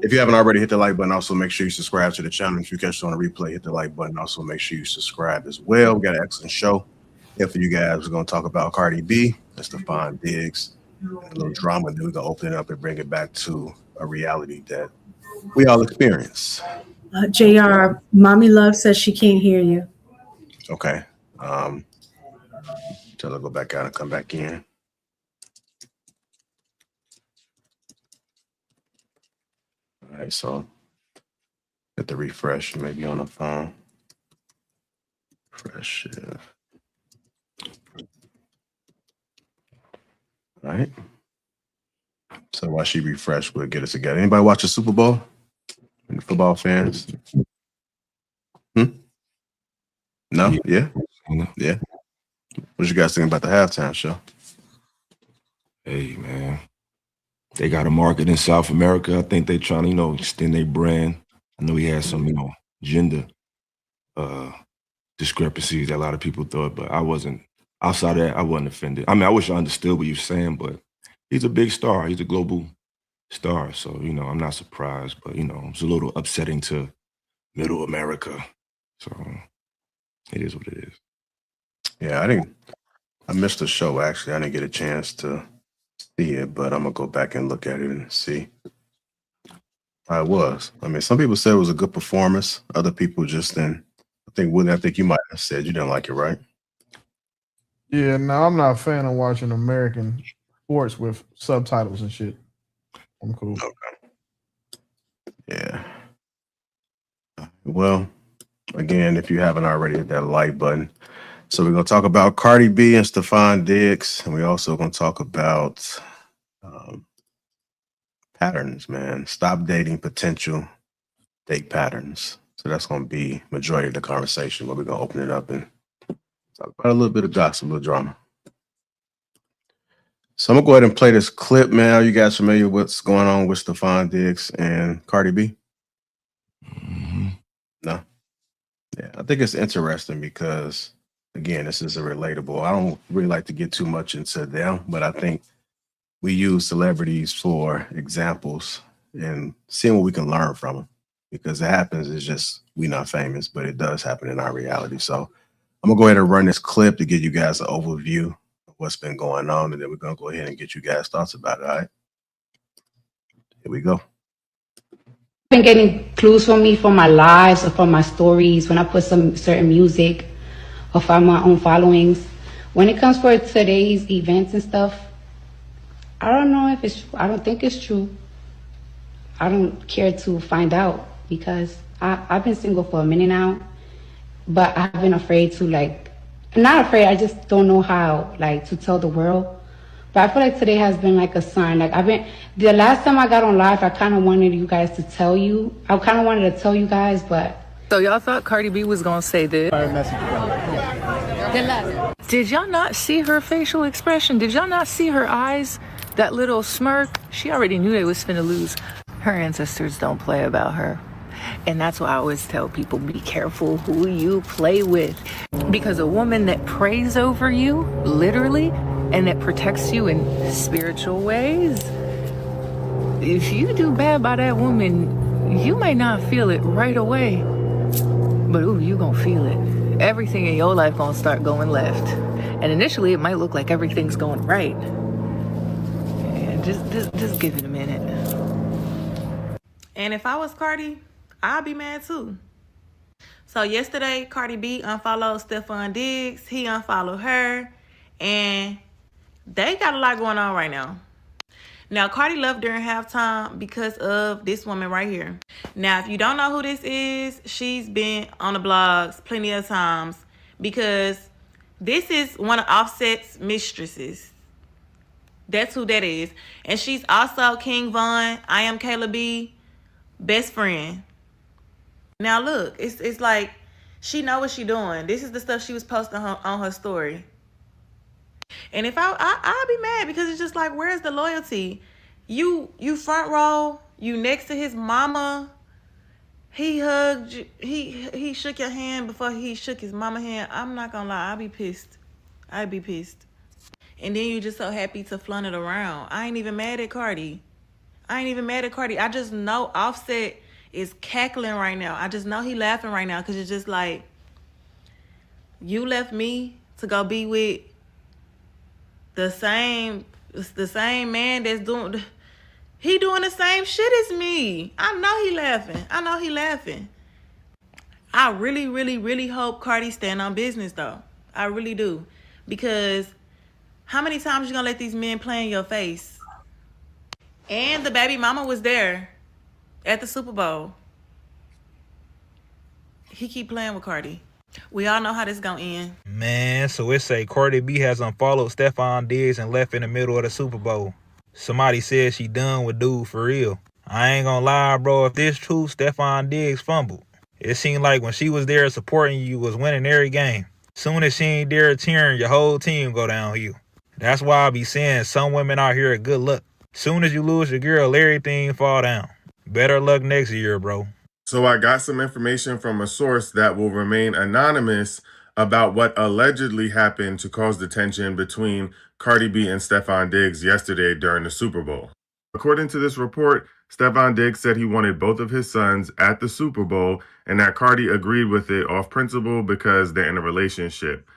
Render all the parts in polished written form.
If you haven't already, hit the like button. Also, make sure you subscribe to the channel. If you catch it on a replay, hit the like button. Also, make sure you subscribe as well. We got an excellent show here for you guys. We're going to talk about Cardi B and Stefon Diggs, and a little drama. Then we're going to open it up and bring it back to a reality that we all experience. JR, Mommy Love says she can't hear you. Okay. Tell her to go back out and come back in. All right, so hit the refresh, maybe on the phone. Fresh. All right. So while she refresh, we'll get it together. Anybody watch the Super Bowl? Any football fans? No? Yeah? Yeah. What you guys think about the halftime show? Hey, man. They got a market in South America. I think they're trying to, extend their brand. I know he had some, gender discrepancies that a lot of people thought, but I wasn't, outside of that, I wasn't offended. I mean, I wish I understood what you were saying, but he's a big star. He's a global star. So, I'm not surprised, but, it's a little upsetting to middle America. So it is what it is. Yeah, I missed the show, actually. I didn't get a chance to see it, but I'm going to go back and look at it and see how it was. I mean, some people said it was a good performance. Other people just didn't. I think you might have said you didn't like it, right? Yeah, no, I'm not a fan of watching American sports with subtitles and shit. I'm cool. Okay. Yeah. Well, again, if you haven't already, hit that like button. So we're going to talk about Cardi B and Stefon Diggs, and we're also going to talk about patterns, man. Stop dating potential date patterns. So that's going to be majority of the conversation, but we're going to open it up and talk about a little bit of gossip, a little drama. So I'm going to go ahead and play this clip, man. Are you guys familiar with what's going on with Stefon Diggs and Cardi B? No? Yeah, I think it's interesting because, again, this is a relatable. I don't really like to get too much into them, but I think we use celebrities for examples and seeing what we can learn from them, because it happens. It's just we're not famous, but it does happen in our reality. So I'm gonna go ahead and run this clip to give you guys an overview of what's been going on, and then we're gonna go ahead and get you guys' thoughts about it. All right, here we go. Been getting clues from me from my lives or from my stories when I put some certain music or from my own followings. When it comes for today's events and stuff, I don't know if it's true. I don't think it's true. I don't care to find out because I've been single for a minute now, but I've been afraid to not afraid, I just don't know how to tell the world. But I feel like today has been like a sign. The last time I got on live, I kind of wanted you guys to tell you. I kind of wanted to tell you guys, but. So y'all thought Cardi B was gonna say this? Did y'all not see her facial expression? Did y'all not see her eyes? That little smirk? She already knew they was finna lose. Her ancestors don't play about her. And that's why I always tell people, be careful who you play with. Because a woman that prays over you, literally, and that protects you in spiritual ways, if you do bad by that woman, you might not feel it right away, but ooh, you gonna feel it. Everything in your life gonna start going left. And initially it might look like everything's going right. And just give it a minute. And if I was Cardi, I'd be mad too. So yesterday, Cardi B unfollowed Stefon Diggs. He unfollowed her. And they got a lot going on right now. Now, Cardi left during halftime because of this woman right here. Now, if you don't know who this is, she's been on the blogs plenty of times because this is one of Offset's mistresses. That's who that is. And she's also King Von, I Am Kayla B, best friend. Now, look, it's like she know what she doing. This is the stuff she was posting on her story. And if I'd be mad because it's just like, where's the loyalty? You front row, you next to his mama. He hugged you, he shook your hand before he shook his mama hand. I'm not gonna lie, I'd be pissed. And then you just so happy to flaunt it around. I ain't even mad at Cardi. I ain't even mad at Cardi. I just know Offset is cackling right now. I just know he laughing right now because it's just like, you left me to go be with the same man that's doing the same shit as me. I know he laughing. I really, really, really hope Cardi stand on business though. I really do. Because how many times you gonna let these men play in your face? And the baby mama was there at the Super Bowl. He keep playing with Cardi. We all know how this gonna end. Man, so it say Cardi B has unfollowed Stefon Diggs and left in the middle of the Super Bowl. Somebody said she done with dude for real. I ain't gonna lie, bro. If this true, Stefon Diggs fumbled. It seemed like when she was there supporting you was winning every game. Soon as she ain't there cheering, your whole team go downhill. That's why I be saying some women out here are good luck. Soon as you lose your girl, everything fall down. Better luck next year, bro. So I got some information from a source that will remain anonymous about what allegedly happened to cause the tension between Cardi B and Stefon Diggs yesterday during the Super Bowl. According to this report, Stefon Diggs said he wanted both of his sons at the Super Bowl and that Cardi agreed with it off principle because they're in a relationship.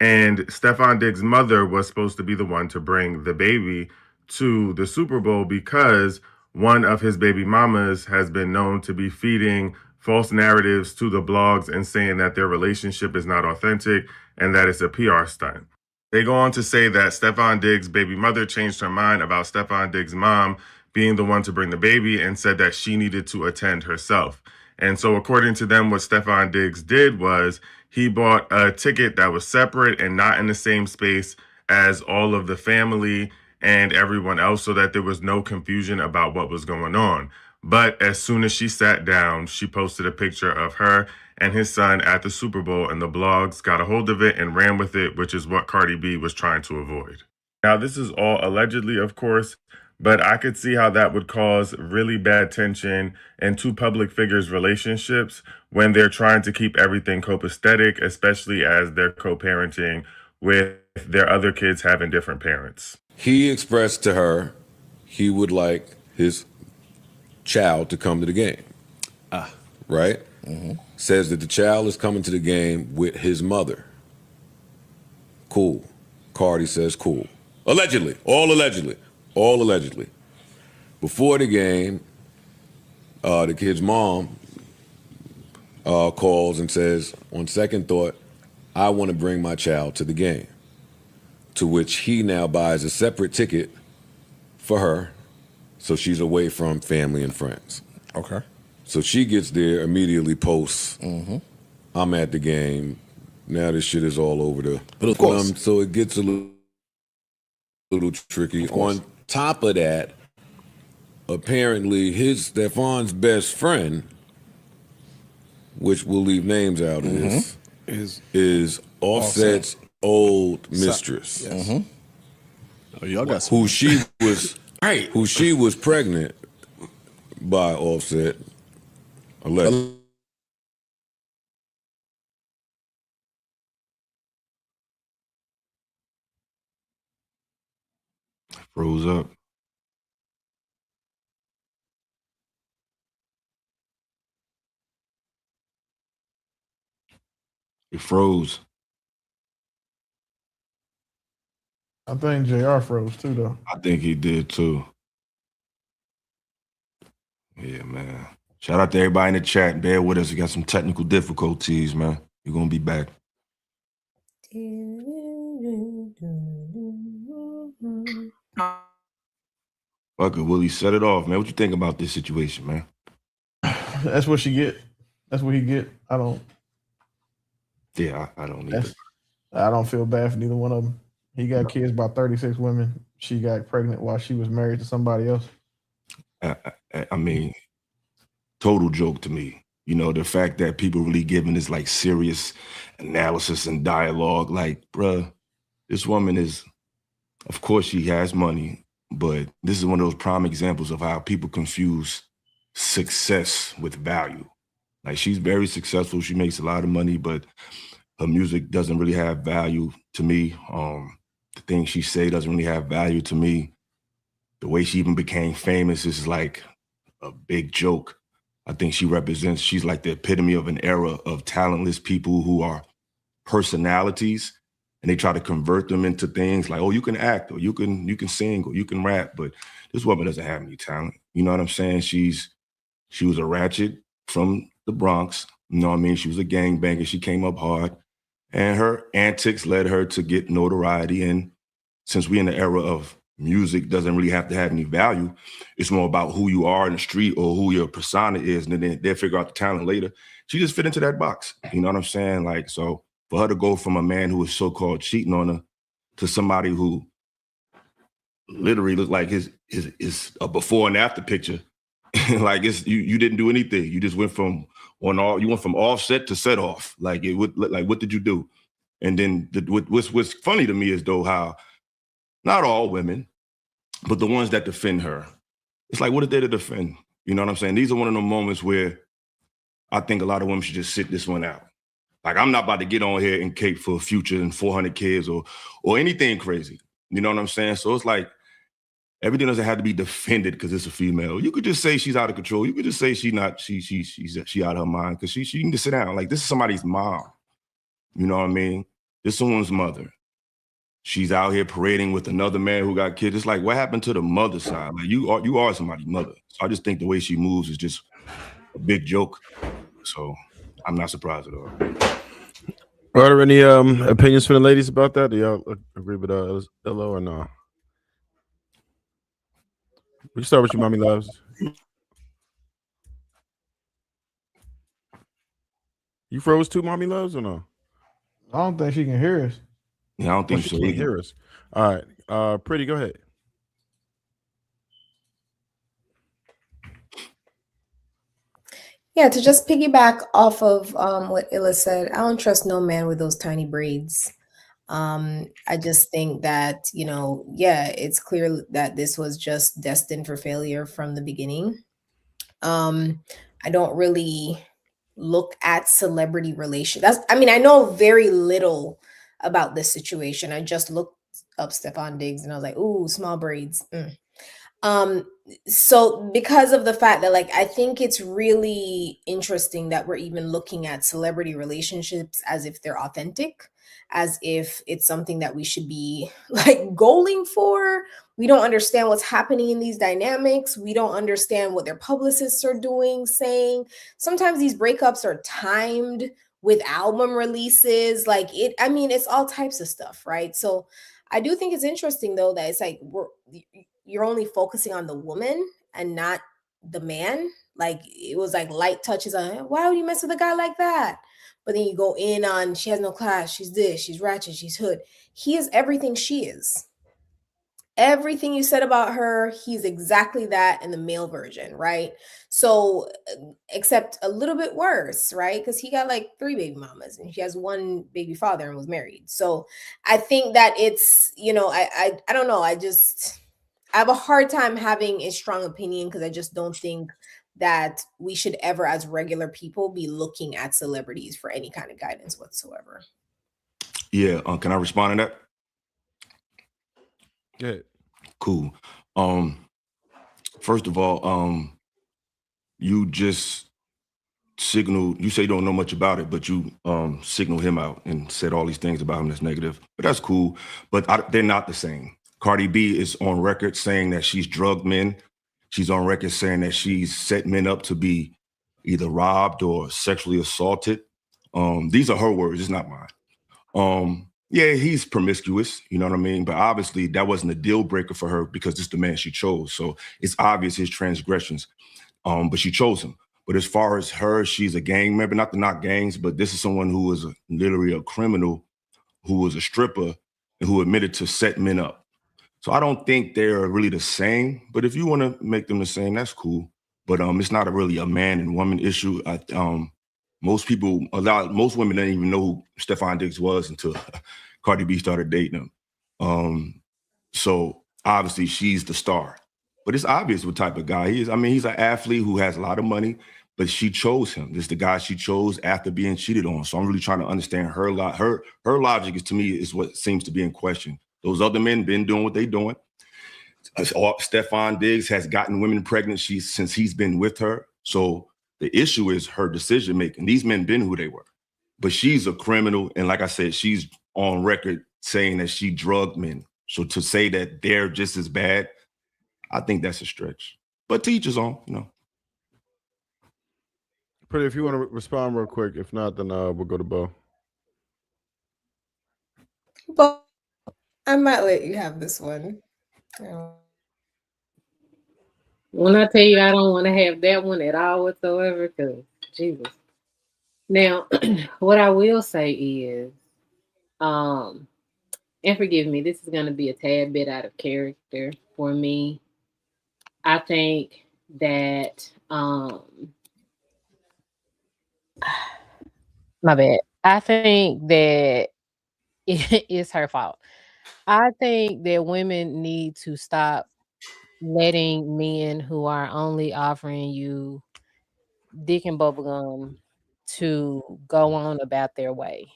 And Stefon Diggs' mother was supposed to be the one to bring the baby to the Super Bowl because one of his baby mamas has been known to be feeding false narratives to the blogs and saying that their relationship is not authentic and that it's a PR stunt. They go on to say that Stefon Diggs' baby mother changed her mind about Stefon Diggs' mom being the one to bring the baby and said that she needed to attend herself. And so according to them, what Stefon Diggs did was he bought a ticket that was separate and not in the same space as all of the family and everyone else so that there was no confusion about what was going on. But as soon as she sat down, she posted a picture of her and his son at the Super Bowl, and the blogs got a hold of it and ran with it, which is what Cardi B was trying to avoid. Now, this is all allegedly, of course, but I could see how that would cause really bad tension in two public figures' relationships when they're trying to keep everything copacetic, especially as they're co-parenting with their other kids having different parents. He expressed to her he would like his child to come to the game. Right? Mm-hmm. Says that the child is coming to the game with his mother. Cool. Cardi says cool. Allegedly. All allegedly. All allegedly. Before the game, the kid's mom calls and says, on second thought, I want to bring my child to the game. To which he now buys a separate ticket for her, so she's away from family and friends. Okay. So she gets there, immediately posts, I'm at the game. Now this shit is all over the... But of course. So it gets a little tricky. On top of that, apparently Stefon's best friend, which we'll leave names out of this, is Offset's old mistress. Yes. Oh, y'all got some. Who she was pregnant by Offset. Allegedly. Froze up. It froze. I think JR froze too, though. I think he did too. Yeah, man. Shout out to everybody in the chat. Bear with us. We got some technical difficulties, man. We're gonna be back. Fuck it, Willie, set it off, man. What you think about this situation, man? That's what she get. That's what he get. I don't either. I don't feel bad for neither one of them. He got kids by 36 women. She got pregnant while she was married to somebody else. I mean, total joke to me. You know, the fact that people really giving this like serious analysis and dialogue, like, bruh, this woman is, of course she has money, but this is one of those prime examples of how people confuse success with value. Like, she's very successful. She makes a lot of money, but her music doesn't really have value to me. The things she say doesn't really have value to me. the way she even became famous is like a big joke. I think she's like the epitome of an era of talentless people who are personalities, and they try to convert them into things like, oh, you can act, or you can sing, or you can rap, but this woman doesn't have any talent. You know what I'm saying? She was a ratchet from the Bronx. You know what I mean? She was a gangbanger. She came up hard, and her antics led her to get notoriety. And since we're in the era of music doesn't really have to have any value, it's more about who you are in the street or who your persona is, and then they'll figure out the talent later. She just fit into that box. You know what I'm saying? Like, so for her to go from a man who was so-called cheating on her to somebody who literally looked like his a before and after picture, like you didn't do anything. You just went from offset to set off. Like what did you do? And then what's funny to me is though how not all women, but the ones that defend her, it's like, what is there to defend? You know what I'm saying? These are one of the moments where I think a lot of women should just sit this one out. Like, I'm not about to get on here and cape for Future and 400 kids or anything crazy. You know what I'm saying? So it's like, everything doesn't have to be defended because it's a female. You could just say she's out of control. You could just say she's out of her mind because she can just sit down. Like, this is somebody's mom. You know what I mean? This is someone's mother. She's out here parading with another man who got kids. It's like, what happened to the mother side? Like, you are somebody's mother. So I just think the way she moves is just a big joke. So I'm not surprised at all. Are there any opinions from the ladies about that? Do y'all agree with Elo or no? We can start with you, Mommy Loves. You froze too, Mommy Loves, or no? I don't think she can hear us. Yeah, I don't think she so. Can't hear us. All right, Pretty, go ahead. Yeah, to just piggyback off of what Illa said, I don't trust no man with those tiny braids. I just think that, it's clear that this was just destined for failure from the beginning. I don't really look at celebrity relations. I know very little about this situation. I just looked up Stefon Diggs and I was like, ooh, small braids. So because of the fact that, like, I think it's really interesting that we're even looking at celebrity relationships as if they're authentic, as if it's something that we should be like goaling for. We don't understand what's happening in these dynamics. We don't understand what their publicists are doing, saying. Sometimes these breakups are timed with album releases. It's all types of stuff, right? So I do think it's interesting though that it's like you're only focusing on the woman and not the man. Like, it was like light touches on, why would you mess with a guy like that? But then you go in on, she has no class, she's this, she's ratchet, she's hood. He is everything she is. Everything you said about her, he's exactly that in the male version, right? So, except a little bit worse, right? Because he got like 3 baby mamas and she has 1 baby father and was married. So I think that it's, I don't know. I have a hard time having a strong opinion because I just don't think that we should ever, as regular people, be looking at celebrities for any kind of guidance whatsoever. Yeah, can I respond to that? Good. Cool. First of all, you just signaled, you say you don't know much about it, but you signaled him out and said all these things about him that's negative. But that's cool. But they're not the same. Cardi B is on record saying that she's drugged men. She's on record saying that she's set men up to be either robbed or sexually assaulted. These are her words, it's not mine. Yeah, he's promiscuous, you know what I mean? But obviously that wasn't a deal breaker for her because it's the man she chose. So it's obvious his transgressions, but she chose him. But as far as her, she's a gang member, not to knock gangs, but this is someone who was literally a criminal, who was a stripper, and who admitted to set men up. So I don't think they're really the same, but if you want to make them the same, that's cool. But it's not really a man and woman issue. Most women didn't even know who Stefon Diggs was until Cardi B started dating him. So obviously she's the star, but it's obvious what type of guy he is. I mean, he's an athlete who has a lot of money, but she chose him. This is the guy she chose after being cheated on. So I'm really trying to understand her logic is, to me, is what seems to be in question. Those other men been doing what they doing. Stefon Diggs has gotten women pregnant since he's been with her. So the issue is her decision making. These men been who they were, but she's a criminal, and like I said, she's on record saying that she drugged men. So to say that they're just as bad, I think that's a stretch. But to each his own, you know. Pretty, if you want to respond real quick. If not, then we'll go to Bo. But I might let you have this one. When I tell you I don't want to have that one at all whatsoever, because Jesus. Now, what I will say is, and forgive me, this is going to be a tad bit out of character for me. I think that, my bad. I think that it's her fault. I think that women need to stop letting men who are only offering you dick and bubblegum to go on about their way.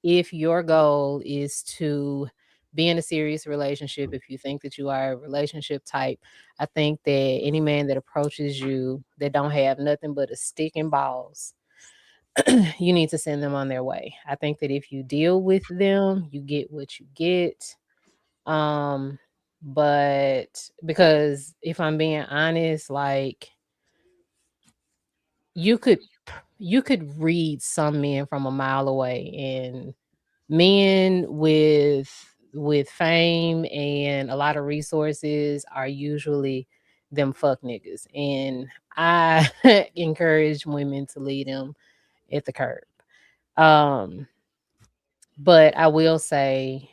If your goal is to be in a serious relationship, if you think that you are a relationship type, I think that any man that approaches you that don't have nothing but a stick and balls, you need to send them on their way. I think that if you deal with them, you get what you get. But because if I'm being honest, like you could read some men from a mile away, and men with fame and a lot of resources are usually them fuck niggas. And I encourage women to lead them at the curb. But I will say,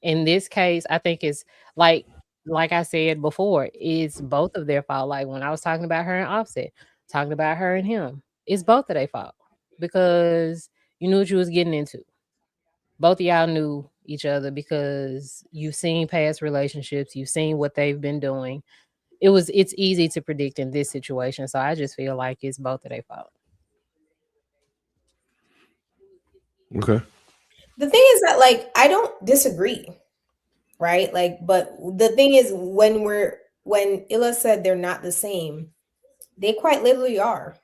in this case, I think it's like I said before, it's both of their fault. Like when I was talking about her and Offset, talking about her and him, it's both of their fault because you knew what you was getting into. Both of y'all knew each other because you've seen past relationships, you've seen what they've been doing. It's easy to predict in this situation. So I just feel like it's both of their fault. Okay. The thing is that, like, I don't disagree, right? Like, but the thing is, when Illa said they're not the same, they quite literally are.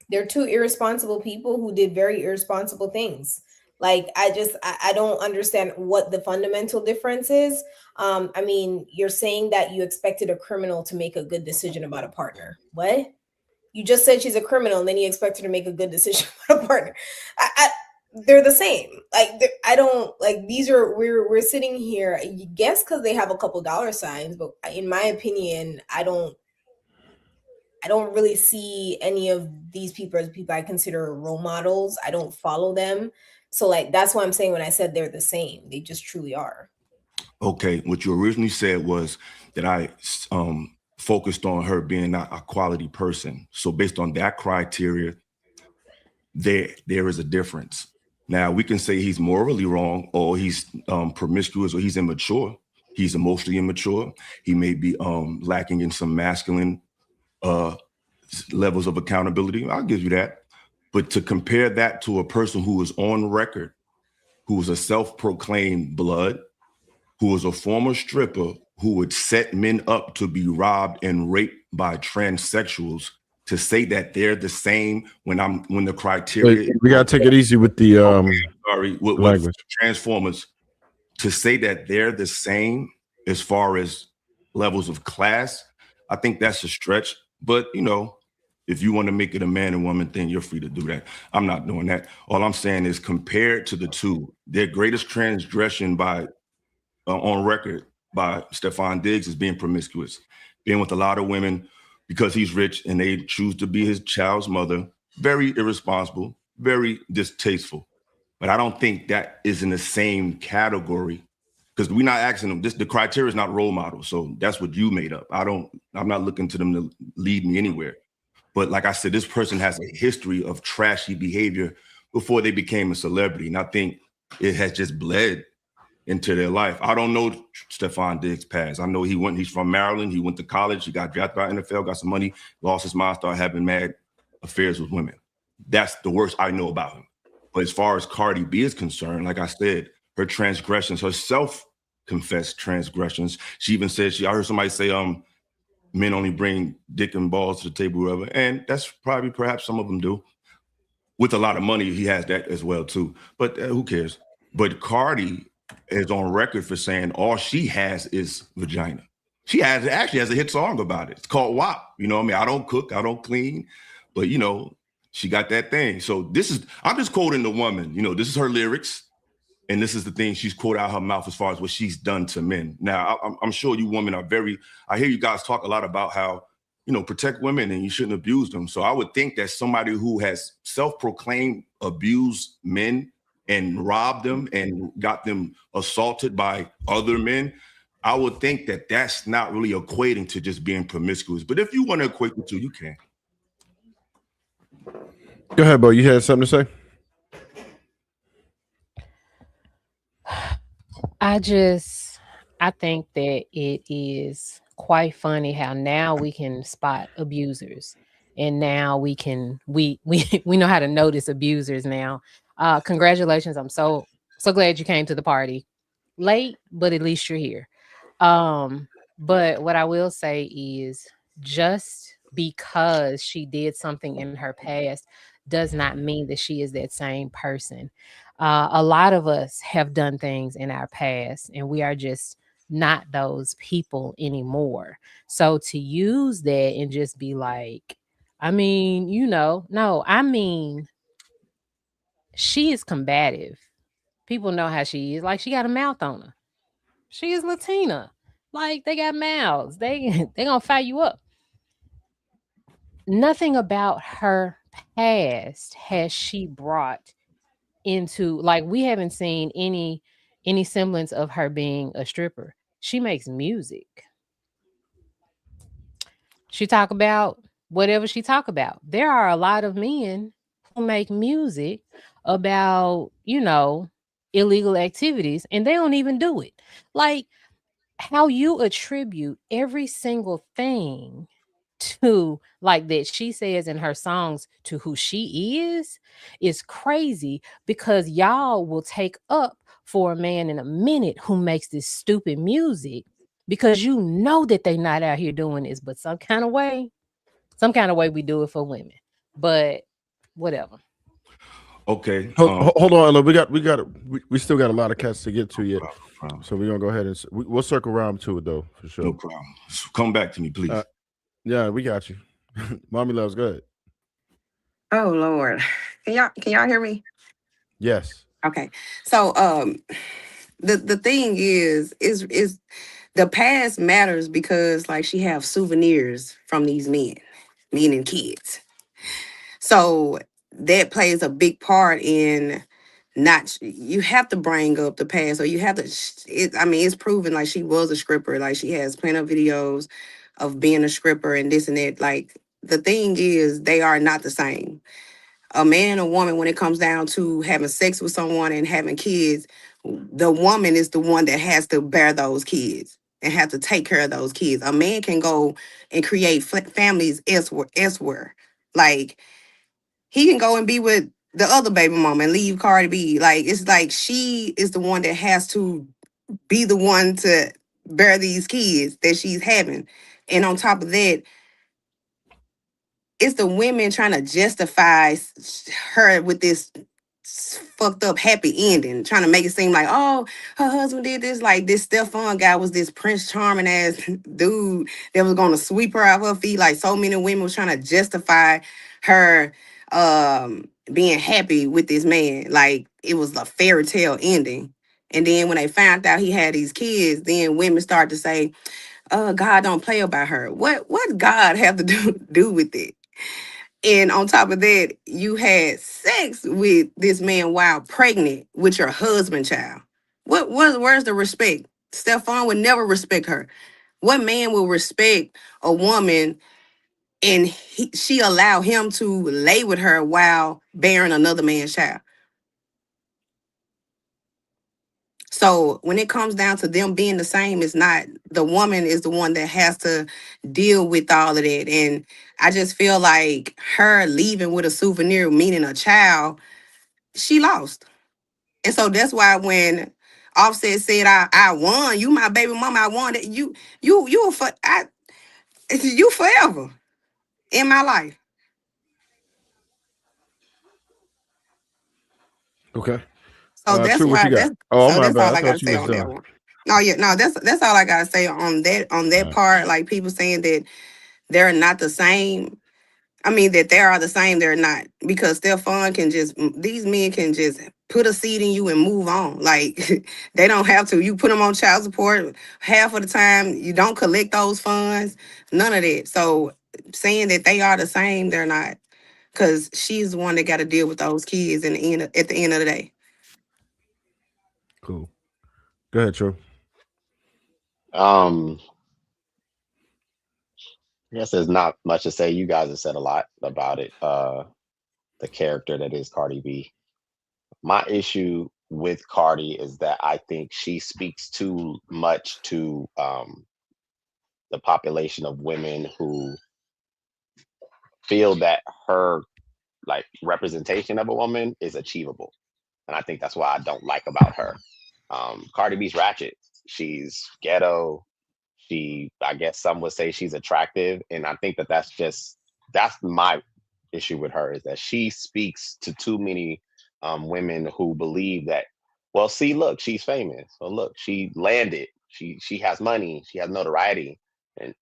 They're two irresponsible people who did very irresponsible things. Like, I don't understand what the fundamental difference is. I mean, you're saying that you expected a criminal to make a good decision about a partner. What? You just said she's a criminal, and then you expect her to make a good decision about a partner. They're the same. Like, I don't like, these are, we're sitting here, I guess because they have a couple dollar signs, but in my opinion, I don't really see any of these people as people I consider role models. I don't follow them. So, like, that's why I'm saying when I said they're the same, they just truly are. Okay, what you originally said was that I focused on her being not a quality person. So based on that criteria, there is a difference. Now, we can say he's morally wrong, or he's promiscuous, or he's immature. He's emotionally immature. He may be lacking in some masculine levels of accountability. I'll give you that. But to compare that to a person who is on record, who is a self-proclaimed blood, who is a former stripper, who would set men up to be robbed and raped by transsexuals, to say that they're the same when the criteria. We gotta take it easy with the with Transformers, to say that they're the same as far as levels of class, I think that's a stretch. But you know, if you want to make it a man and woman thing, you're free to do that. I'm not doing that. All I'm saying is, compared to the two, their greatest transgression by on record by Stefon Diggs is being promiscuous, being with a lot of women because he's rich and they choose to be his child's mother. Very irresponsible, very distasteful. But I don't think that is in the same category, because we're not asking them. The criteria is not role models. So that's what you made up. I'm not looking to them to lead me anywhere. But like I said, this person has a history of trashy behavior before they became a celebrity. And I think it has just bled into their life. I don't know Stefon Diggs' past. I know he's from Maryland. He went to college. He got drafted by NFL, got some money, lost his mind, started having mad affairs with women. That's the worst I know about him. But as far as Cardi B is concerned, like I said, her transgressions, her confess transgressions. She even said I heard somebody say men only bring dick and balls to the table, whatever, and that's perhaps some of them do. With a lot of money, he has that as well too. But who cares? But Cardi is on record for saying all she has is vagina. She actually has a hit song about it. It's called WAP. You know what I mean? I don't cook, I don't clean, but you know, she got that thing. So I'm just quoting the woman. You know, this is her lyrics. And this is the thing she's quoted out her mouth as far as what she's done to men. Now, I'm sure you women I hear you guys talk a lot about how, you know, protect women and you shouldn't abuse them. So I would think that somebody who has self-proclaimed abused men and robbed them and got them assaulted by other men, I would think that that's not really equating to just being promiscuous. But if you want to equate the two, you can. Go ahead, Bo. You had something to say? I think that it is quite funny how now we can spot abusers, and now we know how to notice abusers now. Congratulations. I'm so glad you came to the party. Late, but at least you're here. But what I will say is, just because she did something in her past does not mean that she is that same person. A lot of us have done things in our past, and we are just not those people anymore. So to use that and just be like, I mean, no, I mean, she is combative. People know how she is. Like, she got a mouth on her. She is Latina. Like, they got mouths. They gonna fire you up. Nothing about her past has she brought into, like, we haven't seen any semblance of her being a stripper. She makes music. She talk about whatever she talk about. There are a lot of men who make music about, illegal activities, and they don't even do it. Like, how you attribute every single thing to, like, that she says in her songs to who she is crazy, because y'all will take up for a man in a minute who makes this stupid music, because you know that they not out here doing this, but some kind of way we do it for women. But whatever. Okay. Hold on, we still got a lot of cats to get to yet. So we're gonna go ahead and we'll circle around to it though, for sure. No problem. Come back to me, please. Yeah, we got you. Mommy loves good. Oh Lord. Can y'all hear me? Yes. Okay. So the thing is the past matters, because like she have souvenirs from these men, meaning kids. So that plays a big part in you have to bring up the past, or you have to, it's proven like she was a stripper. Like, she has plenty of videos of being a stripper and this and that. Like, the thing is, they are not the same. A man and a woman, when it comes down to having sex with someone and having kids, the woman is the one that has to bear those kids and have to take care of those kids. A man can go and create families elsewhere. Like, he can go and be with the other baby mama and leave Cardi B. Like, it's like she is the one that has to be the one to bear these kids that she's having. And on top of that, it's the women trying to justify her with this fucked up happy ending, trying to make it seem like, oh, her husband did this. Like, this Stefon guy was this Prince Charming ass dude that was gonna sweep her off her feet. Like, so many women was trying to justify her being happy with this man. Like, it was a fairy tale ending. And then when they found out he had these kids, then women start to say, God don't play about her. What God have to do with it? And on top of that, you had sex with this man while pregnant with your husband's child. Where's the respect? Stefon would never respect her. What man will respect a woman and she allowed him to lay with her while bearing another man's child? So when it comes down to them being the same, it's not. The woman is the one that has to deal with all of that. And I just feel like her leaving with a souvenir, meaning a child, she lost. And so that's why when Offset said, I won. You my baby mama. I won it. You forever in my life. Okay. So that's True, what why you got? that's Oh, so my that's bad. all I I gotta thought you say was on that done. one. No, yeah, no, that's all I gotta say on that part. Like people saying that they're not the same. I mean that they are the same, they're not. Because Stefon can just these men can just put a seed in you and move on. Like they don't have to. You put them on child support half of the time, you don't collect those funds, none of that. So saying that they are the same, they're not. Because she's the one that got to deal with those kids at the end of the day. Cool. Go ahead, True. I guess there's not much to say. You guys have said a lot about it. The character that is Cardi B. My issue with Cardi is that I think she speaks too much to the population of women who feel that her like representation of a woman is achievable. And I think that's what I don't like about her. Cardi B's ratchet. She's ghetto. I guess some would say she's attractive. And I think that's my issue with her is that she speaks to too many women who believe that, well, see, look, she's famous. So look, she landed. She has money. She has notoriety. And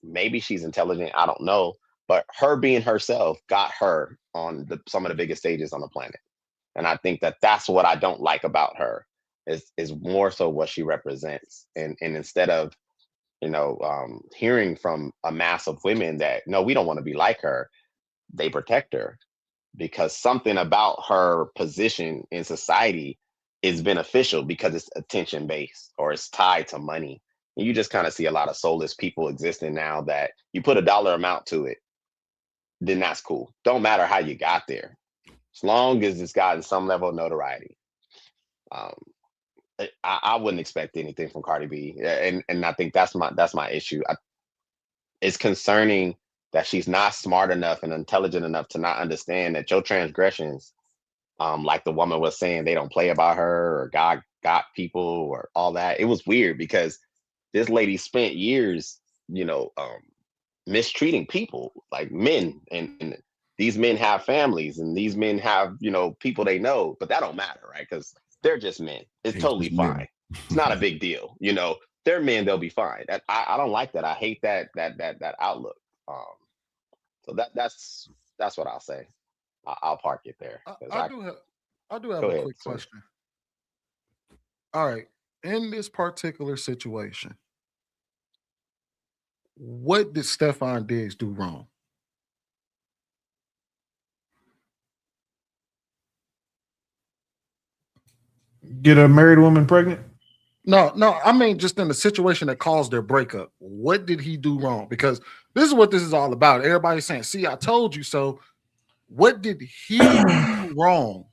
maybe she's intelligent. I don't know. But her being herself got her on some of the biggest stages on the planet. And I think that's what I don't like about her is more so what she represents. And instead of, hearing from a mass of women that, no, we don't want to be like her, they protect her because something about her position in society is beneficial because it's attention based or it's tied to money. And you just kind of see a lot of soulless people existing now that you put a dollar amount to it, then that's cool. Don't matter how you got there, as long as it's gotten some level of notoriety. Um, I wouldn't expect anything from Cardi B, and I think that's my issue. It's concerning that she's not smart enough and intelligent enough to not understand that your transgressions, like the woman was saying, they don't play about her or God got people or all that. It was weird because this lady spent years, mistreating people like men, and these men have families and these men have, people they know, but that don't matter, right? Because they're just men. It's totally fine. It's not a big deal. They're men, they'll be fine. I don't like that. I hate that outlook. So that's what I'll say. I'll park it there. I do have Go a ahead, quick sir. question. All right, in this particular situation, what did Stefon Diggs do wrong? Get a married woman pregnant? No, I mean just in the situation that caused their breakup. What did he do wrong? Because this is what this is all about. Everybody's saying, "See, I told you so." What did he do wrong?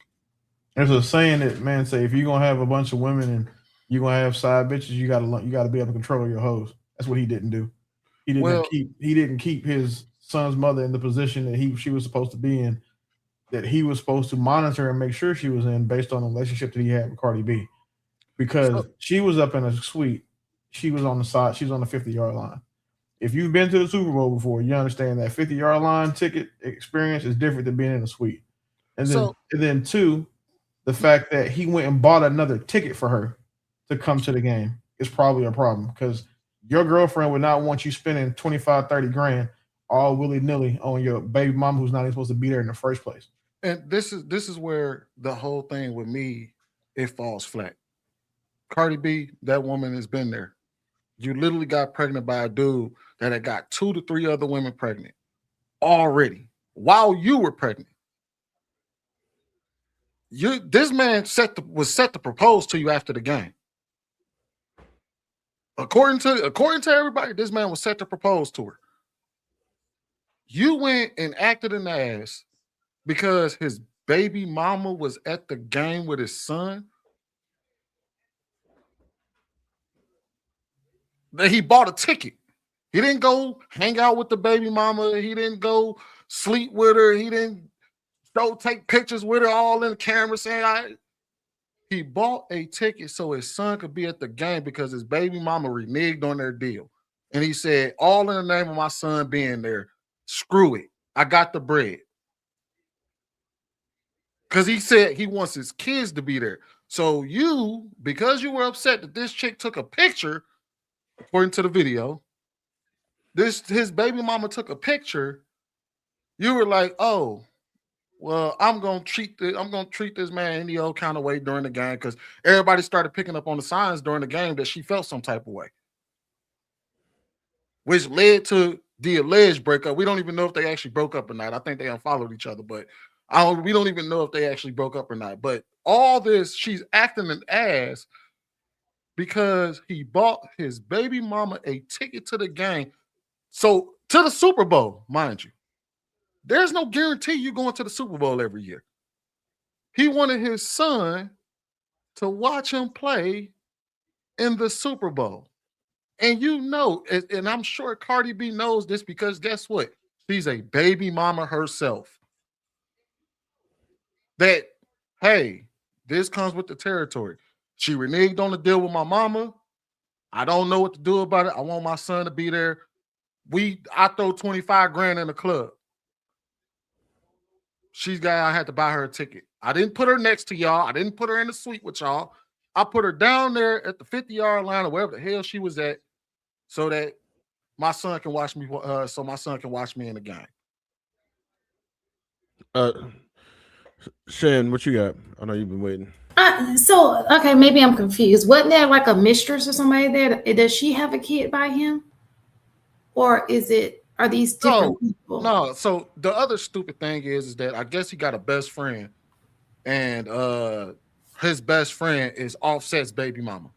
There's a saying that man say if you're gonna have a bunch of women and you're gonna have side bitches, you gotta be able to control your hoes. That's what he didn't do. He didn't keep his son's mother in the position that she was supposed to be in, that he was supposed to monitor and make sure she was in based on the relationship that he had with Cardi B. Because she was up in a suite, she was on the side, she was on the 50-yard line. If you've been to the Super Bowl before, you understand that 50-yard line ticket experience is different than being in a suite. And then two, the fact that he went and bought another ticket for her to come to the game is probably a problem because your girlfriend would not want you spending 25, 30 grand all willy-nilly on your baby mom who's not even supposed to be there in the first place. And this is where the whole thing with me, it falls flat. Cardi B, that woman has been there. You literally got pregnant by a dude that had got 2 to 3 other women pregnant already while you were pregnant. This man was set to propose to you after the game. According to everybody, this man was set to propose to her. You went and acted an ass because his baby mama was at the game with his son. That he bought a ticket. He didn't go hang out with the baby mama. He didn't go sleep with her. He didn't go take pictures with her all in the camera saying, He bought a ticket so his son could be at the game because his baby mama reneged on their deal. And he said, all in the name of my son being there. Screw it. I got the bread. Because he said he wants his kids to be there. So you, because you were upset that this chick took a picture, according to the video, his baby mama took a picture, you were like, oh, well, I'm gonna treat this man any old kind of way during the game because everybody started picking up on the signs during the game that she felt some type of way, which led to the alleged breakup. We don't even know if they actually broke up or not. I think they unfollowed each other, but we don't even know if they actually broke up or not. But all this, she's acting an ass because he bought his baby mama a ticket to the game, so to the Super Bowl, mind you. There's no guarantee you're going to the Super Bowl every year. He wanted his son to watch him play in the Super Bowl. And you know, and I'm sure Cardi B knows this because guess what? She's a baby mama herself. That, hey, this comes with the territory. She reneged on the deal with my mama. I don't know what to do about it. I want my son to be there. I throw 25 grand in the club. I had to buy her a ticket. I didn't put her next to y'all. I didn't put her in the suite with y'all. I put her down there at the 50-yard line or wherever the hell she was at so that my son can watch me. So my son can watch me in the game. Shan, what you got? I know you've been waiting. Okay, maybe I'm confused. Wasn't there like a mistress or somebody there? Does she have a kid by him? Or are these different people? No, so the other stupid thing is that I guess he got a best friend, and his best friend is Offset's baby mama.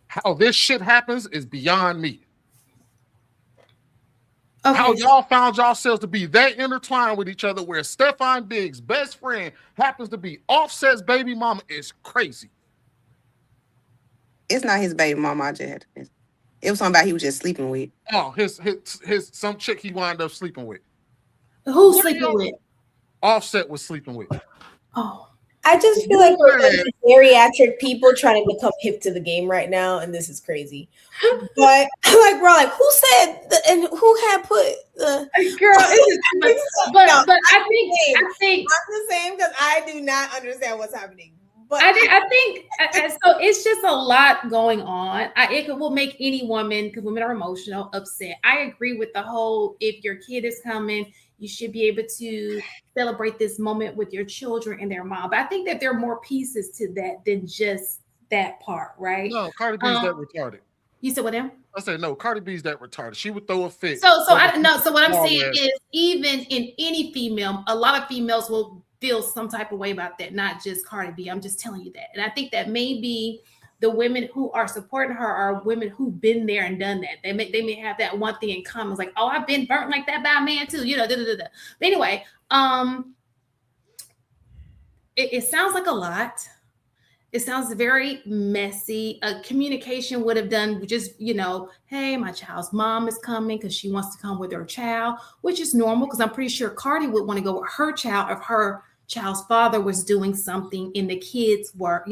How this shit happens is beyond me. Okay. How y'all found yourselves to be that intertwined with each other where Stefon Diggs' best friend happens to be Offset's baby mama is crazy. It's not his baby mama. It was somebody he was just sleeping with. Oh, his some chick he wound up sleeping with. Who's sleeping with? Offset was sleeping with. Oh. I just feel like we're like geriatric people trying to become hip to the game right now, and this is crazy. But like, we're like, who said and who had put the girl? But I think I'm the same because I do not understand what's happening. But I think so. It's just a lot going on. It will make any woman, because women are emotional, upset. I agree with the whole, if your kid is coming, you should be able to celebrate this moment with your children and their mom. But I think that there are more pieces to that than just that part, right? No, Cardi B's that retarded. You said what now? I said no, Cardi B's that retarded. She would throw a fit. So what I'm saying is, even in any female, a lot of females will feel some type of way about that, not just Cardi B. I'm just telling you that. And I think that maybe the women who are supporting her are women who've been there and done that. They may have that one thing in common. It's like, oh, I've been burnt like that by a man too, But anyway, it sounds like a lot. It sounds very messy. Communication would have done just, hey, my child's mom is coming because she wants to come with her child, which is normal because I'm pretty sure Cardi would want to go with her child if her child's father was doing something and the kids were,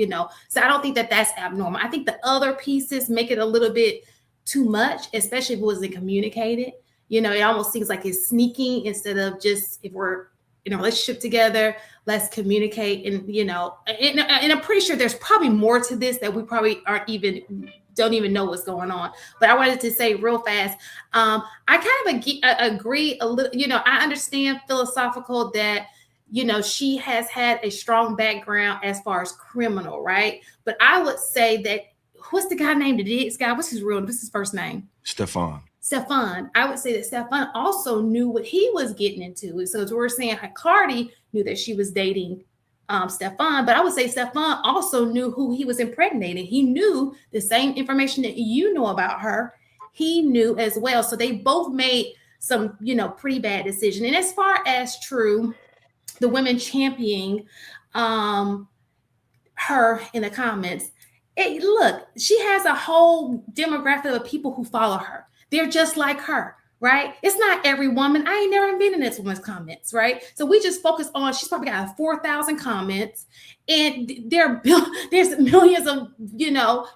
So I don't think that that's abnormal. I think the other pieces make it a little bit too much, especially if it wasn't communicated. It almost seems like it's sneaking instead of just, if we're in a relationship together, let's communicate. And, and I'm pretty sure there's probably more to this that we probably don't even know what's going on. But I wanted to say real fast, I kind of agree a little, I understand philosophical that, she has had a strong background as far as criminal, right? But I would say that, what's the guy named the Diggs guy? What's his first name? Stefon. I would say that Stefon also knew what he was getting into. So as we're saying, Cardi knew that she was dating Stefon, but I would say Stefon also knew who he was impregnating. He knew the same information that you know about her. He knew as well. So they both made some, pretty bad decision. And as far as the women championing her in the comments, look, she has a whole demographic of people who follow her. They're just like her. right? It's not every woman. I ain't never been in this woman's comments, right? So we just focus on, she's probably got 4,000 comments, and there's millions of,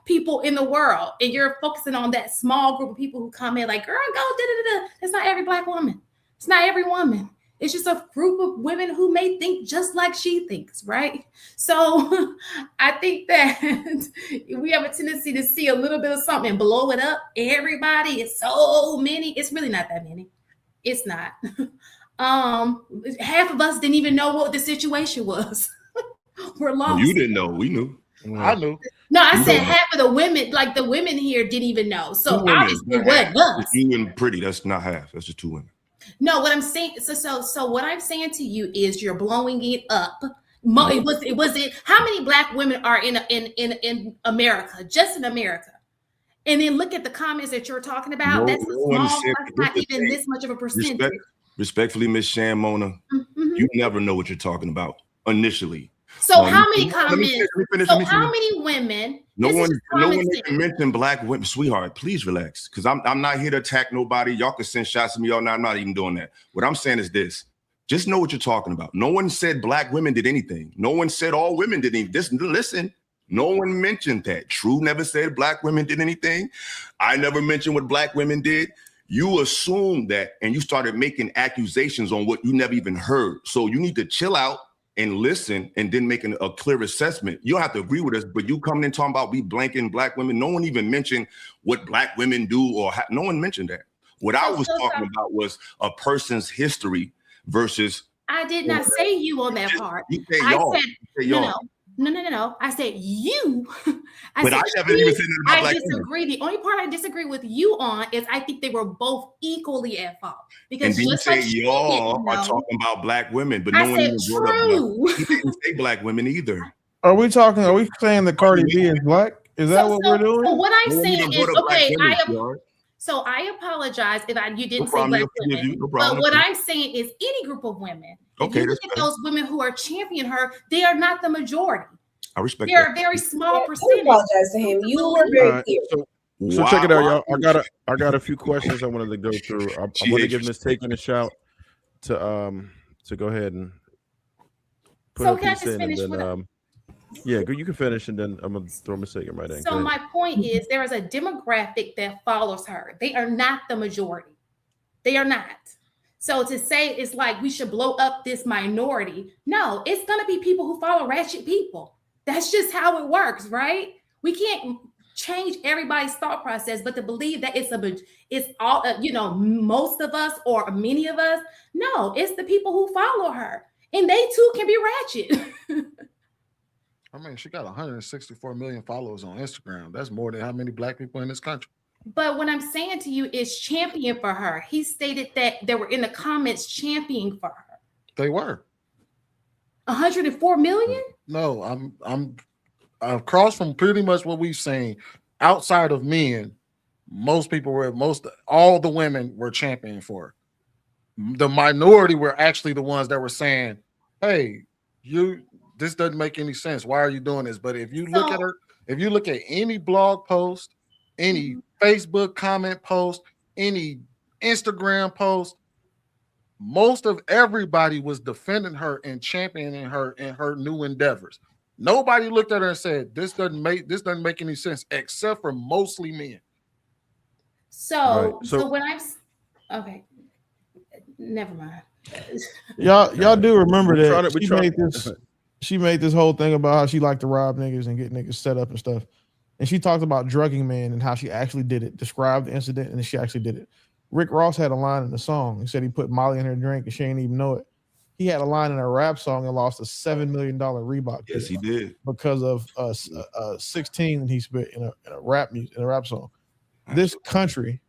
people in the world, and you're focusing on that small group of people who comment like, girl, go, da-da-da-da. It's not every Black woman. It's not every woman. It's just a group of women who may think just like she thinks, right? So I think that we have a tendency to see a little bit of something and blow it up. Everybody is so many. It's really not that many. It's not. Half of us didn't even know what the situation was. We're lost. You didn't know. We knew. I knew. No, I said half of the women, like the women here, didn't even know. So obviously it wasn't us. You and Pretty, that's not half. That's just 2 women. No, what I'm saying, so what I'm saying to you is you're blowing it up. It was how many Black women are in America, just in America? And then look at the comments that you're talking about. That's not even this much of a percentage. Respectfully, Miss Shamona, you never know what you're talking about initially. So how many comments? How many women? No one even mentioned Black women. Sweetheart, please relax, because I'm not here to attack nobody. Y'all can send shots at me all night. I'm not even doing that. What I'm saying is this: just know what you're talking about. No one said Black women did anything. No one said all women did anything. Listen, no one mentioned that. True never said Black women did anything. I never mentioned what Black women did. You assumed that, and you started making accusations on what you never even heard. So you need to chill out and listen, and then making a clear assessment. You don't have to agree with us, but you coming in talking about we blanking Black women. No one even mentioned what Black women do, or no one mentioned that. What I was talking about was a person's history versus. I did not say you on that part. You say y'all. No. I said you. I never even said that about Black disagree. The only part I disagree with you on is I think they were both equally at fault. Because and then you say y'all are talking about Black women, but no one even brought up. You didn't say Black women either. Are we saying that Cardi B is Black? Is that what we're doing? So what I'm saying is, okay, so I apologize if you didn't say Black women. But what I'm saying is any group of women. Okay, if you look at those women who are championing her, they are not the majority. I respect They're a very small percentage. I apologize to him. You were very clear. So check it out, y'all. I got a few questions I wanted to go through. I want to give Miss Taken a shout to go ahead and put so a can I piece just in, finish and then yeah, you can finish, and then I'm gonna throw Miss Taken right in. So my point is, there is a demographic that follows her. They are not the majority. They are not. So to say it's like we should blow up this minority, no, it's gonna be people who follow ratchet people. That's just how it works, right? We can't change everybody's thought process, but to believe that it's all most of us or many of us, no, it's the people who follow her, and they too can be ratchet. I mean, she got 164 million followers on Instagram. That's more than how many Black people in this country. But what I'm saying to you is champion for her. He stated that they were in the comments championing for her. They were. 104 million? No, I'm across from pretty much what we've seen. Outside of men, all the women were championing for her. The minority were actually the ones that were saying, "Hey, this doesn't make any sense. Why are you doing this?" But if you look at her, if you look at any blog post, any Facebook comment post, any Instagram post, most of everybody was defending her and championing her in her new endeavors. Nobody looked at her and said, this doesn't make any sense, except for mostly men. So when okay, never mind. Y'all do remember that she made this whole thing about how she liked to rob niggas and get niggas set up and stuff. And she talked about drugging men and how she actually did it, described the incident, and then she actually did it. Rick Ross had a line in the song. He said he put Molly in her drink and she didn't even know it. He had a line in a rap song and lost a $7 million Reebok. Yes, he did. Because of 16 that he spit in a rap song. This country,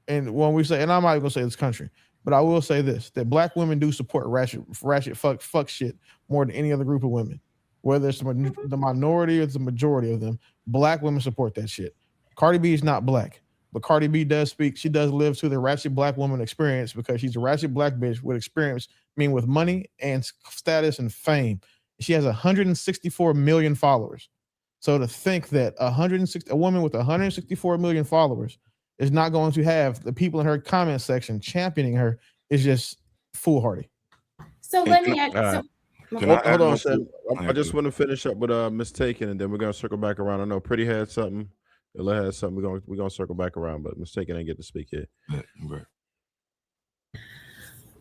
and when we say, and I'm not even gonna say this country, but I will say this, that Black women do support ratchet fuck shit more than any other group of women. Whether it's the minority or the majority of them, Black women support that shit. Cardi B is not Black, but Cardi B does speak. She does live through the ratchet Black woman experience because she's a ratchet Black bitch with experience, meaning with money and status and fame. She has 164 million followers. So to think that a woman with 164 million followers is not going to have the people in her comment section championing her. Is just foolhardy. So let me add. All So, right. Hold on, Sam. I just want to finish up with Miss Taken, and then we're gonna circle back around. I know Pretty had something. Ella has something. We're gonna circle back around, but Miss Taken ain't get to speak yet.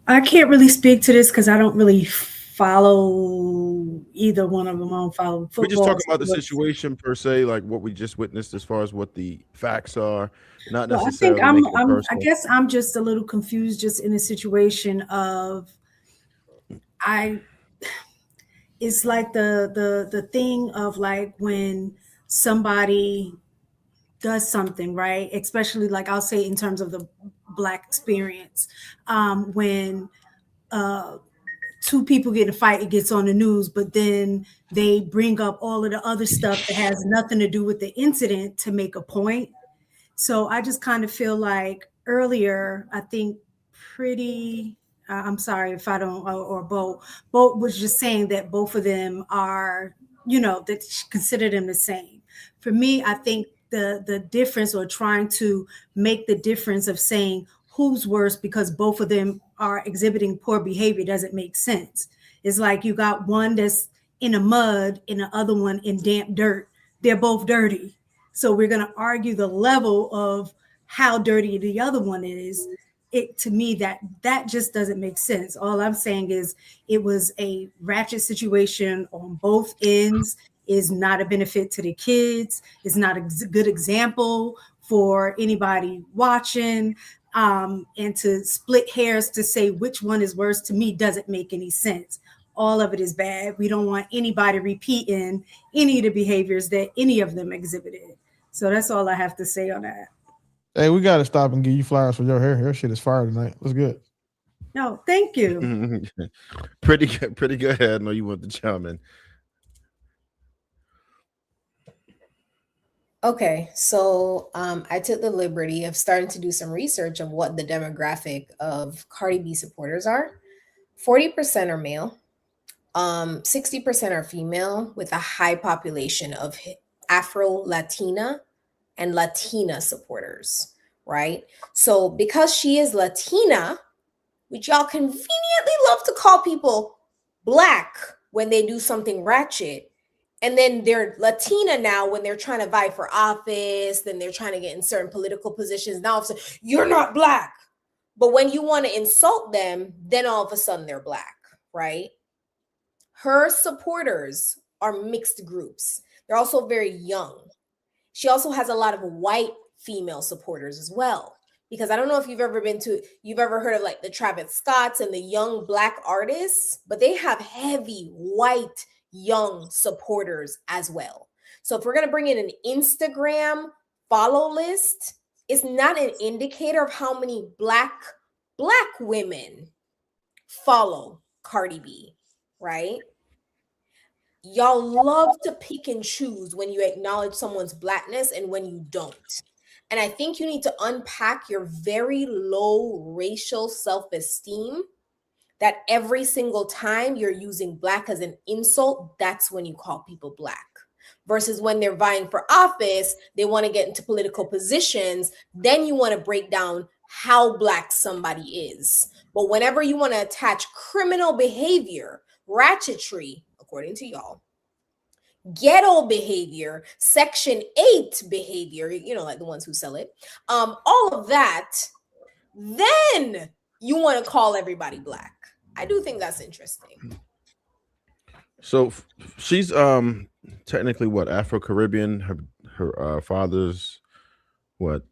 I can't really speak to this because I don't really follow either one of them. I don't follow football. We're just talking about the situation per se, like what we just witnessed, as far as what the facts are, not Well, I necessarily think making it I personal. guess I'm just a little confused, just in a situation of it's like the thing of like when somebody does something, right? Especially like I'll say in terms of the Black experience, when two people get in a fight, it gets on the news, but then they bring up all of the other stuff that has nothing to do with the incident to make a point. So I just kind of feel like earlier, I think I'm sorry if I don't, or Bo was just saying that both of them are, that she consider them the same. For me, I think the difference, or trying to make the difference of saying who's worse because both of them are exhibiting poor behavior doesn't make sense. It's like you got one that's in a mud and the other one in damp dirt. They're both dirty. So we're going to argue the level of how dirty the other one is. To me, that just doesn't make sense. All I'm saying is it was a ratchet situation on both ends, is not a benefit to the kids, is not a good example for anybody watching. And to split hairs to say which one is worse, to me, doesn't make any sense. All of it is bad. We don't want anybody repeating any of the behaviors that any of them exhibited. So that's all I have to say on that. Hey, we got to stop and give you flowers for your hair. Your shit is fire tonight. What's good? No, thank you. Pretty good. I know you want the chime in. Okay, so I took the liberty of starting to do some research of what the demographic of Cardi B supporters are. 40% are male, 60% are female, with a high population of Afro-Latina and Latina supporters, right? So because she is Latina, which y'all conveniently love to call people Black when they do something ratchet, and then they're Latina now when they're trying to vie for office, then they're trying to get in certain political positions. Now all of a sudden, you're not Black. But when you want to insult them, then all of a sudden they're Black, right? Her supporters are mixed groups. They're also very young. She also has a lot of white female supporters as well. Because I don't know if you've ever heard of like the Travis Scotts and the young Black artists, but they have heavy white young supporters as well. So if we're going to bring in an Instagram follow list, it's not an indicator of how many Black women follow Cardi B, right? Y'all love to pick and choose when you acknowledge someone's Blackness and when you don't. And I think you need to unpack your very low racial self-esteem, that every single time you're using Black as an insult, that's when you call people Black. Versus when they're vying for office, they want to get into political positions, then you want to break down how Black somebody is. But whenever you want to attach criminal behavior, ratchetry, according to y'all, ghetto behavior, Section 8 behavior, like the ones who sell it, all of that, then you want to call everybody Black. I do think that's interesting. So she's technically what, Afro-Caribbean? Her father's what?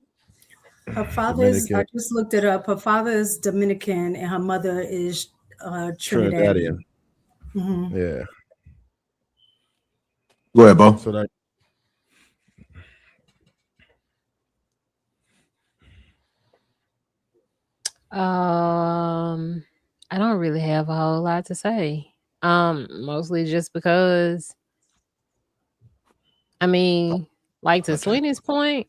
Her father's, I just looked it up. Her father is Dominican and her mother is Trinidadian. Mm-hmm. Yeah. Go ahead, Bo. So that. I don't really have a whole lot to say. Mostly just because, I mean, like to Sweeney's point,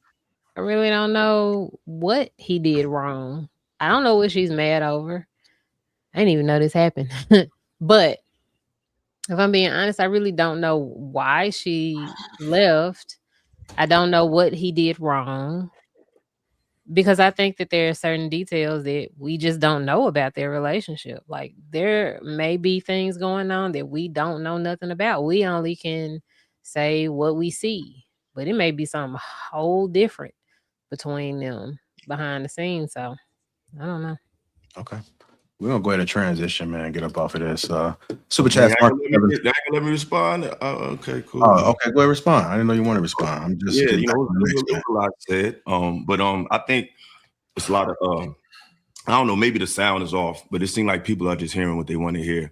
I really don't know what he did wrong. I don't know what she's mad over. I didn't even know this happened. But if I'm being honest, I really don't know why she left. I don't know what he did wrong. because I think that there are certain details that we just don't know about their relationship. Like there may be things going on that we don't know nothing about. We only can say what we see, but it may be something whole different between them behind the scenes. So I don't know. Okay. We're gonna go ahead and transition, man. Get up off of this. Super Man, chat. y'all gonna let me respond? Okay, cool. Oh, okay. Go ahead, respond. I didn't know you want to respond. I'm just Yeah, getting you back know, to the next it was a lot said. But I think it's a lot of I don't know, maybe the sound is off, but it seems like people are just hearing what they want to hear.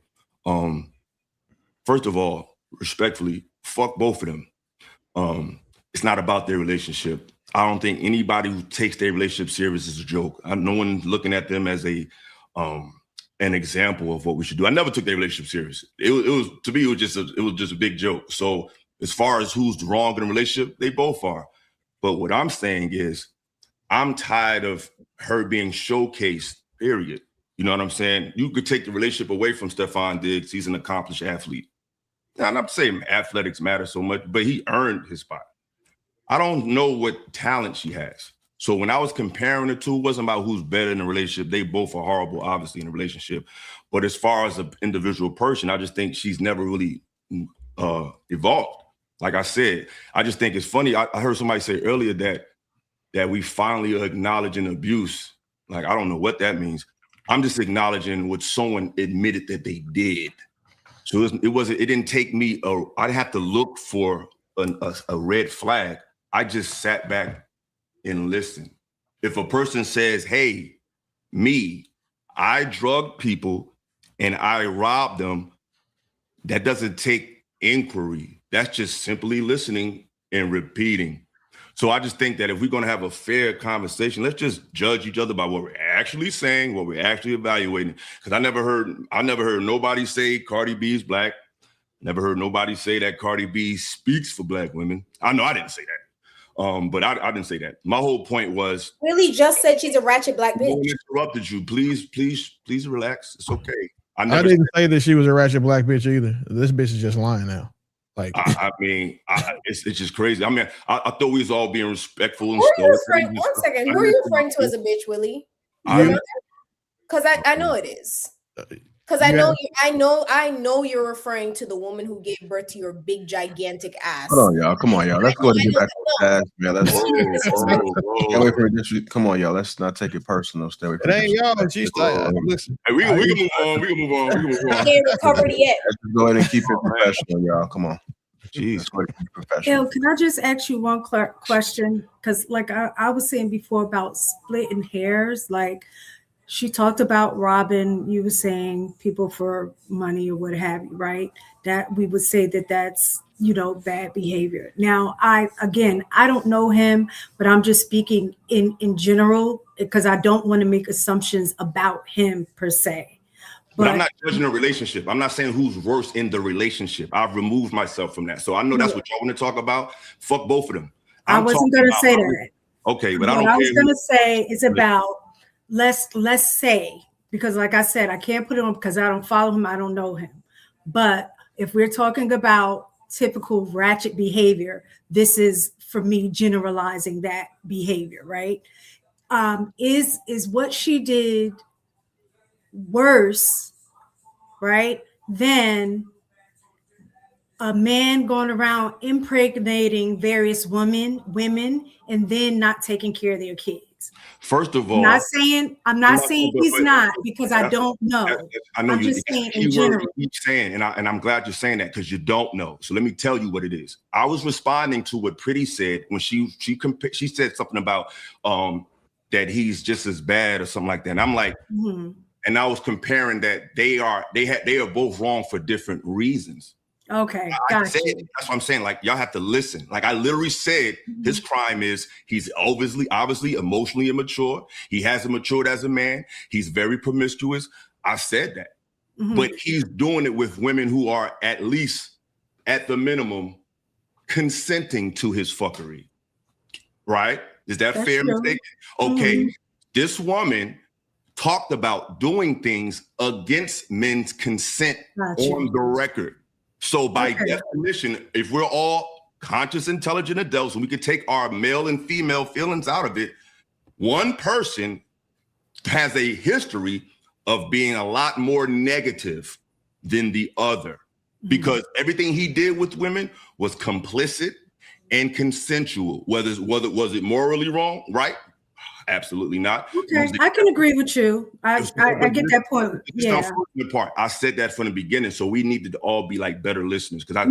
First of all, respectfully, fuck both of them. It's not about their relationship. I don't think anybody who takes their relationship serious is a joke. No one's looking at them as an example of what we should do. I never took their relationship serious. It was to me, it was just a big joke. So as far as who's wrong in a relationship, they both are. But what I'm saying is, I'm tired of her being showcased, period. You know what I'm saying? You could take the relationship away from Stefon Diggs. He's an accomplished athlete. Now, I'm not saying athletics matter so much, but he earned his spot. I don't know what talent she has. So when I was comparing the two, it wasn't about who's better in a relationship. They both are horrible, obviously, in a relationship. But as far as an individual person, I just think she's never really evolved. Like I said, I just think it's funny. I heard somebody say earlier that we finally are acknowledging abuse. Like, I don't know what that means. I'm just acknowledging what someone admitted that they did. So it didn't take me, I didn't have to look for a red flag. I just sat back and listened. If a person says, hey, I drugged people and I robbed them, that doesn't take inquiry. That's just simply listening and repeating. So I just think that if we're going to have a fair conversation, let's just judge each other by what we're actually saying, what we're actually evaluating. Because I never heard nobody say Cardi B is black. Never heard nobody say that Cardi B speaks for black women. I know I didn't say that. But I didn't say that. My whole point was, Willie just said she's a ratchet black I bitch. interrupted you. Please relax. It's okay. I didn't say that she was a ratchet black bitch either. This bitch is just lying now. Like, I mean, it's just crazy. I mean, I thought we was all being respectful and Who are you stuff. referring? One second. Who are you referring to as a bitch, Willie? Because I know it is. Because I know you're referring to the woman who gave birth to your big gigantic ass. Hold on, y'all. Come on, y'all. Let's go and get back to the task. Yeah, let's stay away from it. Come on, y'all. Let's not take it personal. Stay away from it. Ain't y'all. She's like, listen. Hey, we can move on. We can move on. I ain't recovered yet. Let's go ahead and keep it professional, y'all. Come on. Jeez, professional. Can I just ask you one question? Because, like I was saying before about splitting hairs, like she talked about robbing. You were saying people for money or what have you, right? That we would say that that's bad behavior. Now, I don't know him, but I'm just speaking in general because I don't want to make assumptions about him per se. But I'm not judging a relationship. I'm not saying who's worse in the relationship. I've removed myself from that. So I know that's what y'all want to talk about. Fuck both of them. I wasn't going to say that. Okay, but what I was going to say is about let's say, because like I said, I can't put it on because I don't follow him. I don't know him. But if we're talking about typical ratchet behavior, this is for me generalizing that behavior, right? Is what she did worse, right, than a man going around impregnating various women and then not taking care of their kids? First of all, I'm not saying he's not, because I don't know. I know I'm just saying in general. You keep saying, and I'm glad you're saying that because you don't know. So let me tell you what it is. I was responding to what Pretty said when she said something about that he's just as bad or something like that. And I'm like, and I was comparing that they are both wrong for different reasons. Okay, that's what I'm saying. Like, y'all have to listen. Like, I literally said his crime is he's obviously emotionally immature. He hasn't matured as a man. He's very promiscuous. I said that. But he's doing it with women who are at least, at the minimum, consenting to his fuckery. Right? Is that fair mistake? Okay. This woman talked about doing things against men's consent on the record. So by definition, if we're all conscious, intelligent adults and we could take our male and female feelings out of it, One person has a history of being a lot more negative than the other because everything he did with women was complicit and consensual. Whether was it morally wrong, right? Absolutely not. Okay, I can agree with you. I get that point. It's Yeah. unfortunate part. I said that from the beginning, so we needed to all be like better listeners. Because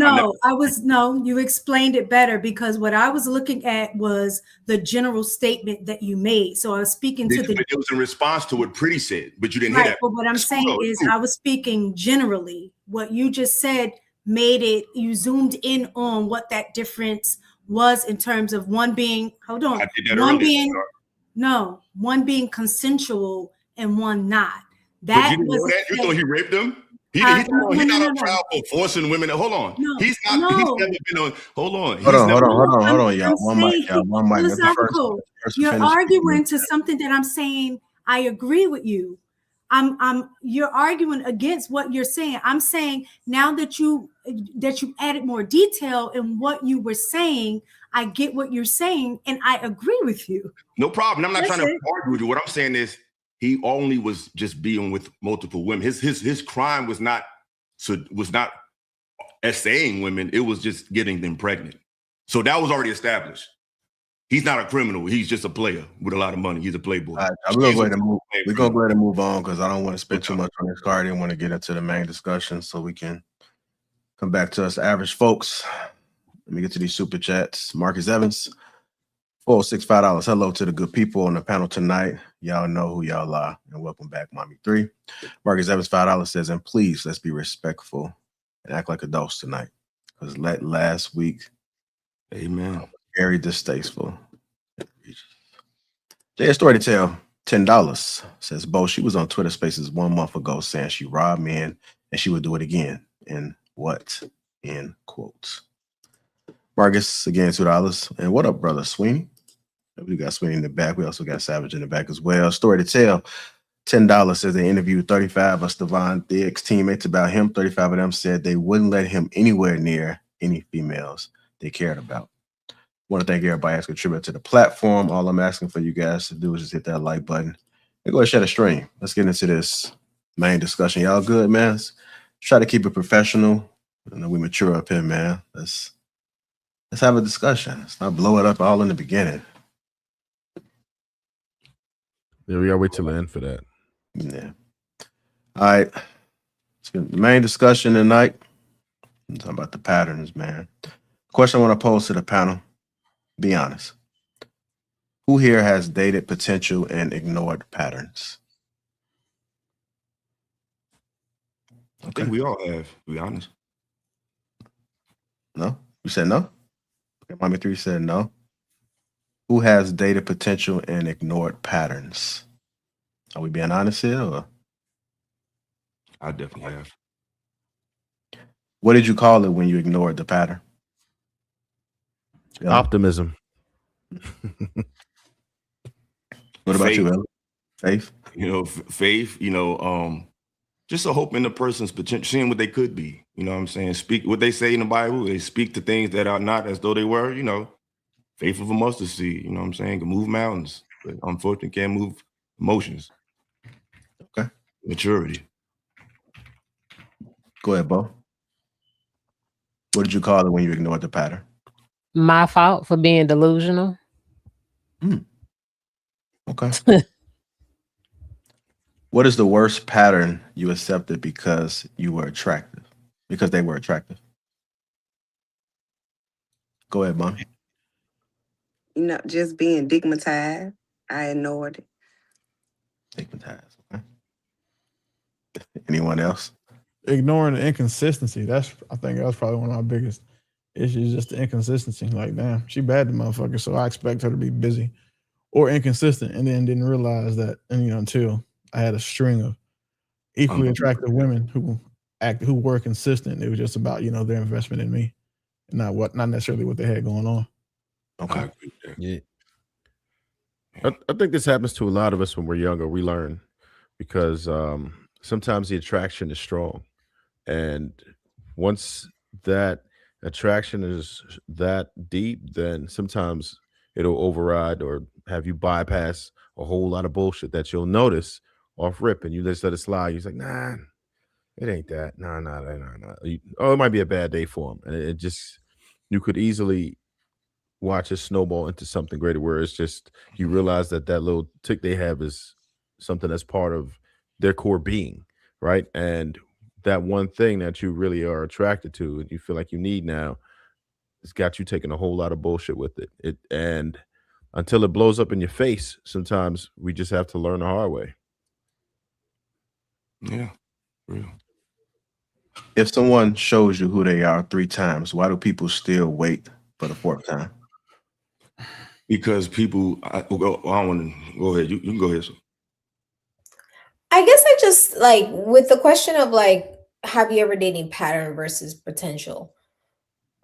You explained it better because what I was looking at was the general statement that you made. So I was speaking to it was in response to what Pretty said, but you didn't right. hear that. But what I'm saying is I was speaking generally. What you just said made it, you zoomed in on what that difference was in terms of one being, hold on, I did that one earlier. being, no, one being consensual and one not. But That you didn't know was that? You thought he raped them? He's no, not on trial for forcing women. Hold on. He's never been on. Hold on. Hold on, y'all. I'm One mic, y'all. One mic. Let the philosophical. person You're finish. arguing to something that I'm saying. I agree with you. You're arguing against what you're saying. I'm saying now that you added more detail in what you were saying, I get what you're saying, and I agree with you. No problem. I'm not trying to argue with you. What I'm saying is he only was just being with multiple women. His crime was not essaying women. It was just getting them pregnant. So that was already established. He's not a criminal. He's just a player with a lot of money. He's a playboy. All right, we're gonna go ahead and move on because I don't want to spend too much on this card. I want to get into the main discussion so we can come back to us average folks. Let me get to these super chats. Marcus Evans, $465. Hello to the good people on the panel tonight. Y'all know who y'all are, and welcome back, Mommy 3. Marcus Evans, $5 says, and please let's be respectful and act like adults tonight. Because last week, amen, very distasteful. Jay, a story to tell. $10 says, Bo, she was on Twitter Spaces 1 month ago saying she robbed men and she would do it again. And what? In quotes. Marcus, again, $2. And what up, brother Sweeney? We got Sweeney in the back. We also got Savage in the back as well. Story to tell. $10 says they interviewed 35 of Stefon Diggs' teammates about him. 35 of them said they wouldn't let him anywhere near any females they cared about. Want to thank everybody that's contributed to the platform. All I'm asking for you guys to do is just hit that like button and go ahead and share the stream. Let's get into this main discussion. Y'all good, man? Let's try to keep it professional. I know we mature up here, man. Let's have a discussion. Let's not blow it up all in the beginning. Yeah, we gotta wait till the end for that. Yeah. All right. The main discussion tonight. I'm talking about the patterns, man. Question I want to pose to the panel. Be honest. Who here has dated potential and ignored patterns? I think we all have, to be honest. No? You said no? Okay, Mommy 3 said no. Who has dated potential and ignored patterns? Are we being honest here? Or? I definitely have. What did you call it when you ignored the pattern? Optimism. What about you, Ella? Faith? Faith, just a hope in the person's potential, seeing what they could be. You know what I'm saying? Speak what they say in the Bible. They speak to things that are not as though they were, faith of a mustard seed, you know what I'm saying? Can move mountains, but unfortunately can't move emotions. Okay. Maturity. Go ahead, Bo. What did you call it when you ignored the pattern? My fault for being delusional. Okay. What is the worst pattern you accepted because you were attractive? Because they were attractive? Go ahead, Mom. Just being stigmatized. I ignored it. Stigmatized. Okay. Anyone else? Ignoring the inconsistency. I think that's probably one of my biggest issues, just the inconsistency. Like, damn, she bad the motherfucker, so I expect her to be busy or inconsistent, and then didn't realize that, until I had a string of equally attractive women who were consistent. It was just about, their investment in me, and not necessarily what they had going on. Okay. Yeah. I think this happens to a lot of us when we're younger. We learn because sometimes the attraction is strong, and once that attraction is that deep, then sometimes it'll override or have you bypass a whole lot of bullshit that you'll notice off rip, and you just let it slide. You're like, nah, it ain't that. Nah. Oh, it might be a bad day for him, and it just, you could easily watch it snowball into something greater, where it's just, you realize that little tick they have is something that's part of their core being, right? And that one thing that you really are attracted to and you feel like you need now, it's got you taking a whole lot of bullshit with it. And until it blows up in your face, sometimes we just have to learn the hard way. Yeah, real. If someone shows you who they are 3 times, why do people still wait for the 4th time? Because people, I don't want to go ahead. You can go ahead. So. I guess I just like, with the question of like, have you ever dated pattern versus potential?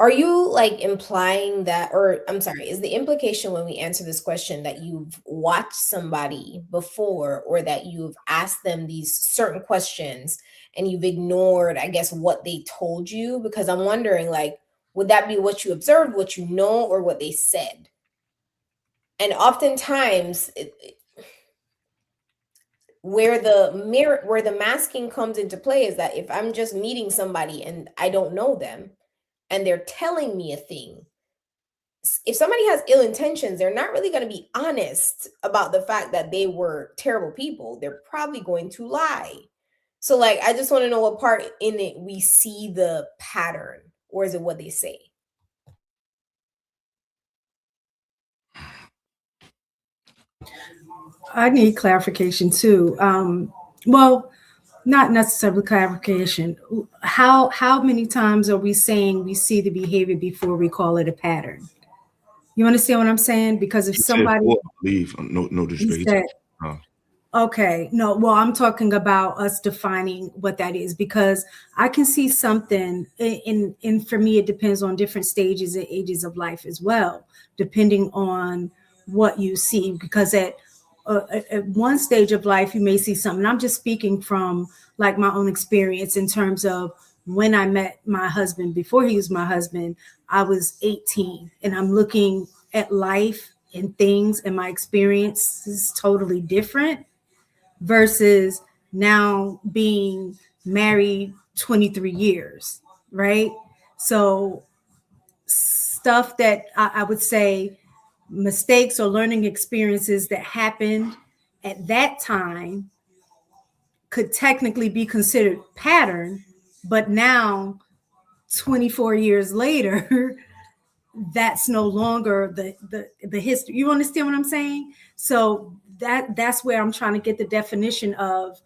Are you like implying that, or I'm sorry, is the implication when we answer this question that you've watched somebody before, or that you've asked them these certain questions and you've ignored, I guess, what they told you? Because I'm wondering, like, would that be what you observed, what you know, or what they said? And oftentimes, where the masking comes into play is that if I'm just meeting somebody and I don't know them and they're telling me a thing, if somebody has ill intentions, they're not really going to be honest about the fact that they were terrible people. They're probably going to lie. So like, I just want to know what part in it we see the pattern, or is it what they say? I need clarification too. Well, not necessarily clarification. How many times are we saying we see the behavior before we call it a pattern? You understand what I'm saying? Because if somebody leave, no disrespect. said, okay, no, well, I'm talking about us defining what that is, because I can see something in for me, it depends on different stages and ages of life as well, depending on what you see, because at one stage of life, you may see something. I'm just speaking from like my own experience in terms of when I met my husband. Before he was my husband, I was 18, and I'm looking at life and things, and my experience is totally different versus now being married 23 years, right? So stuff that I would say, mistakes or learning experiences that happened at that time could technically be considered pattern, but now 24 years later, that's no longer the history. You understand what I'm saying? So that's where I'm trying to get the definition of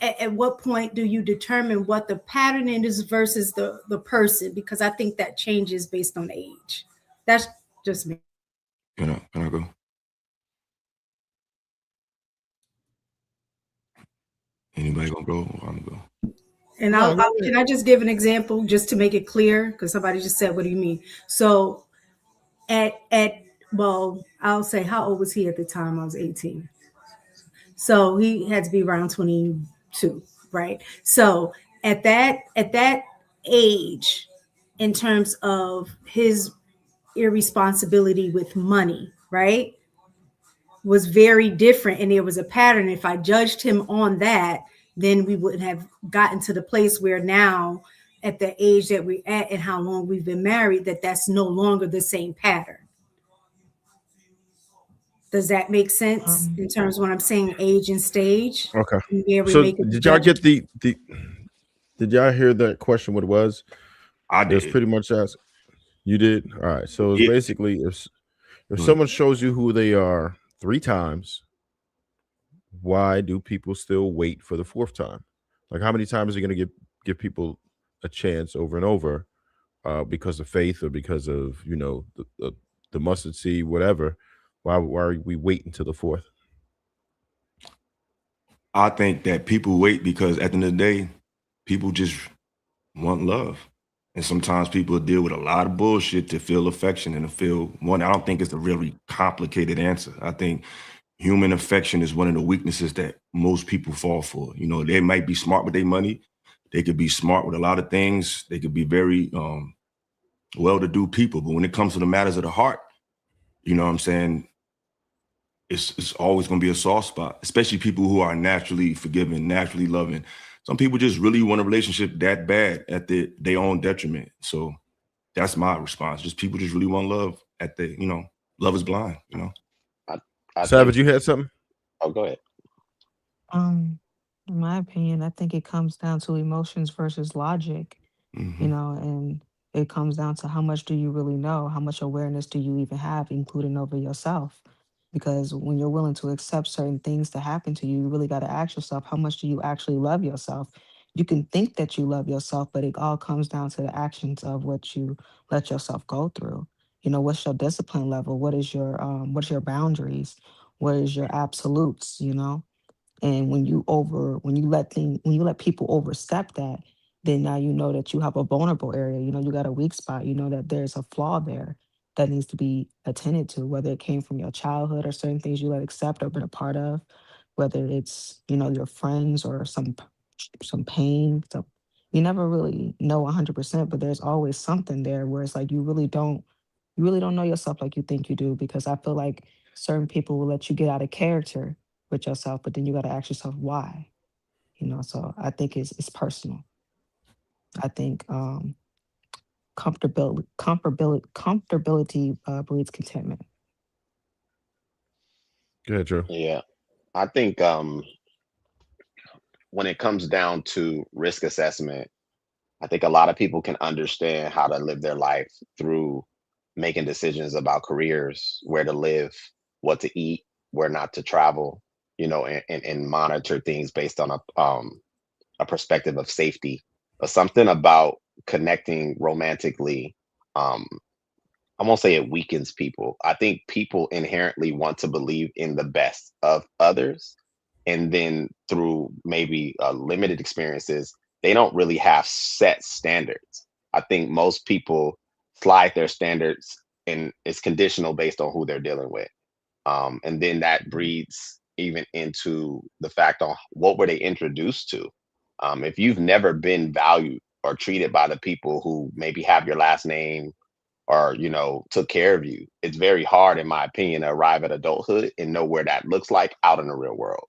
at what point do you determine what the pattern is versus the person, because I think that changes based on age. That's just me. Can I go? Anybody gonna go? I'm gonna go. And can I just give an example just to make it clear? Because somebody just said, "What do you mean?" So, well, I'll say, how old was he at the time? I was 18. So he had to be around 22, right? So at that age, in terms of his irresponsibility with money, right, was very different, and there was a pattern. If I judged him on that, then we wouldn't have gotten to the place where now, at the age that we're at and how long we've been married, that's no longer the same pattern. Does that make sense in terms of when I'm saying age and stage? Okay. So did y'all get the did y'all hear that question, what it was? I did. It was pretty much asked. You did? All right. So it's basically, if someone shows you who they are 3 times, why do people still wait for the 4th time? Like, how many times are you going to give people a chance over and over because of faith or because of, the mustard seed, whatever? Why are we waiting until the 4th? I think that people wait because at the end of the day, people just want love. And sometimes people deal with a lot of bullshit to feel affection and to feel one. I don't think it's a really complicated answer. I think human affection is one of the weaknesses that most people fall for. They might be smart with their money. They could be smart with a lot of things. They could be very well-to-do people. But when it comes to the matters of the heart, you know what I'm saying? it's always going to be a soft spot, especially people who are naturally forgiving, naturally loving. Some people just really want a relationship that bad at their own detriment. So that's my response. Just people just really want love at the, love is blind, I Savage, think. you had something? Oh, go ahead. In my opinion, I think it comes down to emotions versus logic, and it comes down to how much do you really know? How much awareness do you even have, including over yourself? Because when you're willing to accept certain things to happen to you, you really got to ask yourself, how much do you actually love yourself? You can think that you love yourself, but it all comes down to the actions of what you let yourself go through. What's your discipline level? What's your boundaries? What is your absolutes? And when you let people overstep that, then now you know that you have a vulnerable area. You got a weak spot. You know that there's a flaw there that needs to be attended to, whether it came from your childhood or certain things you let accept or been a part of, whether it's your friends or some pain. So you never really know 100%, but there's always something there where it's like you really don't know yourself like you think you do, because I feel like certain people will let you get out of character with yourself, but then you got to ask yourself why. So I think it's personal. I think comfortability breeds contentment. Go ahead, Joe. Yeah, I think when it comes down to risk assessment, I think a lot of people can understand how to live their life through making decisions about careers, where to live, what to eat, where not to travel, and monitor things based on a perspective of safety. But something about connecting romantically, um, I won't say it weakens people. I think people inherently want to believe in the best of others. And then through maybe limited experiences, they don't really have set standards. I think most people slide their standards and it's conditional based on who they're dealing with. And then that breeds even into the fact on what were they introduced to. If you've never been valued or treated by the people who maybe have your last name or took care of you, it's very hard in my opinion to arrive at adulthood and know where that looks like out in the real world.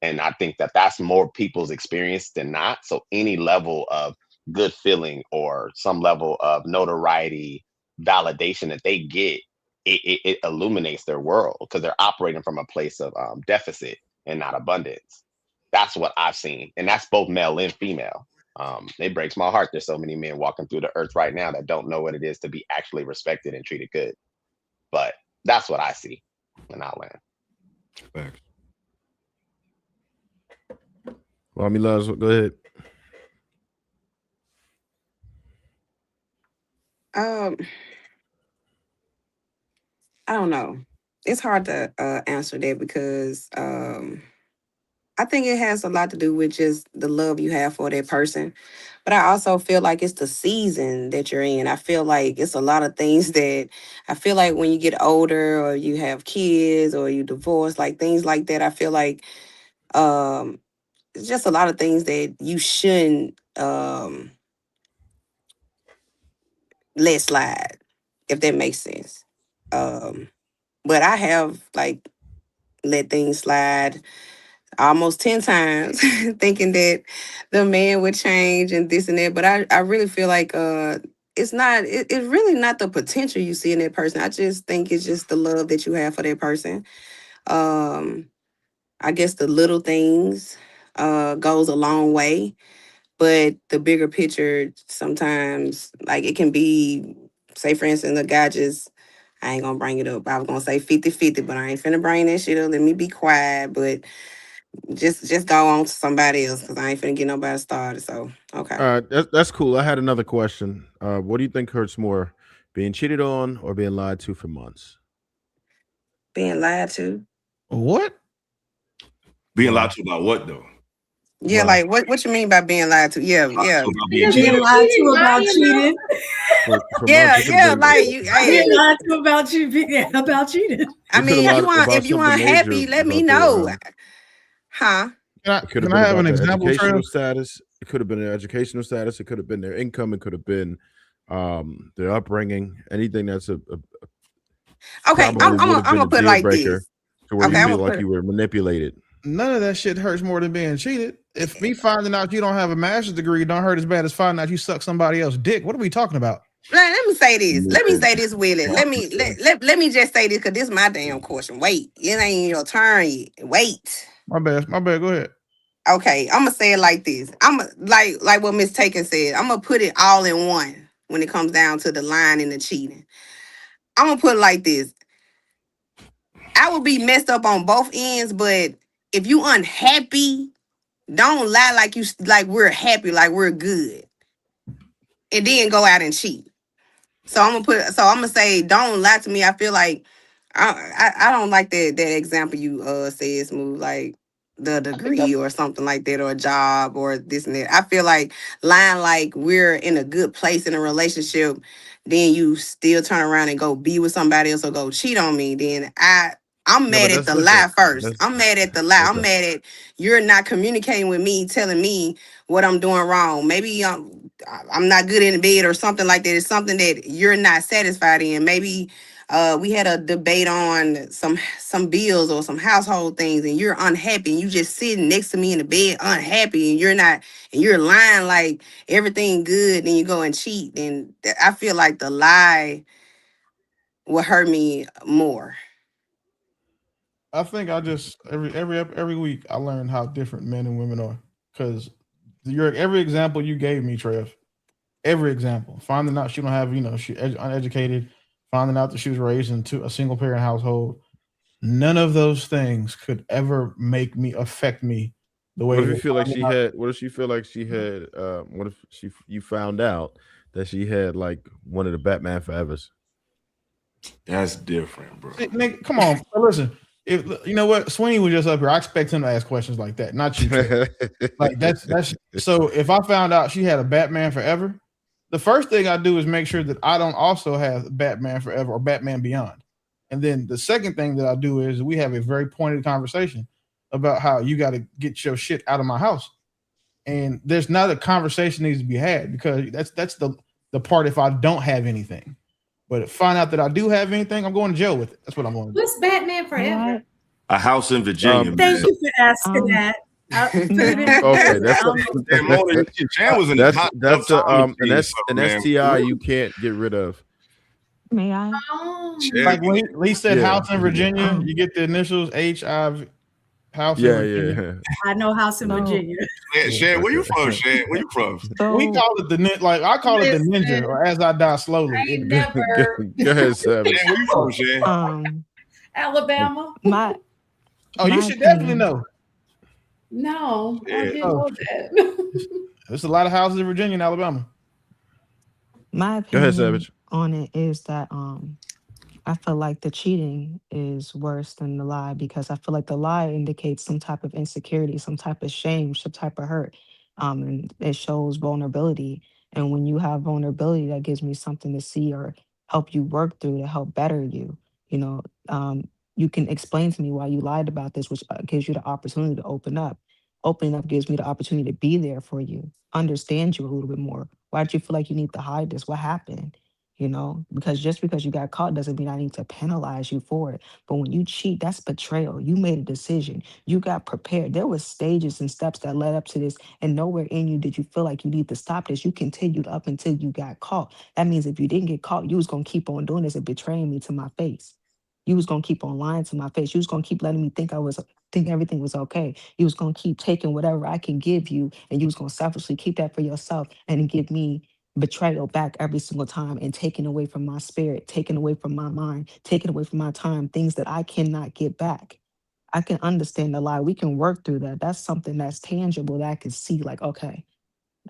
And I think that that's more people's experience than not. So any level of good feeling or some level of notoriety, validation that they get, it illuminates their world because they're operating from a place of deficit and not abundance. That's what I've seen, and that's both male and female. It breaks my heart there's so many men walking through the earth right now that don't know what it is to be actually respected and treated good. But that's what I see in our land. Thanks. Mommy loves. Go ahead. I don't know. It's hard to answer that because I think it has a lot to do with just the love you have for that person. But I also feel like it's the season that you're in. I feel like it's a lot of things that I feel like when you get older or you have kids or you divorce, like things like that, I feel like it's just a lot of things that you shouldn't let slide, if that makes sense. But I have like let things slide almost 10 times thinking that the man would change and this and that. But I really feel like it's really not the potential you see in that person. I just think it's just the love that you have for that person. I guess the little things goes a long way. But the bigger picture sometimes, like it can be, say for instance, a guy just, I ain't gonna bring it up. I was gonna say 50-50, but I ain't finna bring that shit up. Let me be quiet. But just go on to somebody else because I ain't finna get nobody started. So okay. That's cool. I had another question. What do you think hurts more, being cheated on or being lied to for months? Being lied to. What? Being lied to about what though? Yeah, like what you mean by being lied to? Yeah. Being lied to about cheating. For Yeah, months, it could've been- like you. Hey, Being lied to about about cheating. I mean, could've lied about if you something unhappy, major, let me about know. their, Huh? It could have Can been I have about an their example, educational Trail? status. It could have been their educational status. It could have been their income. It could have been their upbringing. Anything that's Okay, probably would have I'm been gonna a put it deal like breaker. this. to where Okay, you I'm feel gonna like put. you were manipulated. None of that shit hurts more than being cheated. If me finding out you don't have a master's degree don't hurt as bad as finding out you suck somebody else's dick. What are we talking about? Let me say this. Let me Yeah. say this, Willie. Let me just say this because this is my damn question. Wait, it ain't your turn yet. Wait. My bad. Go ahead. Okay, I'm gonna say it like this. I'm like what Miss Taken said. I'm gonna put it all in one when it comes down to the lying and the cheating. I'm gonna put it like this. I would be messed up on both ends, but if you unhappy, don't lie like we're happy, like we're good, and then go out and cheat. So I'm gonna say, don't lie to me. I feel like I don't like that example you said, Smooth, like the I think degree that's or something like that, or a job or this and that. I feel like lying like we're in a good place in a relationship, then you still turn around and go be with somebody else or go cheat on me, then I'm No, mad but at that's the different. lie first. That's I'm mad at the lie. I'm okay. mad at you're not communicating with me, telling me what I'm doing wrong. Maybe I'm not good in the bed or something like that. It's something that you're not satisfied in. Maybe we had a debate on some bills or some household things, and you're unhappy, and you just sitting next to me in the bed unhappy, and you're not, and you're lying like everything good, then you go and cheat. And I feel like the lie will hurt me more. I think I just every week I learn how different men and women are. Because every example you gave me, Trev, every example, finding out she don't have, she uneducated, finding out that she was raised into a single parent household, none of those things could ever affect me the way What if it you will feel like finding she out. had? What if she feel like she had? What if you found out that she had like one of the Batman Forevers? That's different, bro. See, nigga, come on, listen. If you know what, Sweeney was just up here. I expect him to ask questions like that, not you, Trev. Like that's so. If I found out she had a Batman Forever, the first thing I do is make sure that I don't also have Batman Forever or Batman Beyond. And then the second thing that I do is we have a very pointed conversation about how you got to get your shit out of my house. And there's not a conversation needs to be had because that's the part if I don't have anything. But find out that I do have anything, I'm going to jail with it. That's what I'm going to do. What's Batman Forever? A house in Virginia. Thank man. you for asking that. Okay, that's Damn, Mona, Chan was in the top that's Tommy an Lee or something, man. STI you can't get rid of. May I? Like when he said Yeah. house in Virginia, you get the initials HIV, house in Yeah, Virginia. I know house in Virginia. Shan, where you from, Shan? Where you from? We call it I call it the ninja, or as I die slowly. Go ahead, Savage. Shan, where you from, Shan? Alabama. You should definitely know. No, I didn't Oh. know that. There's a lot of houses in Virginia and Alabama. My Go ahead, opinion Savage. on it is that I feel like the cheating is worse than the lie because I feel like the lie indicates some type of insecurity, some type of shame, some type of hurt. And it shows vulnerability. And when you have vulnerability, that gives me something to see or help you work through to help better you. You know, you can explain to me why you lied about this, which gives you the opportunity to open up. Opening up gives me the opportunity to be there for you, understand you a little bit more. Why did you feel like you need to hide this? What happened? Because just because you got caught doesn't mean I need to penalize you for it. But when you cheat, that's betrayal. You made a decision. You got prepared. There was stages and steps that led up to this, and nowhere in you did you feel like you need to stop this. You continued up until you got caught. That means if you didn't get caught, you was gonna keep on doing this and betraying me to my face. You was gonna keep on lying to my face. You was gonna keep letting me think everything was okay. You was gonna keep taking whatever I can give you, and you was gonna selfishly keep that for yourself and then give me betrayal back every single time and taken away from my spirit, taken away from my mind, taken away from my time, things that I cannot get back. I can understand the lie. We can work through that. That's something that's tangible that I can see, like, okay,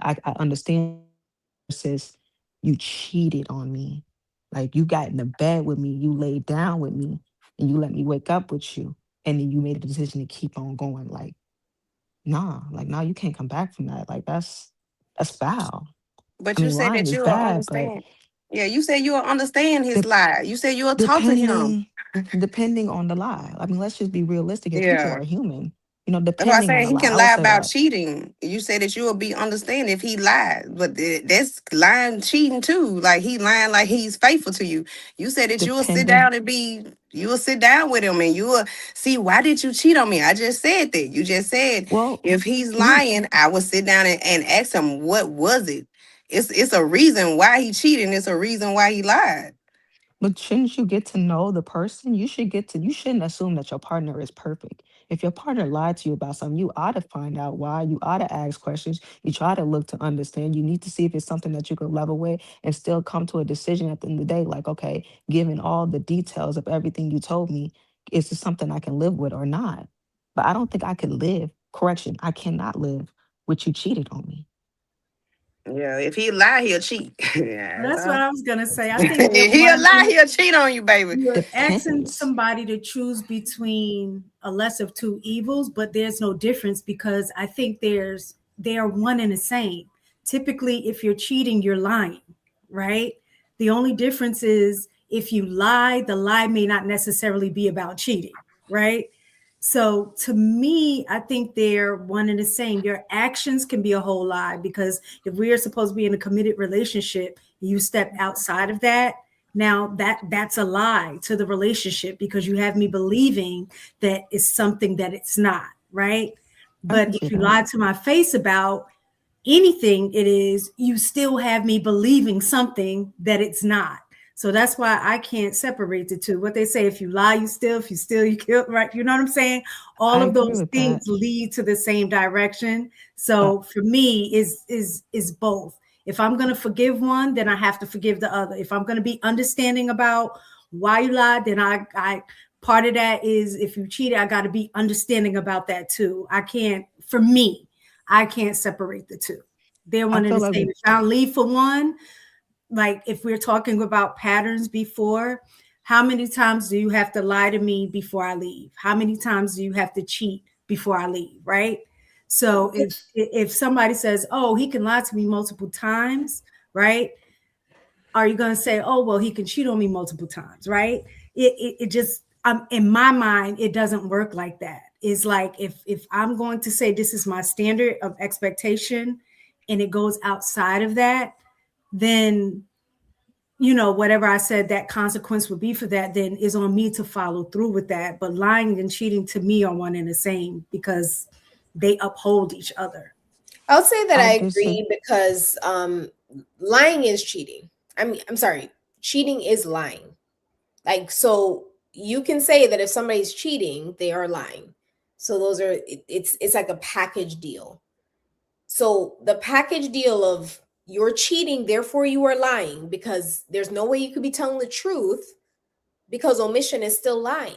I understand versus you cheated on me. Like you got in the bed with me, you laid down with me, and you let me wake up with you. And then you made a decision to keep on going. Like, nah, you can't come back from that. Like that's foul. But I you mean, said lying that is you will bad, but understand. Yeah, you said you will understand his de- lie. You said you will talk to him. depending on the lie. I mean, let's just be realistic and people Yeah. are human. That's why I Depending on said the he lie, can I would lie say about that. cheating. You said that you will be understanding if he lied, but that's lying, cheating too. Like he lying, like he's faithful to you. You said that you will sit Depending down and be You will sit down with him and you will see, why did you cheat on me? I just said that. You just said, Well, if he's lying, I will sit down and ask him, what was it? It's a reason why he cheated. And it's a reason why he lied. but shouldn't you get to know the person? You shouldn't assume that your partner is perfect. If your partner lied to you about something, you ought to find out why. You ought to ask questions. You try to look to understand. You need to see if it's something that you could level with and still come to a decision at the end of the day. Like, okay, given all the details of everything you told me, is this something I can live with or not? But I don't think I could live. Correction, I cannot live with you cheated on me. Yeah, if he lie, he'll cheat. Yeah, That's what I was gonna say. I think that if he'll one lie, thing he'll cheat on you, baby. you're asking Depends. somebody to choose between a less of two evils, but there's no difference because I think they are one and the same. Typically, if you're cheating, you're lying, right? The only difference is if you lie, the lie may not necessarily be about cheating, right? So to me, I think they're one and the same. Your actions can be a whole lie because if we are supposed to be in a committed relationship, you step outside of that. Now that's a lie to the relationship because you have me believing that it's something that it's not, right? I But can see if you that. lie to my face about anything it is, you still have me believing something that it's not. So that's why I can't separate the two. What they say, if you lie, you steal, if you steal, you kill, right? You know what I'm saying? All I of agree those with things that. lead to the same direction. Uh, So for me, is both. If I'm gonna forgive one, then I have to forgive the other. If I'm gonna be understanding about why you lied, then I part of that is if you cheated, I gotta be understanding about that too. I can't, for me, I can't separate the two. They're I one and feel the like same. If I leave for one, like if we're talking about patterns before, how many times do you have to lie to me before I leave? How many times do you have to cheat before I leave? Right. So if somebody says, "Oh, he can lie to me multiple times," right? Are you going to say, "Oh, well, he can cheat on me multiple times," right? It just in my mind, it doesn't work like that. It's like if I'm going to say this is my standard of expectation, and it goes outside of that, then whatever I said that consequence would be for that, then is on me to follow through with that. But lying and cheating to me are one and the same because they uphold each other. I'll say that I I disagree. agree because lying is cheating. I'm sorry, cheating is lying. Like, so you can say that if somebody's cheating, they are lying. So those are it's like a package deal. So the package deal of you're cheating, therefore you are lying because there's no way you could be telling the truth because omission is still lying.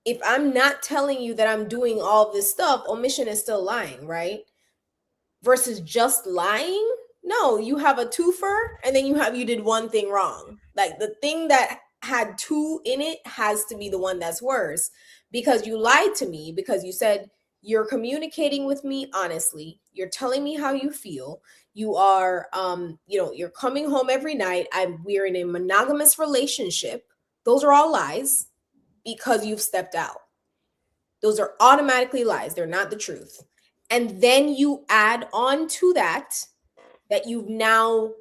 If I'm not telling you that I'm doing all this stuff, omission is still lying, right? Versus just lying. No, you have a twofer and then you did one thing wrong. Like the thing that had two in it has to be the one that's worse because you lied to me because you said you're communicating with me honestly. You're telling me how you feel. You are you're coming home every night. We're in a monogamous relationship. Those are all lies because you've stepped out. Those are automatically lies. They're not the truth. And then you add on to that you've now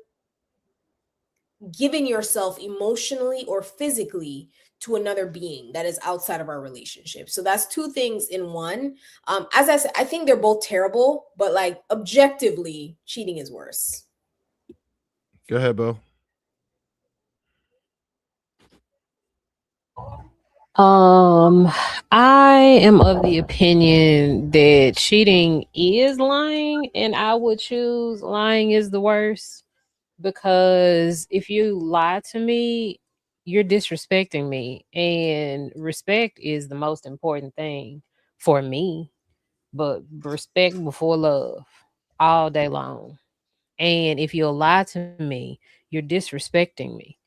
given yourself emotionally or physically to another being that is outside of our relationship. So that's two things in one. As I said, I think they're both terrible, but like objectively, cheating is worse. Go ahead, Bo. Um, I am of the opinion that cheating is lying, and I would choose lying is the worst because if you lie to me, you're disrespecting me, and respect is the most important thing for me. But respect before love all day long. And if you lie to me, you're disrespecting me.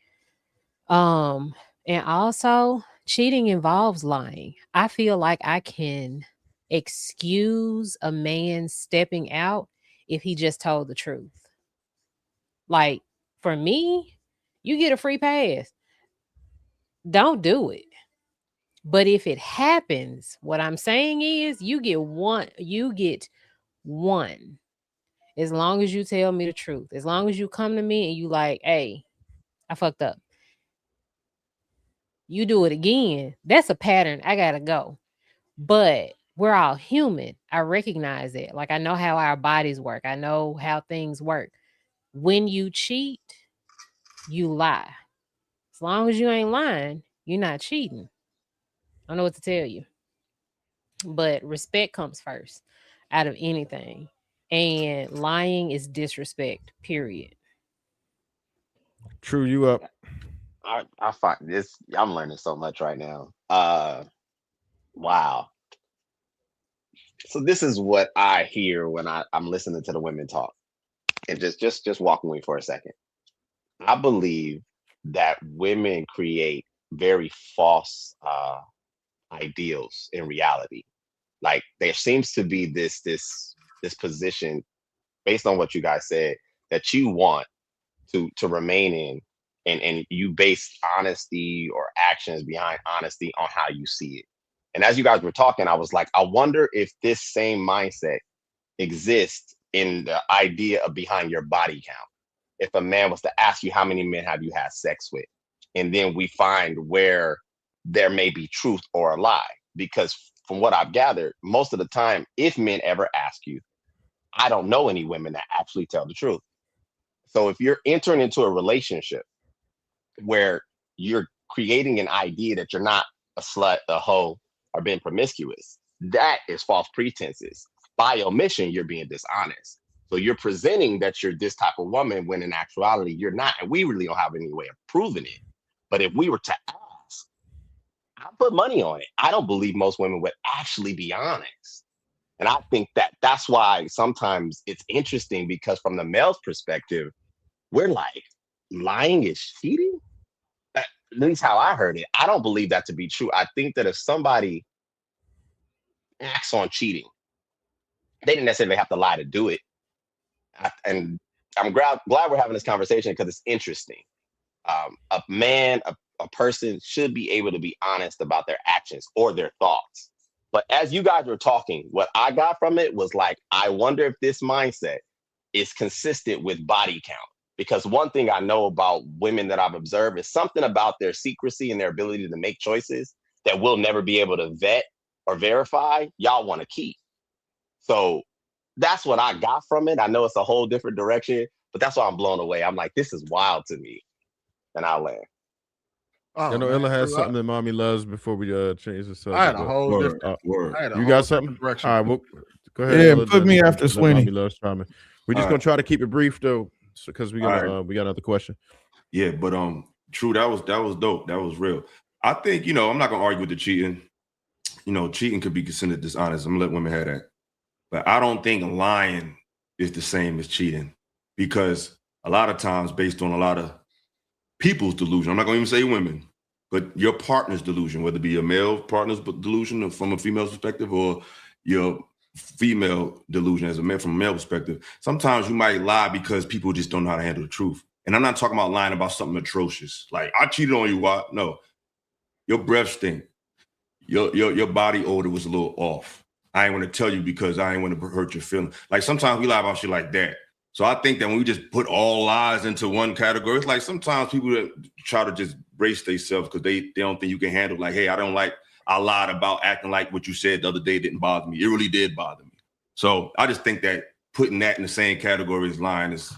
Um, and also cheating involves lying. I feel like I can excuse a man stepping out if he just told the truth. Like for me, you get a free pass. Don't do it. But if it happens, what I'm saying is you get one. As long as you tell me the truth. As long as you come to me and you like, "Hey, I fucked up." You do it again. That's a pattern. I gotta go. But we're all human. I recognize it. Like I know how our bodies work. I know how things work. When you cheat, you lie. As long as you ain't lying, you're not cheating. I don't know what to tell you. But respect comes first out of anything. And lying is disrespect, period. True, you up. I find this. I'm learning so much right now. Wow. So this is what I hear when I'm listening to the women talk, and just walk with me for a second. I believe that women create very false ideals in reality. Like there seems to be this position based on what you guys said that you want to remain in, and you base honesty or actions behind honesty on how you see it. And as you guys were talking, I was like, I wonder if this same mindset exists in the idea of behind your body count. If a man was to ask you how many men have you had sex with, and then we find where there may be truth or a lie. Because from what I've gathered, most of the time, if men ever ask you, I don't know any women that actually tell the truth. So if you're entering into a relationship where you're creating an idea that you're not a slut, a hoe, or being promiscuous, that is false pretenses. By omission, you're being dishonest. So you're presenting that you're this type of woman when in actuality you're not. And we really don't have any way of proving it. But if we were to ask, I'll put money on it. I don't believe most women would actually be honest. And I think that that's why sometimes it's interesting, because from the male's perspective, we're like, lying is cheating? At least how I heard it. I don't believe that to be true. I think that if somebody acts on cheating, they didn't necessarily have to lie to do it. And I'm glad we're having this conversation because it's interesting. A man, a person should be able to be honest about their actions or their thoughts. But as you guys were talking, what I got from it was like, I wonder if this mindset is consistent with body count. Because one thing I know about women that I've observed is something about their secrecy and their ability to make choices that we'll never be able to vet or verify, y'all want to keep. So that's what I got from it. I know it's a whole different direction, but that's why I'm blown away. I'm like, this is wild to me. And I'll land. I know Ella has something that mommy loves before we change the subject. I had a whole different. You got something? Direction. All right, well, go ahead. Yeah, Ella, put me after Sweeney. Mommy loves chiming. We're just gonna try to keep it brief though, because we got another question. Yeah, but true, that was dope. That was real. I think, I'm not gonna argue with the cheating. Cheating could be considered dishonest. I'm gonna let women have that. But I don't think lying is the same as cheating, because a lot of times, based on a lot of people's delusion, I'm not gonna even say women, but your partner's delusion, whether it be your male partner's delusion from a female perspective or your female delusion as a man from a male perspective, sometimes you might lie because people just don't know how to handle the truth. And I'm not talking about lying about something atrocious. Like, I cheated on you, what? No. Your breath stink. Your body odor was a little off. I ain't want to tell you because I ain't want to hurt your feelings. Like, sometimes we lie about shit like that. So I think that when we just put all lies into one category, it's like sometimes people that try to just brace themselves because they don't think you can handle, like, hey, I lied about acting like what you said the other day didn't bother me. It really did bother me. So I just think that putting that in the same category as lying is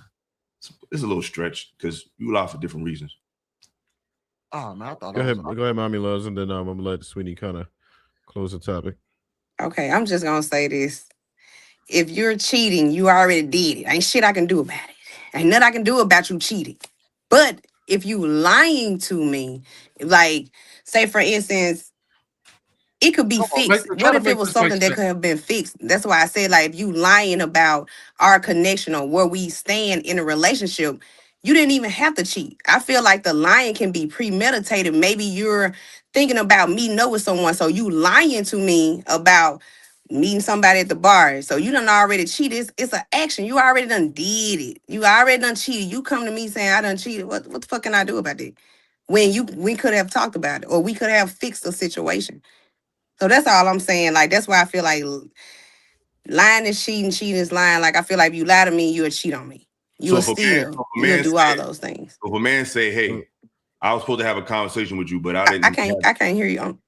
a little stretch, because you lie for different reasons. Oh man, I thought. Go ahead, mommy loves, and then I'm gonna let Sweeney kind of close the topic. Okay, I'm just gonna say this. If you're cheating, you already did it. Ain't shit I can do about it. Ain't nothing I can do about you cheating. But if you lying to me, like, say for instance, it could be fixed. What if it was something that could have been fixed? That's why I said, like, if you lying about our connection or where we stand in a relationship, you didn't even have to cheat. I feel like the lying can be premeditated. Maybe you're thinking about meeting up with someone, so you lying to me about meeting somebody at the bar. So you done already cheated. It's an action. You already done did it. You already done cheated. You come to me saying I done cheated. What the fuck can I do about that? When we could have talked about it, or we could have fixed the situation. So that's all I'm saying. Like, that's why I feel like lying is cheating, cheating is lying. Like, I feel like if you lie to me, you'll cheat on me. You'll steal. You'll do all those things. So if a man say, hey, I was supposed to have a conversation with you, but I didn't. I can't hear you.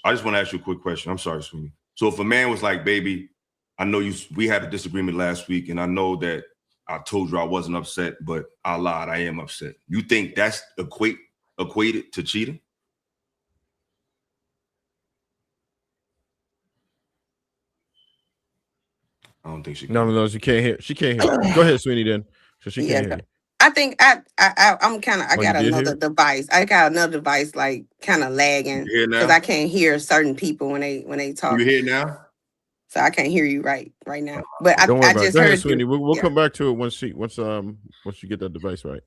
I just want to ask you a quick question. I'm sorry, Sweeney. So if a man was like, baby, I know we had a disagreement last week, and I know that I told you I wasn't upset, but I lied. I am upset. You think that's equated to cheating? I don't think she can. No, she can't hear. She can't hear. Go ahead, Sweeney, then. So she can't hear you. I think I'm kind of, I got you did another hear? device. I got another device like kind of lagging You hear now? because I can't hear certain people when they talk. You hear now? So I can't hear you right now. But Don't worry I about it. just Go ahead, heard Sweeney. you. We'll come back to it once you get that device right.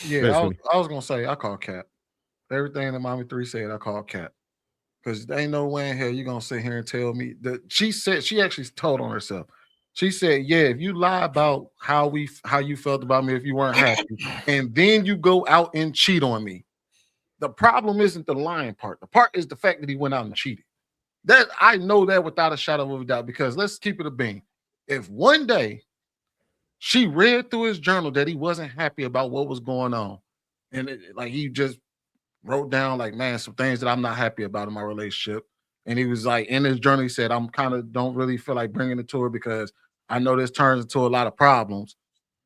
Yeah, ahead, I was gonna say I call Cap. Everything that Mommy 3 said, I call Cap. Because there ain't no way in hell you're gonna sit here and tell me that she said she actually told on herself. She said, yeah, if you lie about how you felt about me if you weren't happy, and then you go out and cheat on me. The problem isn't the lying part. The part is the fact that he went out and cheated. That I know that without a shadow of a doubt, because let's keep it a bean. If one day she read through his journal that he wasn't happy about what was going on, and like he just wrote down like, man, some things that I'm not happy about in my relationship. And he was like, in his journal, he said, I'm kind of don't really feel like bringing it to her because I know this turns into a lot of problems.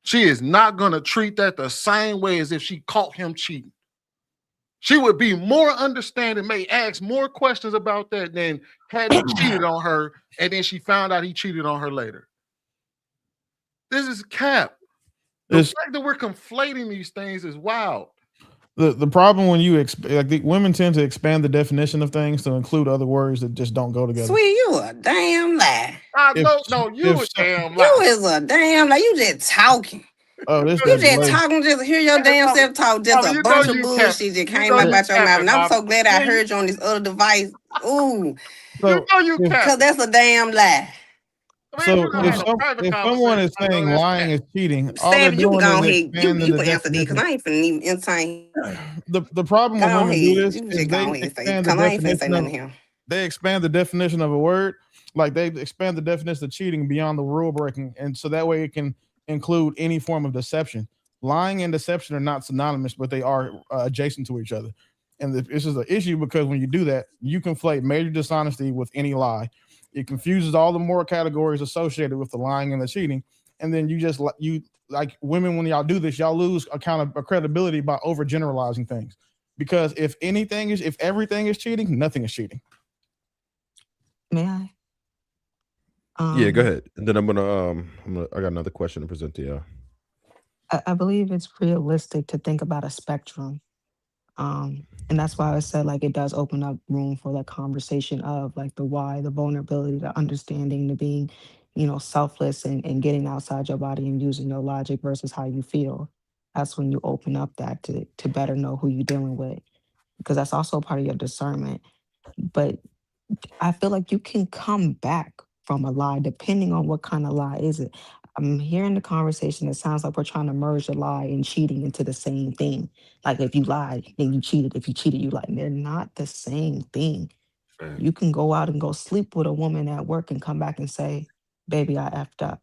She is not going to treat that the same way as if she caught him cheating. She would be more understanding, may ask more questions about that than had he cheated on her, and then she found out he cheated on her later. This is Cap. The fact that we're conflating these things is wild. The problem when you women tend to expand the definition of things to include other words that just don't go together. Sweet, you a damn lie. You a damn lie. You is a damn lie. You just talking. Oh, this you just talking, just hear your damn self talk, just a bunch of bullshit that came out about your mouth. And I'm so glad I heard you on this other device. Ooh, because that's a damn lie. So if someone is saying lying is cheating, all they're Sam, you doing go is ahead. expanding You the can answer this because definition. I ain't finna even entertain. The problem when women do this You is just go they ahead and say expand the because I ain't finna say definition nothing of to him. they expand the definition of a word, like they expand the definition of cheating beyond the rule breaking, and so that way it can include any form of deception. Lying and deception are not synonymous, but they are adjacent to each other. And this is an issue because when you do that, you conflate major dishonesty with any lie. It confuses all the moral categories associated with the lying and the cheating, and then you like women when y'all do this, y'all lose a kind of credibility by overgeneralizing things. Because if everything is cheating, nothing is cheating. May I? Yeah, go ahead. And then I got another question to present to y'all. I believe it's realistic to think about a spectrum. And that's why I said like it does open up room for that conversation of like the why, the vulnerability, the understanding, the being, selfless and getting outside your body and using your logic versus how you feel. That's when you open up that to better know who you're dealing with, because that's also part of your discernment. But I feel like you can come back from a lie depending on what kind of lie is it. I'm hearing the conversation. It sounds like we're trying to merge the lie and cheating into the same thing. Like if you lied, then you cheated. If you cheated, you lied. And they're not the same thing. You can go out and go sleep with a woman at work and come back and say, baby, I effed up.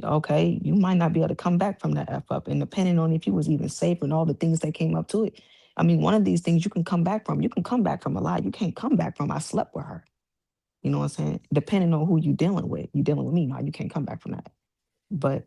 Okay, you might not be able to come back from that F up. And depending on if you was even safe and all the things that came up to it. I mean, one of these things you can come back from. You can come back from a lie. You can't come back from I slept with her. You know what I'm saying? Depending on who you're dealing with. You dealing with me now. You can't come back from that. But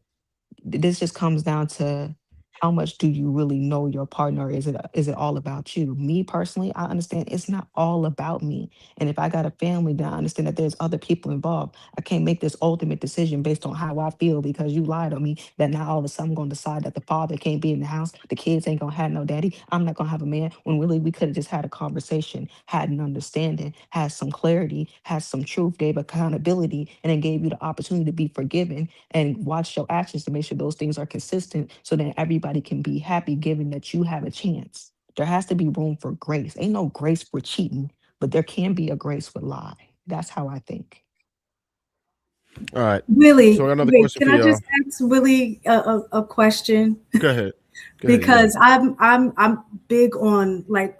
this just comes down to how much do you really know your partner? Is it all about you? Me personally, I understand it's not all about me. And if I got a family, then I understand that there's other people involved. I can't make this ultimate decision based on how I feel because you lied on me. That now all of a sudden I'm going to decide that the father can't be in the house. The kids ain't going to have no daddy. I'm not going to have a man. When really we could have just had a conversation, had an understanding, had some clarity, had some truth, gave accountability, and then gave you the opportunity to be forgiven and watch your actions to make sure those things are consistent so that everybody can be happy given that you have a chance. There has to be room for grace. Ain't no grace for cheating, but there can be a grace for lie. That's how I think. All right. Willie, so I got another wait, question can for I y'all. just ask Willie a question? Go ahead. Because I'm big on like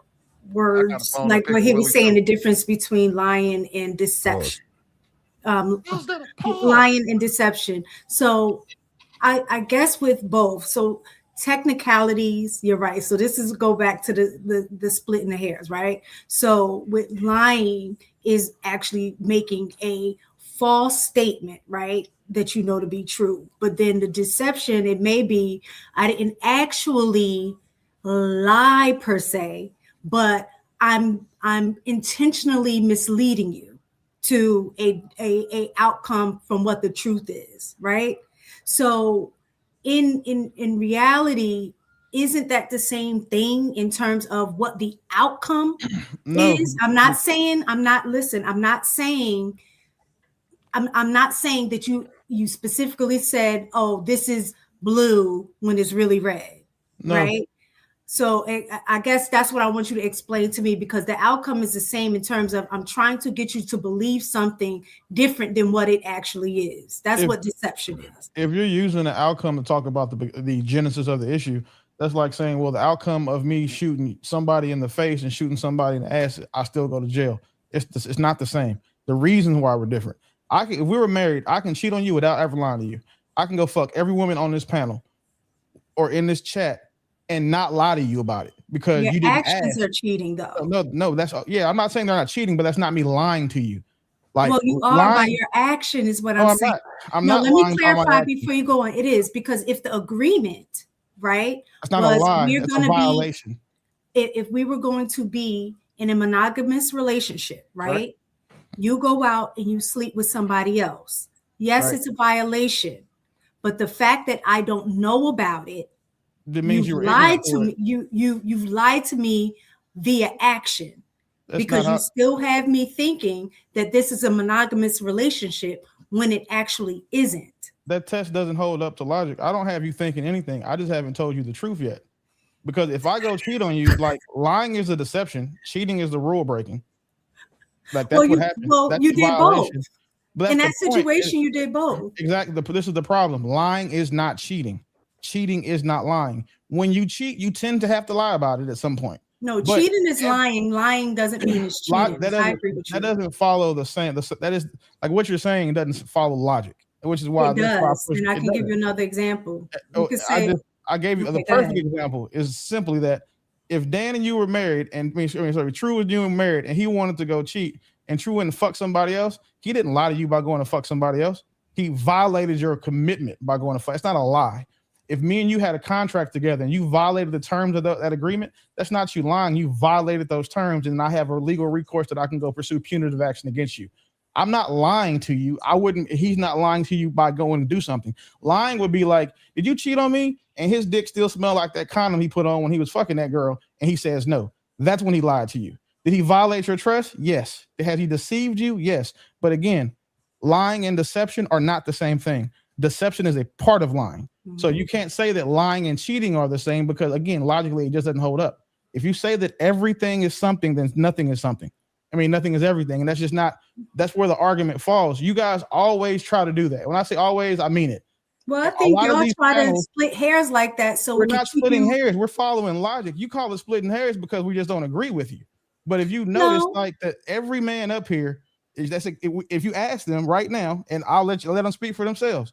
words, like what he was saying, the difference between lying and deception. Lying and deception. So I guess with both. So technicalities, you're right. So this is go back to the splitting the hairs, right? So with lying is actually making a false statement, right? That you know to be true. But then the deception, it may be, I didn't actually lie per se, but I'm intentionally misleading you to a outcome from what the truth is, right? So in reality, isn't that the same thing in terms of what the outcome is? I'm not saying that you specifically said, oh, this is blue when it's really red, right? So I guess that's what I want you to explain to me, because the outcome is the same in terms of I'm trying to get you to believe something different than what it actually is. That's what deception is. If you're using the outcome to talk about the genesis of the issue, that's like saying, well, the outcome of me shooting somebody in the face and shooting somebody in the ass, I still go to jail. It's not the same. The reasons why we're different. If we were married, I can cheat on you without ever lying to you. I can go fuck every woman on this panel or in this chat and not lie to you about it because your you didn't actions ask. are cheating, though. No, that's I'm not saying they're not cheating, but that's not me lying to you. Like, well, you are by your action, is what I'm saying. I'm not let me lying by my clarify actions. before you go on. It is because if the agreement, right, it's not a lie, it's a violation. If we were going to be in a monogamous relationship, right? You go out and you sleep with somebody else. Yes, it's a violation, but the fact that I don't know about it, that means you've lied to me. You've lied to me via action. Because you still have me thinking that this is a monogamous relationship when it actually isn't. That test doesn't hold up to logic. I don't have you thinking anything. I just haven't told you the truth yet. Because if I go cheat on you, like lying is a deception, cheating is the rule breaking. Like that's what happened. Well, that's you did both. But in that situation, you did both. Exactly. This is the problem. Lying is not cheating. Cheating is not lying. When you cheat, you tend to have to lie about it at some point. No, cheating is lying. Lying doesn't mean it's cheating. I agree with you. That doesn't follow the same. That is like what you're saying doesn't follow logic, which is why it does. And I can give you another example. You could say, I gave you the perfect example is simply that if Dan and you were married, and True and you were married, and he wanted to go cheat, and True went and fuck somebody else, he didn't lie to you by going to fuck somebody else. He violated your commitment by going to fuck. It's not a lie. If me and you had a contract together and you violated the terms of that agreement, that's not you lying. You violated those terms, and I have a legal recourse that I can go pursue punitive action against you. I'm not lying to you. He's not lying to you by going to do something. Lying would be like, did you cheat on me? And his dick still smelled like that condom he put on when he was fucking that girl, and he says no. That's when he lied to you. Did he violate your trust? Yes. Has he deceived you? Yes. But again, lying and deception are not the same thing. Deception is a part of lying. So you can't say that lying and cheating are the same because, again, logically, it just doesn't hold up. If you say that everything is something, then nothing is something. I mean, nothing is everything. And that's just not, that's where the argument falls. You guys always try to do that. When I say always, I mean it. Well, I think y'all try to split hairs like that. So we're not splitting hairs. We're following logic. You call it splitting hairs because we just don't agree with you. But if you notice, like that, every man up here is if you ask them right now, and I'll let them speak for themselves.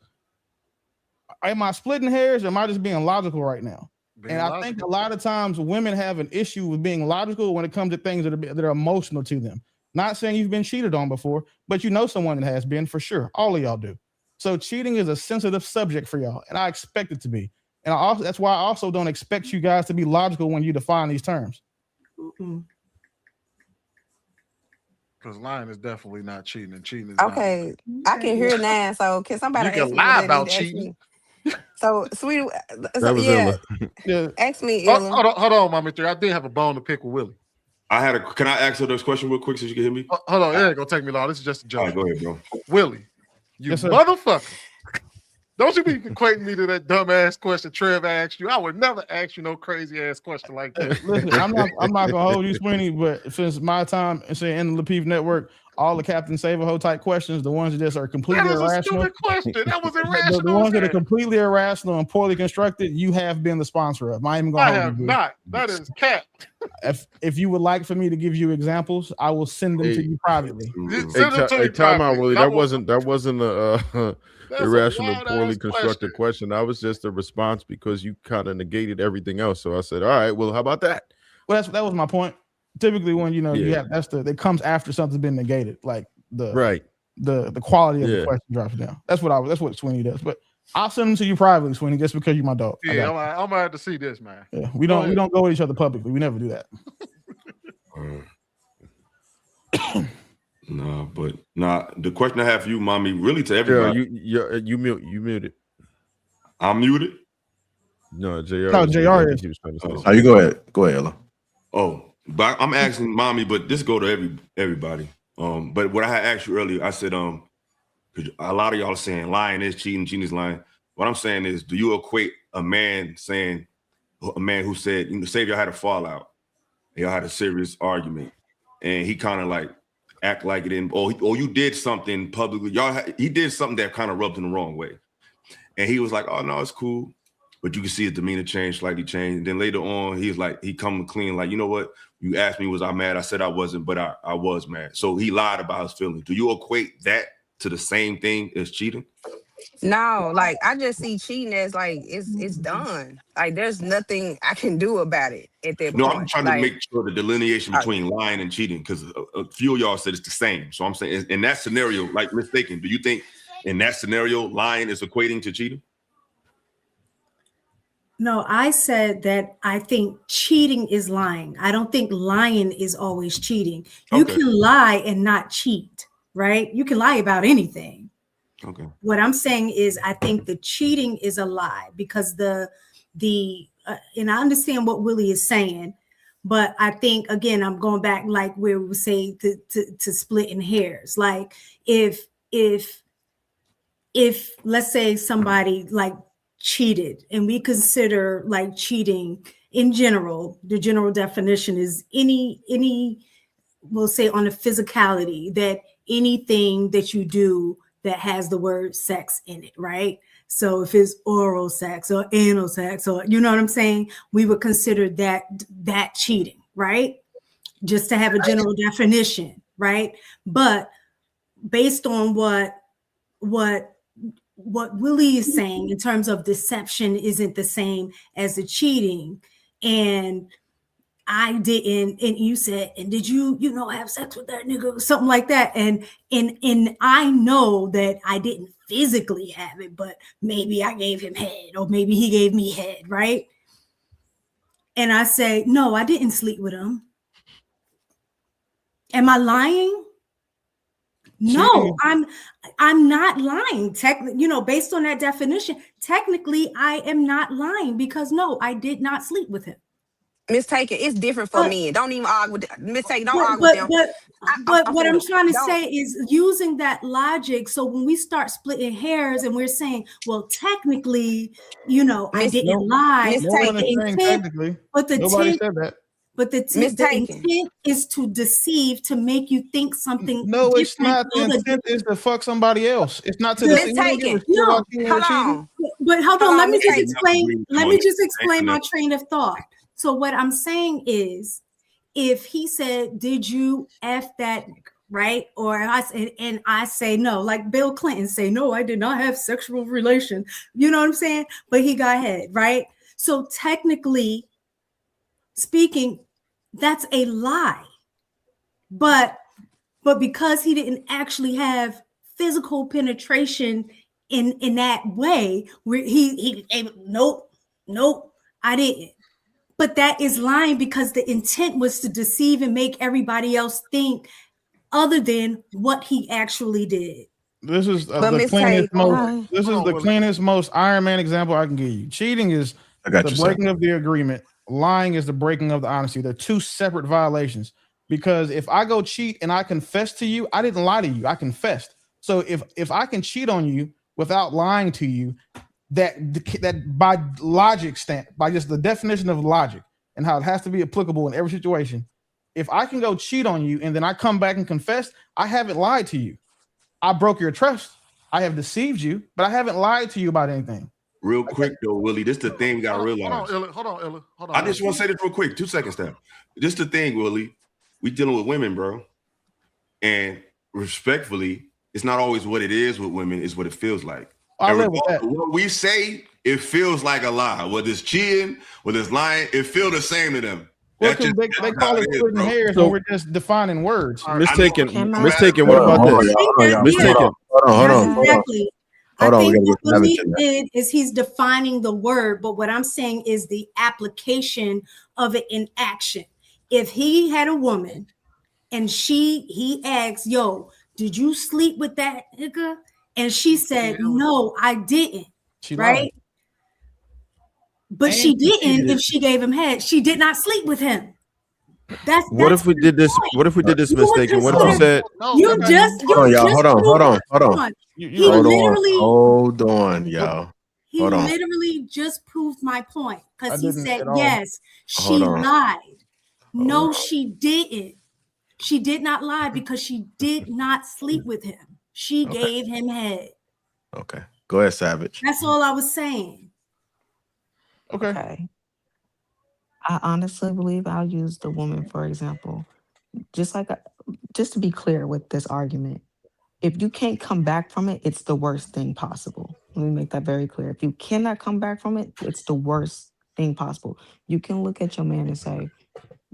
Am I splitting hairs or am I just being logical right now? I think a lot of times women have an issue with being logical when it comes to things that are emotional to them. Not saying you've been cheated on before, but you know someone that has been for sure. All of y'all do. So cheating is a sensitive subject for y'all, and I expect it to be. And that's why I also don't expect you guys to be logical when you define these terms. Because lying is definitely not cheating, and cheating is okay. I can hear now. So can somebody you ask can me lie about cheating? So sweet, yeah. Ask me. Hold on, Mama 3. I did have a bone to pick with Willie. Can I ask her this question real quick so you can hear me? Hold on, it ain't gonna take me long. This is just a joke. All right, go ahead, bro. Willie, you motherfucker. Don't you be equating me to that dumbass question Trev asked you. I would never ask you no crazy ass question like that. Listen, I'm not gonna hold you, Sweeney, but since my time in the Lapeef Network, all the Captain Save-A-Ho type questions, the ones that just are completely irrational. That was a stupid question. That was irrational. The ones that are completely irrational and poorly constructed, you have been the sponsor of. I have not. That is cap. If you would like for me to give you examples, I will send them to you privately. Time out, Willie. That wasn't irrational, poorly constructed question. I was just a response because you kind of negated everything else. So I said, all right, well, how about that? Well, that was my point. Typically, when you have it comes after something's been negated, like the quality of the question drops down. That's what Sweeney does. But I'll send them to you privately, Sweeney, just because you're my dog. Yeah, I'm gonna have to see this, man. Yeah, we don't go with each other publicly. We never do that. The question I have for you, mommy, really to everybody. You muted. I'm muted. No, JR. No, JR is. Oh, you go ahead. Go ahead, Ella. Oh, but I'm asking mommy, but this go to everybody. But what I had asked you earlier, I said, a lot of y'all are saying lying is cheating, cheating is lying. What I'm saying is, do you equate a man who said, say if y'all had a fallout, y'all had a serious argument, and he kind of like act like it didn't, or you did something publicly, he did something that kind of rubbed him the wrong way, and he was like, oh no, it's cool. But you can see his demeanor slightly change. And then later on, he come clean, like, you know what? You asked me, was I mad? I said I wasn't, but I was mad. So he lied about his feelings. Do you equate that to the same thing as cheating? No, like I just see cheating as like it's done. Like there's nothing I can do about it at that point. No, I'm trying to make sure the delineation between lying and cheating, because a few of y'all said it's the same. So I'm saying in that scenario, like mistaken, do you think in that scenario lying is equating to cheating? No, I said that I think cheating is lying. I don't think lying is always cheating. You can lie and not cheat, right? You can lie about anything. Okay. What I'm saying is I think the cheating is a lie because and I understand what Willie is saying, but I think, again, I'm going back like where we say to splitting hairs. Like if let's say somebody like cheated, and we consider like cheating in general, the general definition is any we'll say on a physicality, that anything that you do that has the word sex in it, right? So if it's oral sex or anal sex, or you know what I'm saying, we would consider that cheating, right? Just to have a general definition, right? But based on what Willie is saying in terms of deception isn't the same as the cheating, and I didn't, and you said, and did you have sex with that nigga or something like that, and I know that I didn't physically have it, but maybe I gave him head, or maybe he gave me head, right? And I say, no, I didn't sleep with him. Am I lying? No, I'm not lying. Based on that definition, technically I am not lying because no, I did not sleep with him. Miss Taker, it's different for men. Don't even argue with Miss Taker. Don't argue with them. But what I'm trying to say is using that logic. So when we start splitting hairs and we're saying, well, technically, I didn't lie. Nobody said that. But the intent is to deceive, to make you think something. No, it's not. The intent is to fuck somebody else. It's not to deceive. No, hold on. But hold on. Let me just explain. Let me just explain my train of thought. So what I'm saying is, if he said, "Did you F that?" right? Or I say no, like Bill Clinton say, "No, I did not have sexual relation." You know what I'm saying? But he got head, right? So technically speaking, that's a lie. But because he didn't actually have physical penetration in that way, where he nope, I didn't. But that is lying because the intent was to deceive and make everybody else think other than what he actually did. This is the cleanest, most Iron Man example I can give you. Cheating is the breaking of the agreement. Lying is the breaking of the honesty. They're two separate violations. Because if I go cheat and I confess to you, I didn't lie to you. I confessed. So if I can cheat on you without lying to you, that by logic by just the definition of logic and how it has to be applicable in every situation, if I can go cheat on you and then I come back and confess, I haven't lied to you. I broke your trust. I have deceived you, but I haven't lied to you about anything. Real quick though, Willie, this is the thing we gotta realize. Hold on. I just want to say this real quick. 2 seconds, Steph. This is the thing, Willie. We dealing with women, bro. And respectfully, it's not always what it is with women, it's what it feels like. I And live with that. regardless of what we say, it feels like a lie. Whether it's cheating, whether it's lying, it feels the same to them. Well, That's just they call it splitting hairs So- when we're just defining words. Mistaken. Can I- Mistaken. What about Hold on, this? y'all. Hold on, y'all. Mistaken. Hold on. Exactly. Hold I on, we think gotta what get Savage Lameef in there. did is he's defining the word, but what I'm saying is the application of it in action. If he had a woman and he asked, yo, did you sleep with that nigga? And she said, no, I didn't. She right? lied. But And she didn't cheated. if she gave him head. She did not sleep with him. What if we did this? What if we did this mistaken? What if you said? You just Hold on, y'all. Hold on. He literally Hold on, y'all. he Hold on. literally just proved my point I because he didn't said at all. yes, Hold she on. lied. No, she didn't. She did not lie because she did not sleep with him. She gave him head. Okay. Go ahead, Savage. That's all I was saying. Okay. I honestly believe I'll use the woman for example. Just to be clear with this argument, if you can't come back from it, it's the worst thing possible. Let me make that very clear. If you cannot come back from it, it's the worst thing possible. You can look at your man and say,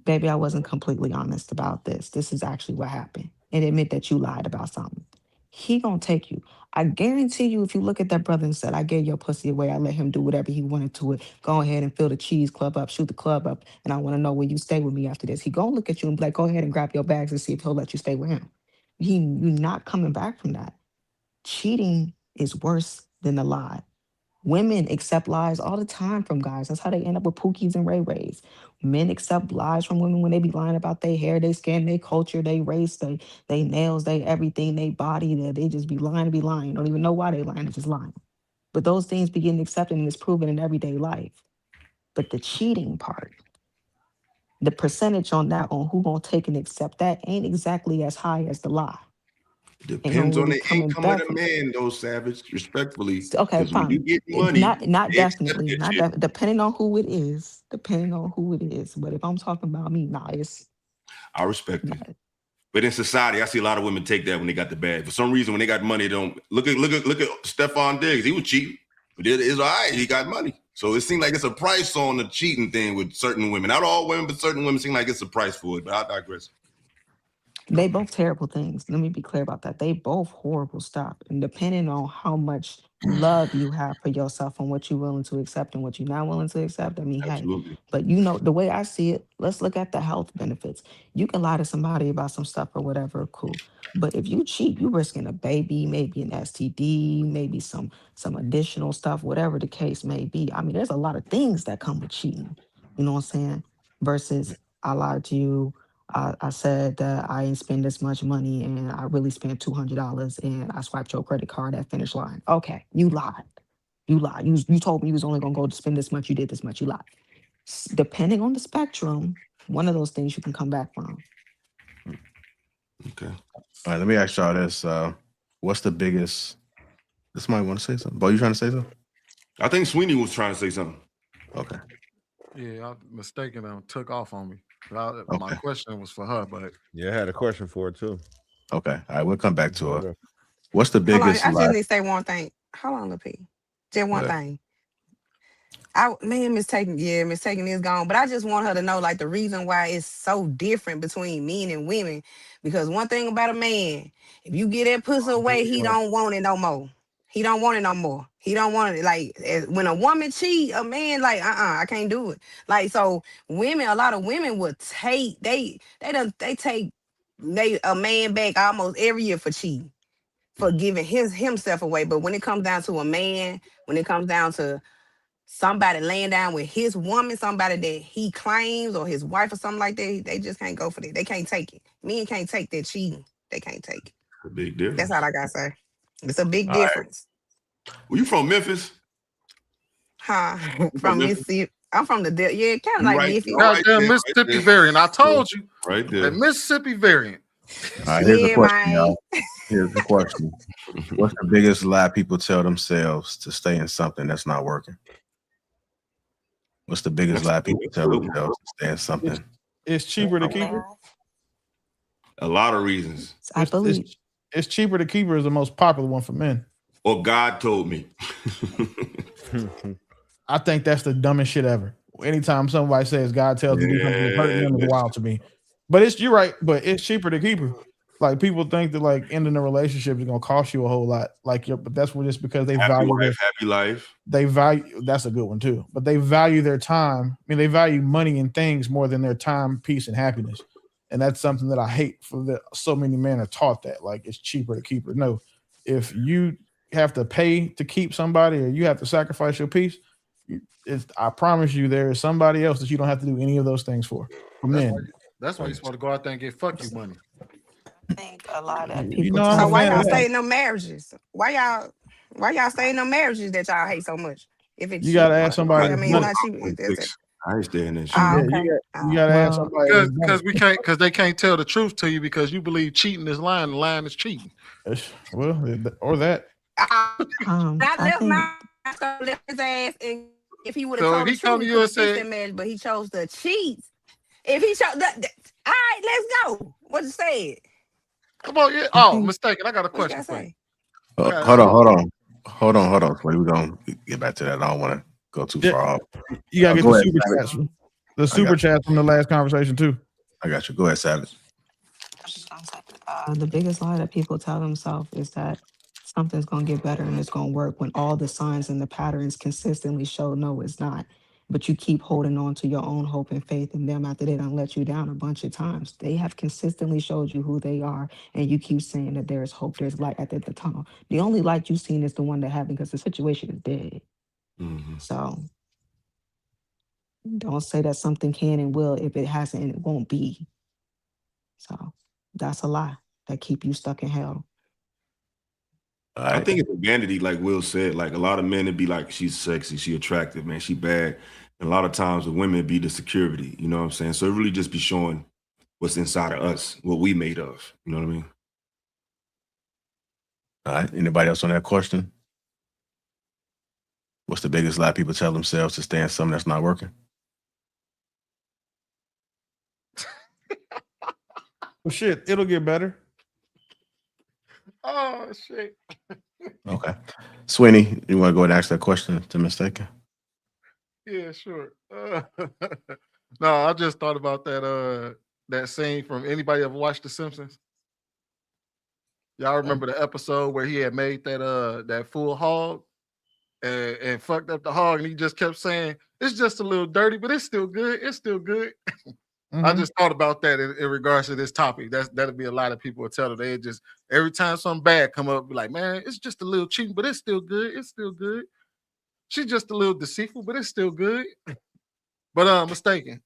baby, I wasn't completely honest about this. This is actually what happened. And admit that you lied about something. He gonna take you. I guarantee you, if you look at that brother and said, I gave your pussy away, I let him do whatever he wanted to it. Go ahead and fill the cheese club up, shoot the club up, and I want to know where you stay with me after this. He gonna look at you and be like, go ahead and grab your bags and see if he'll let you stay with him. You're not coming back from that. Cheating is worse than the lie. Women accept lies all the time from guys. That's how they end up with Pookies and Ray Rays. Men accept lies from women when they be lying about their hair, their skin, their culture, their race, they nails, they everything, they body. They just be lying to be lying. Don't even know why they lying, they're just lying. But those things be getting accepted and it's proven in everyday life. But the cheating part, the percentage on that, on who gonna take and accept that, ain't exactly as high as the lie. Depends on really the coming income of back the from- man, though, Savage, respectfully. Okay, Because when you fine. get money, Not they accept definitely. that Not shit. depending on who it is. Depending on who it is. But if I'm talking about me, nah, it's I respect it. But in society, I see a lot of women take that when they got the bag. For some reason, when they got money, they don't look at Stefon Diggs. He was cheating, but it's all right. He got money, so it seems like it's a price on the cheating thing with certain women. Not all women, but certain women seem like it's a price for it. But I digress. they both terrible things. Let me be clear about that. They both horrible stuff. And depending on how much love you have for yourself and what you're willing to accept and what you're not willing to accept, I mean, Absolutely. hey. But you know, the way I see it, let's look at the health benefits. You can lie to somebody about some stuff or whatever, cool. But if you cheat, you risking a baby, maybe an STD, maybe some additional stuff, whatever the case may be. I mean, there's a lot of things that come with cheating. You know what I'm saying? Versus I lied to you. I said that I ain't spend this much money and I really spent $200 and I swiped your credit card at finish line. Okay, you lied. You lied. You told me you was only gonna go to spend this much. You did this much. You lied. Depending on the spectrum, one of those things you can come back from. Okay. All right, let me ask y'all this. What's the biggest? This might want to say something. Bo, you trying to say something? I think Sweeney was trying to say something. Okay. Yeah, I mistaken and took off on me. My question was for her, but Yeah, I had a question for her too. Okay. All right, we'll come back to her. What's the Hold on, biggest I just lie? need to say one thing. Hold on, Lapeef. Just one Okay. thing. Mistaken is gone. But I just want her to know, like, the reason why it's so different between men and women. Because one thing about a man, if you get that pussy away, he don't want it no more. He don't want it no more. He don't want it. Like, when a woman cheat, a man like, I can't do it. Like, so women, a lot of women would take, they take a man back almost every year for cheating, for giving himself away. But when it comes down to a man, when it comes down to somebody laying down with his woman, somebody that he claims, or his wife or something like that, they just can't go for that. They can't take it. Men can't take that cheating. They can't take it. A big difference. That's all I gotta say. It's a big All right. difference. Well, you from Memphis? Huh? You From Memphis? Mississippi. I'm from the kind of You like right, Memphis. goddamn Mississippi variant. I told you. Right That there. Mississippi variant. All right, here's the Yeah, question, man. y'all. Here's the question. What's the biggest lie people tell themselves to stay in something that's not working? What's the biggest lie people tell themselves to stay in something? It's cheaper to keep her. A lot of reasons. I believe It's cheaper to keep her is the most popular one for men. Or God told me. I think that's the dumbest shit ever. Anytime somebody says God tells me to do something, it's hurting them is wild to me. But you're right, but it's cheaper to keep her. Like people think that like ending a relationship is gonna cost you a whole lot. Like but that's just because they Happy value wife, happy life. they value that's a good one too. But they value their time. I mean, they value money and things more than their time, peace, and happiness. And that's something that I hate so many men are taught that. Like it's cheaper to keep her. No, if you have to pay to keep somebody or you have to sacrifice your peace, I promise you there is somebody else that you don't have to do any of those things for. That's why you're supposed to go out there and get fuck you money. I think a lot of You people. know, I'm So a why fan y'all of stay that. in them marriages? Why y'all stay in them marriages that y'all hate so much? If it's You cheap, gotta ask somebody. I mean, not cheap. I ain't staying in shit. Okay. You gotta ask somebody. Because they can't tell the truth to you because you believe cheating is lying, and lying is cheating. Well, or that. I left think my left his ass, and if he would have So told if the he come truth, to we you could and have fixed say- that marriage. But he chose to cheat. If he chose, all right, let's go. What you said? Come on, yeah. Oh, mistaken. I got a question for you. Hold on. Wait, we're gonna get back to that. I don't want to go too far off. You gotta get Go the ahead, super Savage. chats. The super chats from the last conversation too. I got you. Go ahead, Savage. The biggest lie that people tell themselves is that something's going to get better and it's going to work when all the signs and the patterns consistently show no, it's not. But you keep holding on to your own hope and faith in them after they done let you down a bunch of times. They have consistently showed you who they are, and you keep saying that there's hope, there's light at the tunnel. The only light you've seen is the one that happened because the situation is dead. So don't say that something can and will if it hasn't and it won't be. So that's a lie that keep you stuck in hell. I think it's a vanity, like Will said. Like a lot of men would be like, she's sexy, she attractive, man, she bad. And a lot of times the women be the security, you know what I'm saying? So it really just be showing what's inside of us, what we made of. You know what I mean? All right. Anybody else on that question? What's the biggest lie people tell themselves to stay in something that's not working? Well, shit, it'll get better. Oh shit. Okay. Sweeney, you want to go and ask that question to Mistaken? Yeah, sure. No, I just thought about that scene from anybody ever watched The Simpsons? Y'all remember the episode where he had made that full hog and fucked up the hog, and he just kept saying, "It's just a little dirty, but it's still good. It's still good." I just thought about that in regards to this topic. That'd be a lot of people would tell her. They just every time something bad come up, be like, "Man, it's just a little cheap, but it's still good. It's still good. She's just a little deceitful, but it's still good." But mistaken.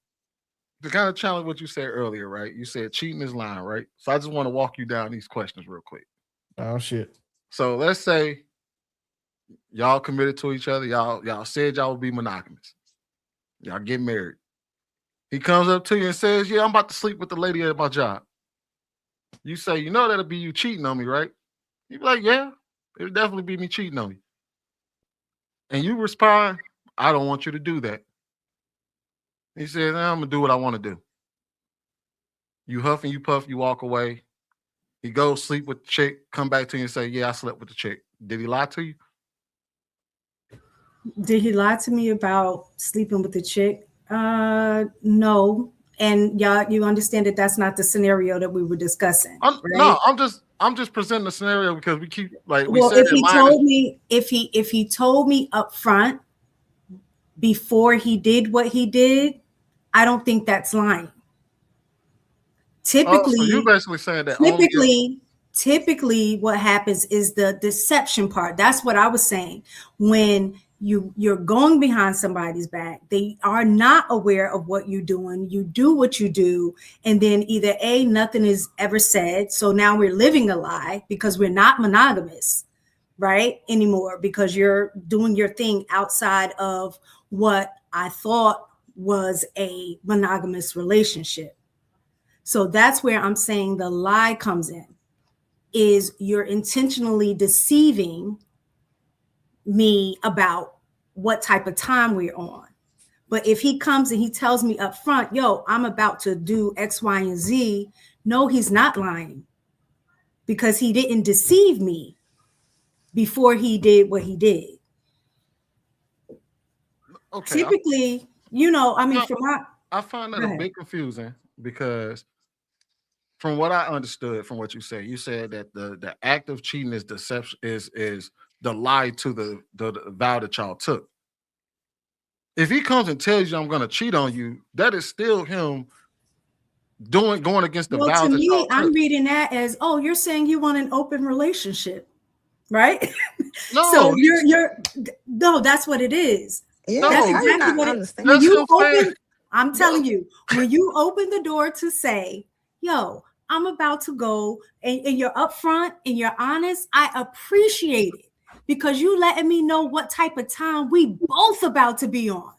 To kind of challenge what you said earlier, right? You said cheating is lying, right? So I just want to walk you down these questions real quick. Oh shit. So let's say y'all committed to each other. Y'all said y'all would be monogamous. Y'all get married. He comes up to you and says, "Yeah, I'm about to sleep with the lady at my job." You say, "You know that'll be you cheating on me, right?" You be like, "Yeah, it'll definitely be me cheating on you." And you respond, "I don't want you to do that." He says, "I'm gonna do what I want to do." You huff and you puff, you walk away. He goes sleep with the chick, come back to you and say, "Yeah, I slept with the chick." Did he lie to you? Did he lie to me about sleeping with the chick? No. And y'all, you understand that that's not the scenario that we were discussing. Right? No, I'm just presenting the scenario because we keep like we Well, said. if he told me, if he told me up front before he did what he did, I don't think that's lying. Typically, so you're basically saying that typically what happens is the deception part. That's what I was saying. When you're going behind somebody's back, they are not aware of what you're doing. You do what you do, and then either A, nothing is ever said. So now we're living a lie because we're not monogamous, right? Anymore, because you're doing your thing outside of what I thought was a monogamous relationship. So that's where I'm saying the lie comes in, is you're intentionally deceiving me about what type of time we're on. But if he comes and he tells me up front, "Yo, I'm about to do X, Y, and Z," no, he's not lying, because he didn't deceive me before he did what he did. Okay. Typically, I mean, I find that a bit confusing because from what I understood from what you said that the act of cheating is deception, is the lie to the vow that y'all took. If he comes and tells you I'm going to cheat on you, that is still him going against the vow to that y'all me, I'm took. reading that as, oh, you're saying you want an open relationship, right? No, so no, that's what it is. Yeah, that's how you exactly not what it understand? when you That's what I'm open. saying. I'm telling you, when you open the door to say, yo, I'm about to go, and you're upfront and you're honest, I appreciate it because you letting me know what type of time we both about to be on.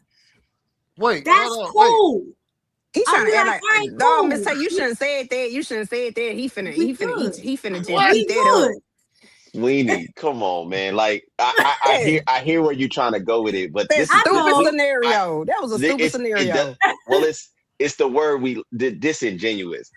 Wait, that's cool. He I'll trying be to act like, like, all right, dog, cool. Miss Tay, you shouldn't say it that. You shouldn't say it that. He finna just We eat that up. good. Sweeney, come on, man. Like I hear where you're trying to go with it, but That this is stupid scenario. That was a stupid scenario. It's the word disingenuous.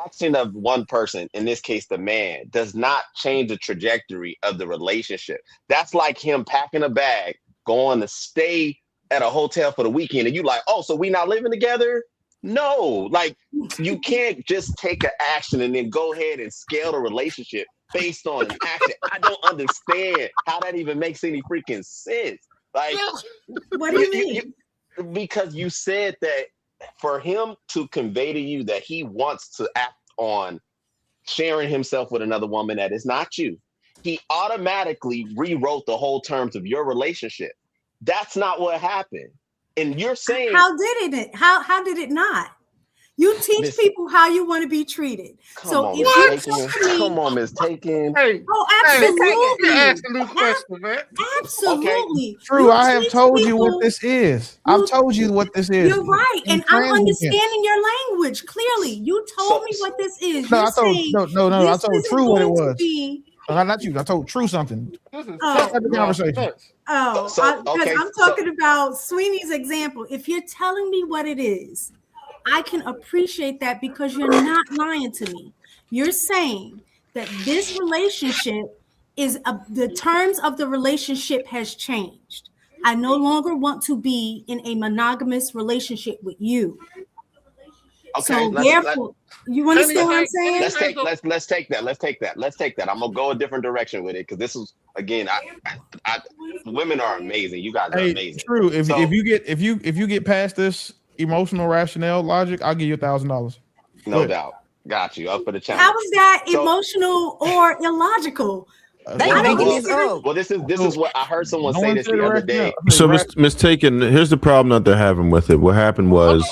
Action of one person, in this case the man, does not change the trajectory of the relationship. That's like him packing a bag, going to stay at a hotel for the weekend, and you like, oh, so we not living together? No, like you can't just take an action and then go ahead and scale the relationship based on an action. I don't understand how that even makes any freaking sense. Like, what do you mean? Because you said that for him to convey to you that he wants to act on sharing himself with another woman that is not you, he automatically rewrote the whole terms of your relationship. That's not what happened. And you're saying, how did it not? You teach people how you want to be treated. So if you took me, come on, Ms. Taken. Absolutely. Absolute question, man. Absolutely. True, I have told you what this is. I've told you what this is. You're right, and I'm understanding your language clearly. You told me what this is. No, You're I told saying no. I told True what it was. Not you. I told True something. the conversation. because I'm talking about Sweeney's example. If you're telling me what it is, I can appreciate that because you're not lying to me. You're saying that this relationship is the terms of the relationship has changed. I no longer want to be in a monogamous relationship with you. Okay, so therefore, you understand what I'm saying? Let's take that. I'm gonna go a different direction with it because this is again, women are amazing. You guys are amazing. True. If you get past this emotional rationale logic, I'll give you $1,000. No doubt. Got you. Up for the challenge. How is that emotional or illogical? This is what I heard someone say this the other day. So, mistaken. Here's the problem that they're having with it. What happened was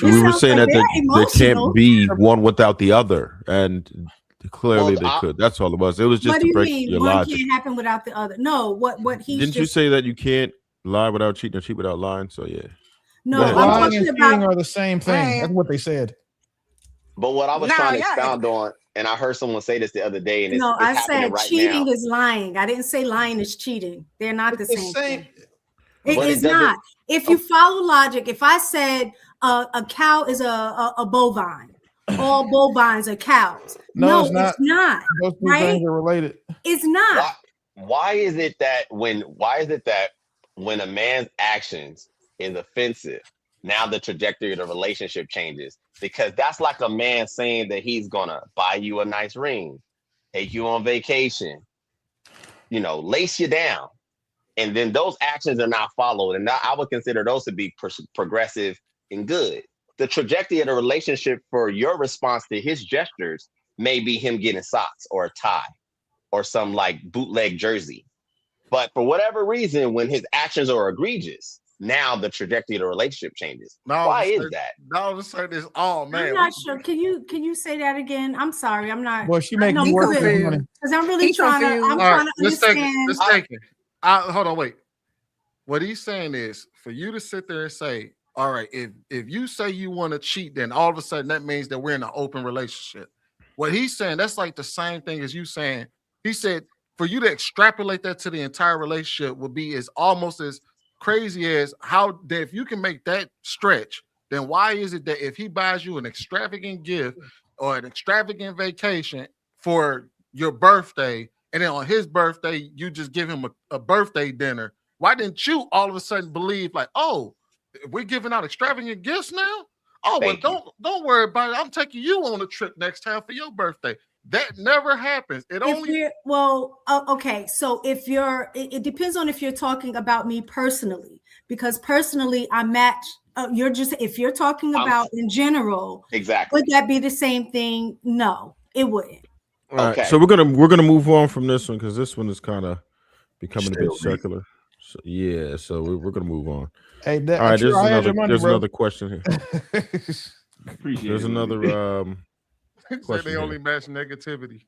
we were saying that there can't be one without the other, and clearly they could. That's all it was. It was just to break your one logic. can't happen without the other? No, what he Didn't you say that you can't lie without cheating or cheat without lying? So yeah. No, I'm lying talking and cheating about are the same thing. That's what they said. But what I was trying to expound on, and I heard someone say this the other day, and it's I happening said right cheating now. is lying. I didn't say lying is cheating. They're not the same thing. It But is not. If you follow logic, if I said a cow is a bovine, all bovines are cows. No, it's not. Those two right? things are related. It's not. Why is it that when a man's actions is offensive, now the trajectory of the relationship changes? Because that's like a man saying that he's gonna buy you a nice ring, take you on vacation, lace you down, and then those actions are not followed. And I would consider those to be progressive and good. The trajectory of the relationship for your response to his gestures may be him getting socks or a tie or some like bootleg jersey. But for whatever reason, when his actions are egregious, now the trajectory of the relationship changes. Why is that? Now the certain is all man. I'm not sure. Can you say that again? I'm sorry. I'm not. Well, she making you work for money. Because I'm really trying to. I'm trying to understand. Hold on, wait. What he's saying is for you to sit there and say, all right, if you say you want to cheat, then all of a sudden that means that we're in an open relationship. What he's saying, that's like the same thing as you saying. He said for you to extrapolate that to the entire relationship would be as almost as crazy as how that if you can make that stretch, then why is it that if he buys you an extravagant gift or an extravagant vacation for your birthday, and then on his birthday, you just give him a birthday dinner. Why didn't you all of a sudden believe like, oh, we're giving out extravagant gifts now? Oh, well, don't worry about it. I'm taking you on a trip next time for your birthday. That never happens. It only okay. So if it depends on if you're talking about me personally, because personally I match. If you're talking about in general, exactly, would that be the same thing? No, it wouldn't. All right, so we're gonna move on from this one because this one is kind of becoming a bit circular. So, yeah, so we're gonna move on. Hey, all right, True, I had your money, there's bro. another question here. Appreciate there's it. another said they only match negativity.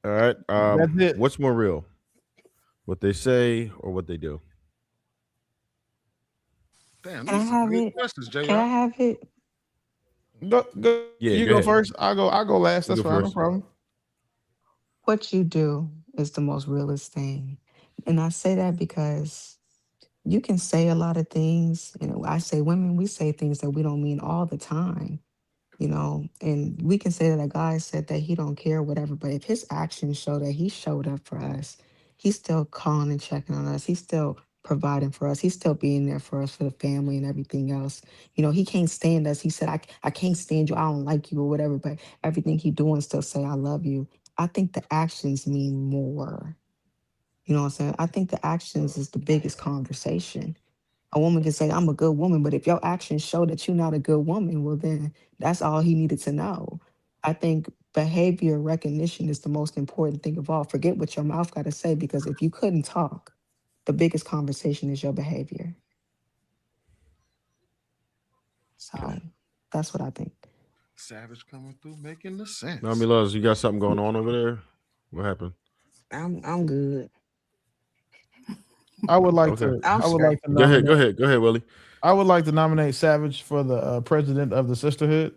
All right, That's it. what's more real, what they say or what they do? Damn, Can I these are have good it? questions, JR. Can I have it? Go. Yeah, you go go ahead. first. I'll go last. You That's go fine. No first. problem. What you do is the most realest thing. And I say that because you can say a lot of things. I say women, we say things that we don't mean all the time. And we can say that a guy said that he don't care, whatever, but if his actions show that he showed up for us, he's still calling and checking on us, he's still providing for us, he's still being there for us, for the family and everything else. He can't stand us. He said, I can't stand you, I don't like you or whatever, but everything he doing still say I love you. I think the actions mean more. You know what I'm saying? I think the actions is the biggest conversation. A woman can say, I'm a good woman, but if your actions show that you're not a good woman, well, then that's all he needed to know. I think behavior recognition is the most important thing of all. Forget what your mouth got to say, because if you couldn't talk, the biggest conversation is your behavior. So that's what I think. Savage coming through, making the sense. Mommy Loves, you got something going on over there? What happened? I'm good. I would like Okay. to. I would like to Go nominate. ahead, Willie. I would like to nominate Savage for the president of the sisterhood.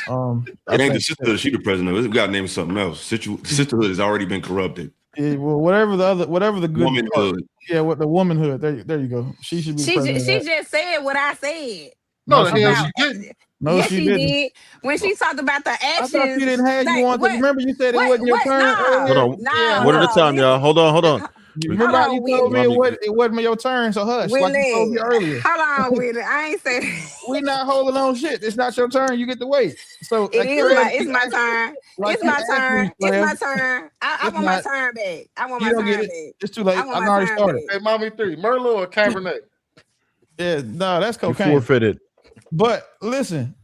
It ain't the sisterhood. She the president. We got to name something else. Sisterhood has already been corrupted. Yeah, well, whatever the good Womanhood. Yeah, what the womanhood. There you go. She should be She president. she just said what I said. No, the hell she didn't. No, yes, she she didn't. did. When she talked about the I actions, thought you didn't have you on. Remember, you said it wasn't your turn earlier. Hold on. Yeah, One at a time, y'all. Hold on. Remember how you told me it wasn't your turn, so hush. Like you told me earlier. Hold on, Willie. I ain't said We're not holding on shit. It's not your turn. You get to wait. So it's my turn. It's my turn. It's my turn. I want my turn back. I want my turn back. It's too late. I want I've my already turn started. back. Hey, Mommy 3, Merlot or Cabernet? Yeah, no, that's cocaine. You forfeited. But listen,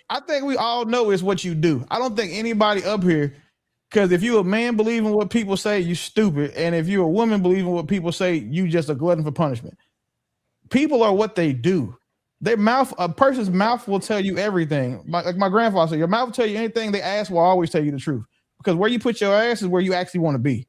I think we all know it's what you do. I don't think anybody up here, because if you a man believing what people say, you stupid. And if you're a woman believing what people say, you just a glutton for punishment. People are what they do. Their mouth, a person's mouth will tell you everything. Like my grandfather said, your mouth will tell you anything. They ask will always tell you the truth. Because where you put your ass is where you actually want to be.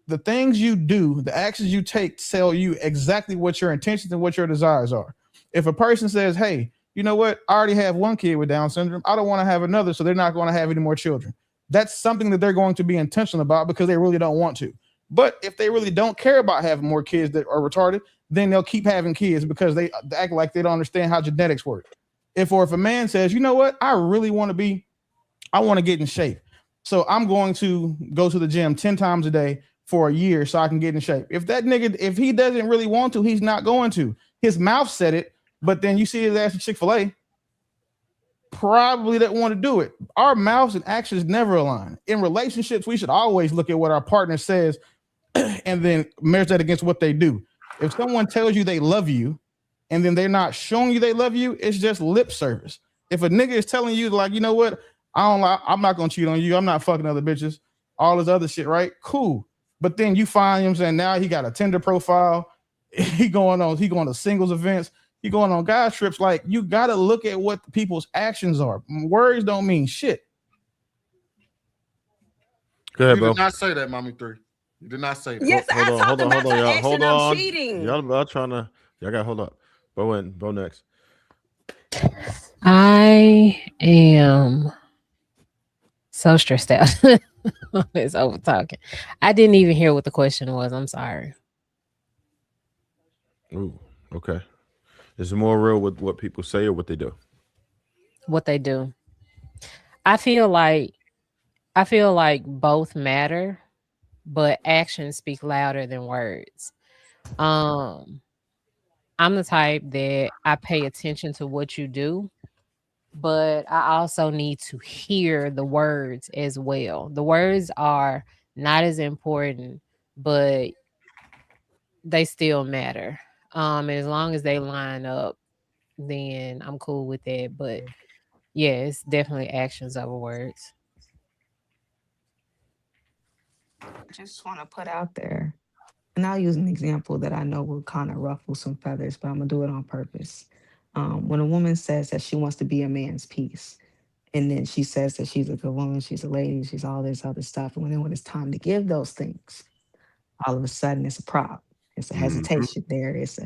The things you do, the actions you take tell you exactly what your intentions and what your desires are. If a person says, hey, you know what? I already have one kid with Down syndrome. I don't want to have another, so they're not going to have any more children. That's something that they're going to be intentional about because they really don't want to. But if they really don't care about having more kids that are retarded, then they'll keep having kids because they act like they don't understand how genetics work. If a man says, you know what? I really want to get in shape. So I'm going to go to the gym 10 times a day for a year so I can get in shape. If that nigga, if he doesn't really want to, he's not going to. His mouth said it, but then you see his ass at Chick-fil-A, probably don't want to do it. Our mouths and actions never align. In relationships, we should always look at what our partner says and then measure that against what they do. If someone tells you they love you and then they're not showing you they love you, it's just lip service. If a nigga is telling you, like, you know what, I'm not gonna cheat on you, I'm not fucking other bitches, all this other shit, right? Cool. But then you find him saying now he got a Tinder profile, he going to singles events, he going on guys trips. Like, you gotta look at what people's actions are. Words don't mean shit. Go ahead, You bro. did not say that, Mommy 3. You did not say that. Yes, I talked about the y'all. action Hold of on. cheating. Y'all trying to. Y'all got to hold up. Bo next. I am so stressed out. It's over talking. I didn't even hear what the question was. I'm sorry. Ooh, okay. Is it more real with what people say or what they do? What they do. I feel like I feel like both matter, but actions speak louder than words. Um, I'm the type that I pay attention to what you do, but I also need to hear the words as well. The words are not as important, but they still matter. And as long as they line up, then I'm cool with that. But yeah, it's definitely actions over words. I just want to put out there, and I'll use an example that I know will kind of ruffle some feathers, but I'm gonna do it on purpose. When a woman says that she wants to be a man's piece, and then she says that she's a good woman, she's a lady, she's all this other stuff, and then when it's time to give those things, all of a sudden it's a problem. It's a hesitation there. It's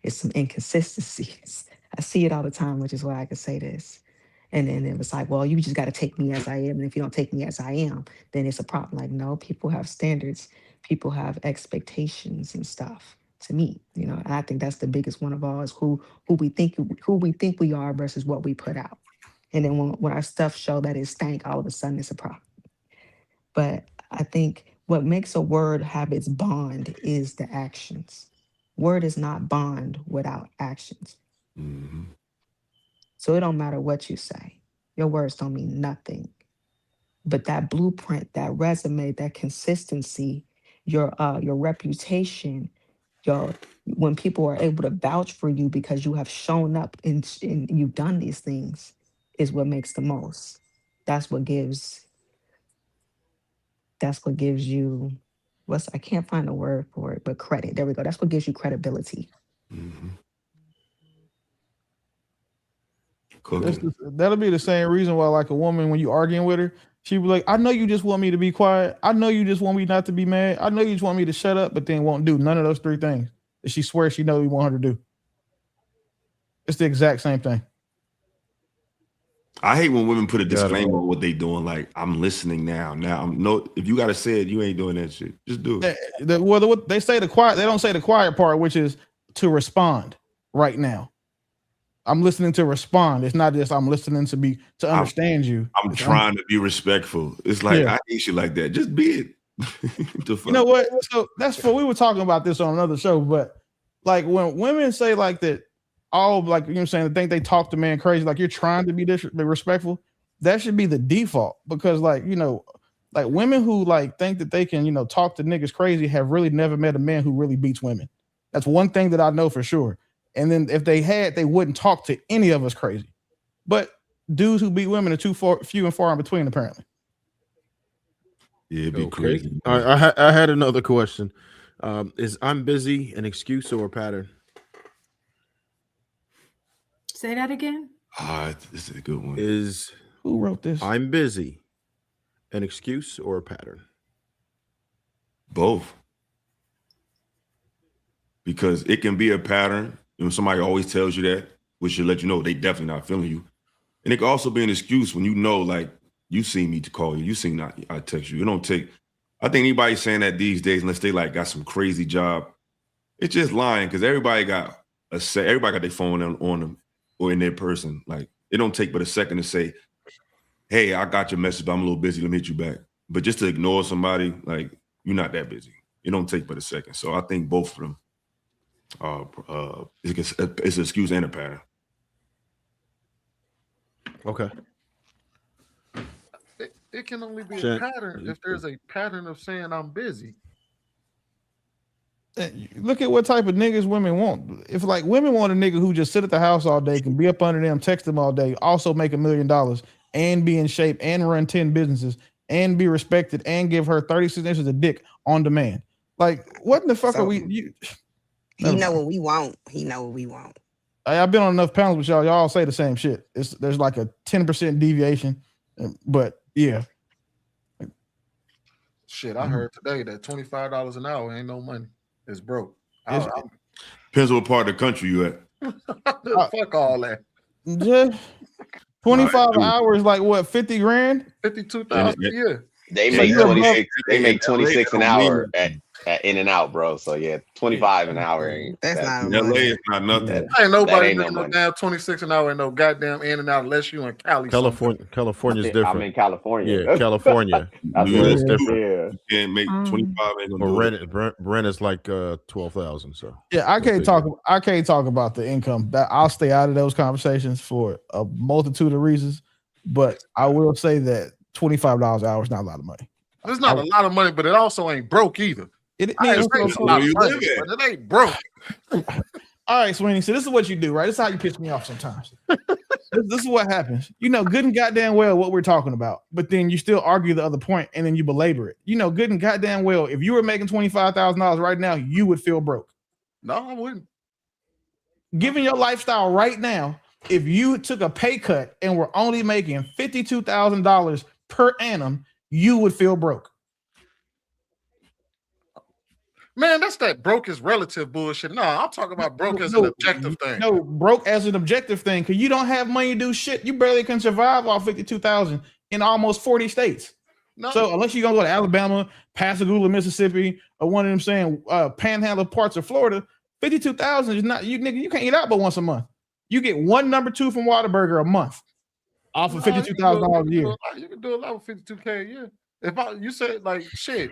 some inconsistencies. I see it all the time, which is why I can say this. And then it was like, well, you just got to take me as I am. And if you don't take me as I am, then it's a problem. Like, no, people have standards, people have expectations and stuff to meet. And I think that's the biggest one of all is who we think we are versus what we put out. And then when our stuff show that it stank, all of a sudden it's a problem. But I think what makes a word have its bond is the actions. Word is not bond without actions. So it don't matter what you say. Your words don't mean nothing. But that blueprint, that resume, that consistency, your reputation, when people are able to vouch for you because you have shown up and you've done these things is what makes the most. That's what gives you I can't find a word for it, but credit. There we go. That's what gives you credibility. That'll be the same reason why, like, a woman, when you arguing with her, she be like, I know you just want me to be quiet. I know you just want me not to be mad. I know you just want me to shut up, but then won't do none of those three things that she swears she knows you want her to do. It's the exact same thing. I hate when women put a disclaimer on what they doing. Like, I'm listening now. If you got to say it, you ain't doing that shit. Just do it. What they say the quiet, they don't say the quiet part, which is to respond right now. I'm listening to respond. It's not just I'm listening to understand you. I'm trying to be respectful. It's like, I hate shit like that. Just be it. You know what? So that's what we were talking about this on another show. But like when women say like that, all like, you know what I'm saying, they think they talk to man crazy, like you're trying to be respectful. That should be the default, because like, like women who like think that they can, talk to niggas crazy have really never met a man who really beats women. That's one thing that I know for sure. And then if they had, they wouldn't talk to any of us crazy. But dudes who beat women are few and far in between, apparently. Yeah, it'd be crazy. I had another question. Is I'm busy an excuse or a pattern? Say that again. This is a good one. Who wrote this? I'm busy an excuse or a pattern? Both. Because it can be a pattern. Somebody always tells you that, which should let you know they definitely not feeling you. And it can also be an excuse when like, you see me to call you. You see I text you. It don't take. I think anybody saying that these days, unless they like got some crazy job, it's just lying, because everybody got their phone on them or in their person. Like, it don't take but a second to say, hey, I got your message, but I'm a little busy. Let me hit you back. But just to ignore somebody, like, you're not that busy. It don't take but a second. So I think both of them it's an excuse and a pattern. Okay. It can only be a pattern if there's a pattern of saying I'm busy. Look at what type of niggas women want. If like women want a nigga who just sit at the house all day, can be up under them, text them all day, also make $1 million and be in shape and run 10 businesses and be respected and give her 36 inches of dick on demand. Like, what in the fuck are we? He know what we want. He know what we want. I've been on enough panels with y'all. Y'all say the same shit. There's like a 10% deviation, but yeah. Shit, I heard today that $25 an hour ain't no money. It's broke. Depends what part of the country you at. Fuck all that. Just 25 hours, like what, 50 grand? 52,000 a year. They make 26. They make 26 an hour In and out, bro. So yeah, 25 an hour ain't That's not In money. LA, it's not nothing. Ain't nobody ain't no making no money. damn 26 an hour and no goddamn in and out unless you in Cali. California's different. I'm in California. Yeah, California. That's Yeah, what it's it is. different. Yeah. You can't make 25. Ain't gonna Well, do it. rent is like 12,000. So Yeah, I can't talk about the income. That I'll stay out of those conversations for a multitude of reasons. But I will say that $25 an hour is not a lot of money. It's not a lot of money, but it also ain't broke either. I ain't saying it's a lot of money, but it ain't broke. All right, Sweeney. So this is what you do, right? This is how you piss me off sometimes. This is what happens. You know good and goddamn well what we're talking about, but then you still argue the other point and then you belabor it. You know good and goddamn well if you were making $25,000 right now, you would feel broke. No, I wouldn't. Given your lifestyle right now, if you took a pay cut and were only making $52,000 per annum, you would feel broke. Man, that's that broke is relative bullshit. No, I'm talking about broke as an objective thing. No, broke as an objective thing because you don't have money to do shit. You barely can survive off $52,000 in almost 40 states. No. So unless you're gonna go to Alabama, Pascagoula, Mississippi, or one of them saying panhandle parts of Florida, 52,000 is not you nigga. You can't eat out but once a month. You get one number 2 from Whataburger a month off of $52,000 a year. You can do a lot with 52K a year. If you say like shit,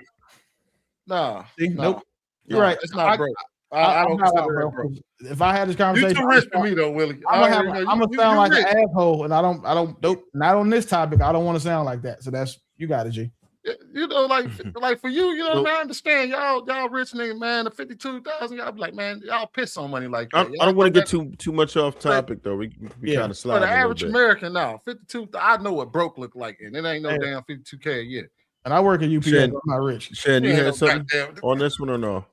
nah. Nope. You're right. It's not broke. I don't consider it broke. If I had this conversation, You're too rich for me though, Willie. I'm gonna sound like an asshole, and I don't. Nope, not on this topic. I don't want to sound like that. So that's you got it, G. You know, like for you, you know, man, I understand y'all rich niggas, man. The 52,000, y'all be like, man, y'all piss on money like that. I don't want to get too much off topic though. We kind of slide. For the average American now, 52. I know what broke look like, and it ain't no damn 52K a year. And I work at UPS. I'm not rich. Shan, you had something on this one or no?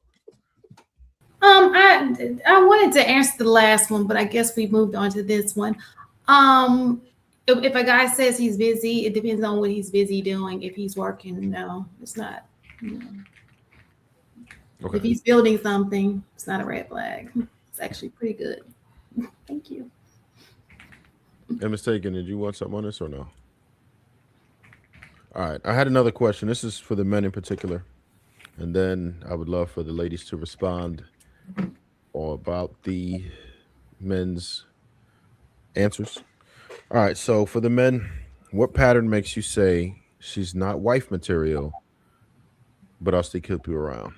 I wanted to answer the last one, but I guess we moved on to this one. If a guy says he's busy, it depends on what he's busy doing. If he's working, no, it's not. No. Okay. If he's building something, it's not a red flag. It's actually pretty good. Thank you. I'm mistaken. Did you want something on this or no? All right. I had another question. This is for the men in particular. And then I would love for the ladies to respond or about the men's answers. All right. So for the men, what pattern makes you say she's not wife material, but I'll still keep you around?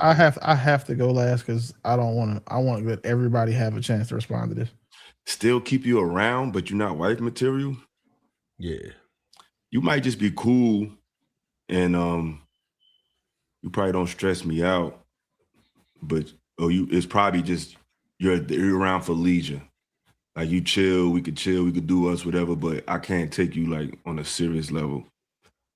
I have to go last because I want to let everybody have a chance to respond to this. Still keep you around, but you're not wife material? Yeah. You might just be cool and you probably don't stress me out, but it's probably just you're around for leisure. Like you chill, we could do us, whatever, but I can't take you like on a serious level.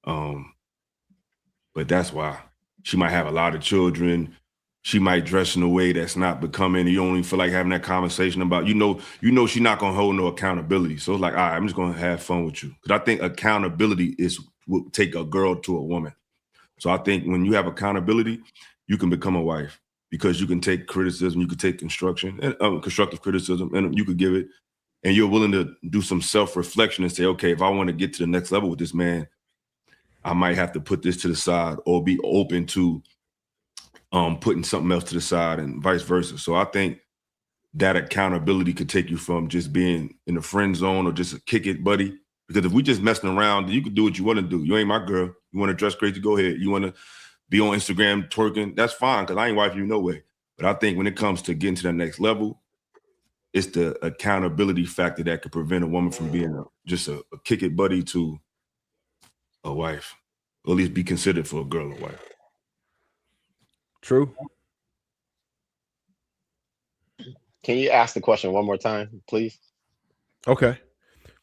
But that's why. She might have a lot of children. She might dress in a way that's not becoming. You don't even feel like having that conversation about, you know she's not gonna hold no accountability. So it's like, all right, I'm just gonna have fun with you. Because I think accountability will take a girl to a woman. So I think when you have accountability, you can become a wife because you can take criticism, you can take constructive criticism, and you could give it, and you're willing to do some self-reflection and say, okay, if I want to get to the next level with this man, I might have to put this to the side or be open to putting something else to the side and vice versa. So I think that accountability could take you from just being in the friend zone or just a kick it buddy. Because if we just messing around, you can do what you want to do. You ain't my girl. You want to dress crazy, go ahead. You want to be on Instagram twerking, that's fine because I ain't wifing you no way. But I think when it comes to getting to the next level, it's the accountability factor that could prevent a woman from being just a kick it buddy to a wife, or at least be considered for a girl a wife. True. Can you ask the question one more time, please? Okay.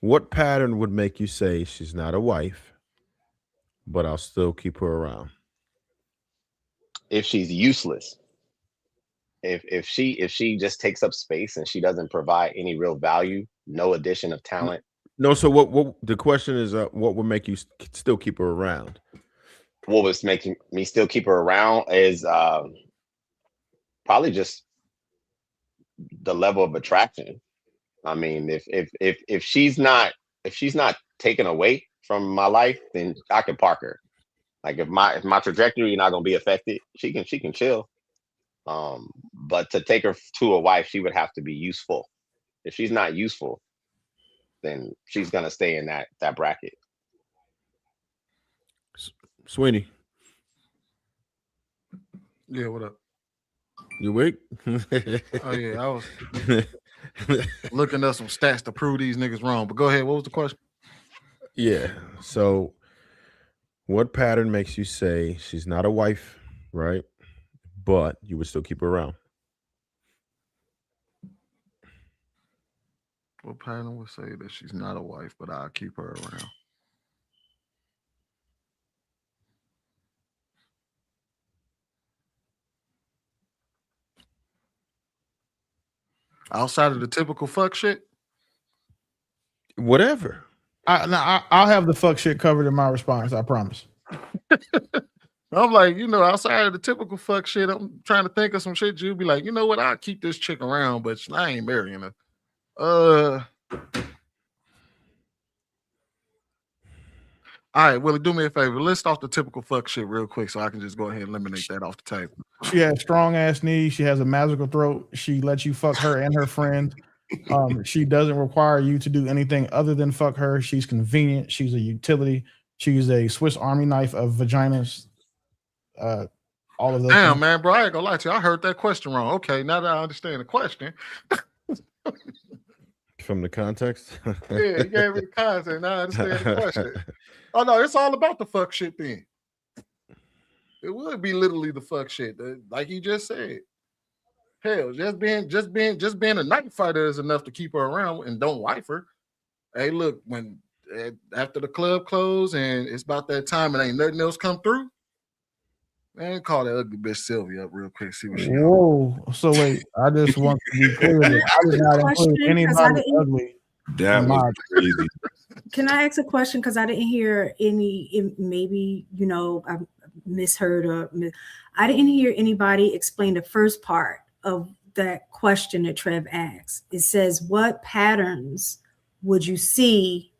What pattern would make you say she's not a wife, but I'll still keep her around? If she's useless, if she just takes up space and she doesn't provide any real value, no addition of talent. No. So what the question is? What would make you still keep her around? What was making me still keep her around is probably just the level of attraction. I mean, if she's not taken away from my life, then I can park her. Like if my trajectory not gonna be affected, she can chill. But to take her to a wife, she would have to be useful. If she's not useful, then she's gonna stay in that bracket. Sweeney, Yeah, what up? you awake? Oh yeah, I was looking up some stats to prove these niggas wrong. But go ahead. What was the question? Yeah. So, what pattern makes you say she's not a wife, right? But you would still keep her around? What pattern would say that she's not a wife, but I'll keep her around? Outside of the typical fuck shit? Whatever. I'll have the fuck shit covered in my response. I promise. I'm like, outside of the typical fuck shit, I'm trying to think of some shit. You'd be like, you know what? I'll keep this chick around, but I ain't marrying her. All right, Willie, do me a favor. List off the typical fuck shit real quick so I can just go ahead and eliminate that off the table. She has strong ass knees. She has a magical throat. She lets you fuck her and her friend. She doesn't require you to do anything other than fuck her. She's convenient. She's a utility. She's a Swiss Army knife of vaginas. All of those. Damn, things. man, bro, I ain't gonna lie to you. I heard that question wrong. Okay, now that I understand the question. From the context? Yeah, you gave me the context. Now I understand the question. Oh no, it's all about the fuck shit then. It would be literally the fuck shit, like you just said. Hell, just being a night fighter is enough to keep her around and don't wife her. Hey, look, when after the club closed and it's about that time and ain't nothing else come through, man, call that ugly bitch Sylvia up real quick. See what she. Whoa! So wait, I just want to be clear that I did not include anybody ugly. That was crazy. Can I ask a question? Because I didn't hear any. Maybe I misheard or I didn't hear anybody explain the first part of that question that Trev asked. It says, "What patterns would you see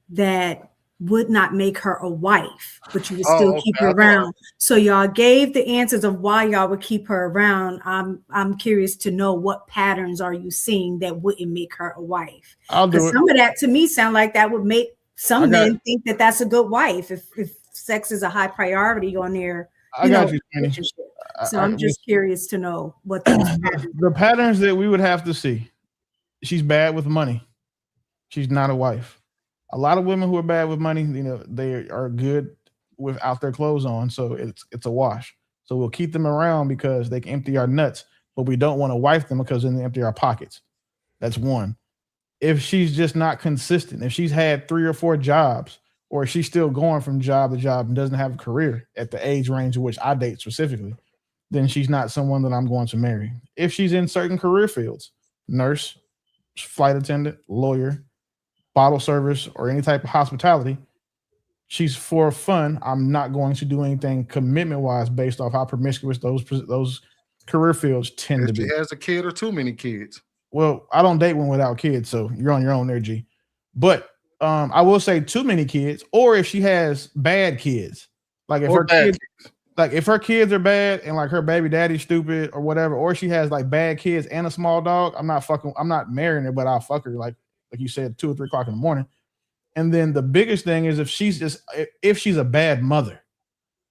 that would not make her a wife, but you would still keep her around?" So y'all gave the answers of why y'all would keep her around. I'm curious to know what patterns are you seeing that wouldn't make her a wife? I'll do it. Some of that to me sound like that would make some men think that that's a good wife if sex is a high priority on their relationship. So I'm just curious to know what the patterns that we would have to see. She's bad with money. She's not a wife. A lot of women who are bad with money, they are good without their clothes on, so it's a wash. So we'll keep them around because they can empty our nuts, but we don't want to wife them because then they empty our pockets. That's one. If she's just not consistent, if she's had 3 or 4 jobs, or she's still going from job to job and doesn't have a career at the age range in which I date specifically, then she's not someone that I'm going to marry. If she's in certain career fields, nurse, flight attendant, lawyer, bottle service, or any type of hospitality, she's for fun. I'm not going to do anything commitment-wise based off how promiscuous those career fields tend to be. If she has a kid or too many kids. Well, I don't date one without kids, so you're on your own there, G. But I will say too many kids, or if she has bad kids, like if if her kids are bad and like her baby daddy's stupid or whatever, or she has like bad kids and a small dog, I'm not marrying her, but I'll fuck her like you said, 2 or 3 o'clock in the morning. And then the biggest thing is if she's a bad mother.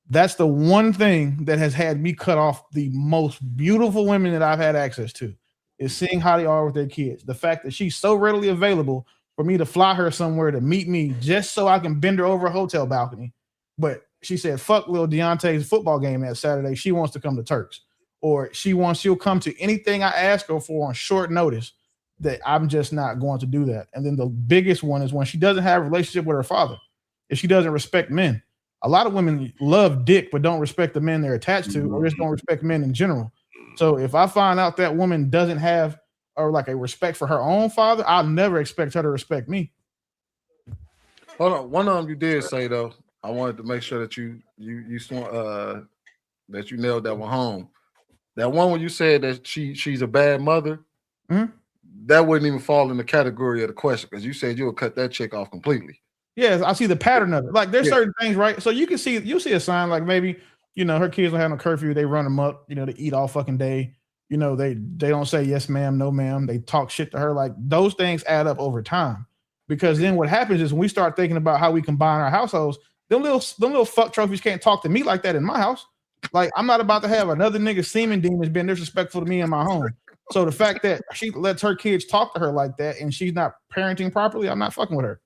That's the one thing that has had me cut off the most beautiful women that I've had access to, is seeing how they are with their kids. The fact that she's so readily available for me to fly her somewhere to meet me just so I can bend her over a hotel balcony. But she said, fuck little Deontay's football game that Saturday. She wants to come to Turks. Or she'll come to anything I ask her for on short notice, that I'm just not going to do that. And then the biggest one is when she doesn't have a relationship with her father. If she doesn't respect men. A lot of women love dick, but don't respect the men they're attached to, or just don't respect men in general. So if I find out that woman doesn't have or like a respect for her own father, I'll never expect her to respect me. Hold on. One of them you did say though. I wanted to make sure that you that you nailed that one home. That one when you said that she's a bad mother, that wouldn't even fall in the category of the question because you said you would cut that chick off completely. Yes, I see the pattern of it. Like there's Yeah. certain things, right? So you'll see a sign like maybe, her kids don't have no curfew, they run them up, they eat all fucking day. They don't say yes, ma'am, no, ma'am. They talk shit to her. Like those things add up over time. Because then what happens is when we start thinking about how we combine our households, them little fuck trophies can't talk to me like that in my house. Like I'm not about to have another nigga semen demons being disrespectful to me in my home. So the fact that she lets her kids talk to her like that and she's not parenting properly, I'm not fucking with her.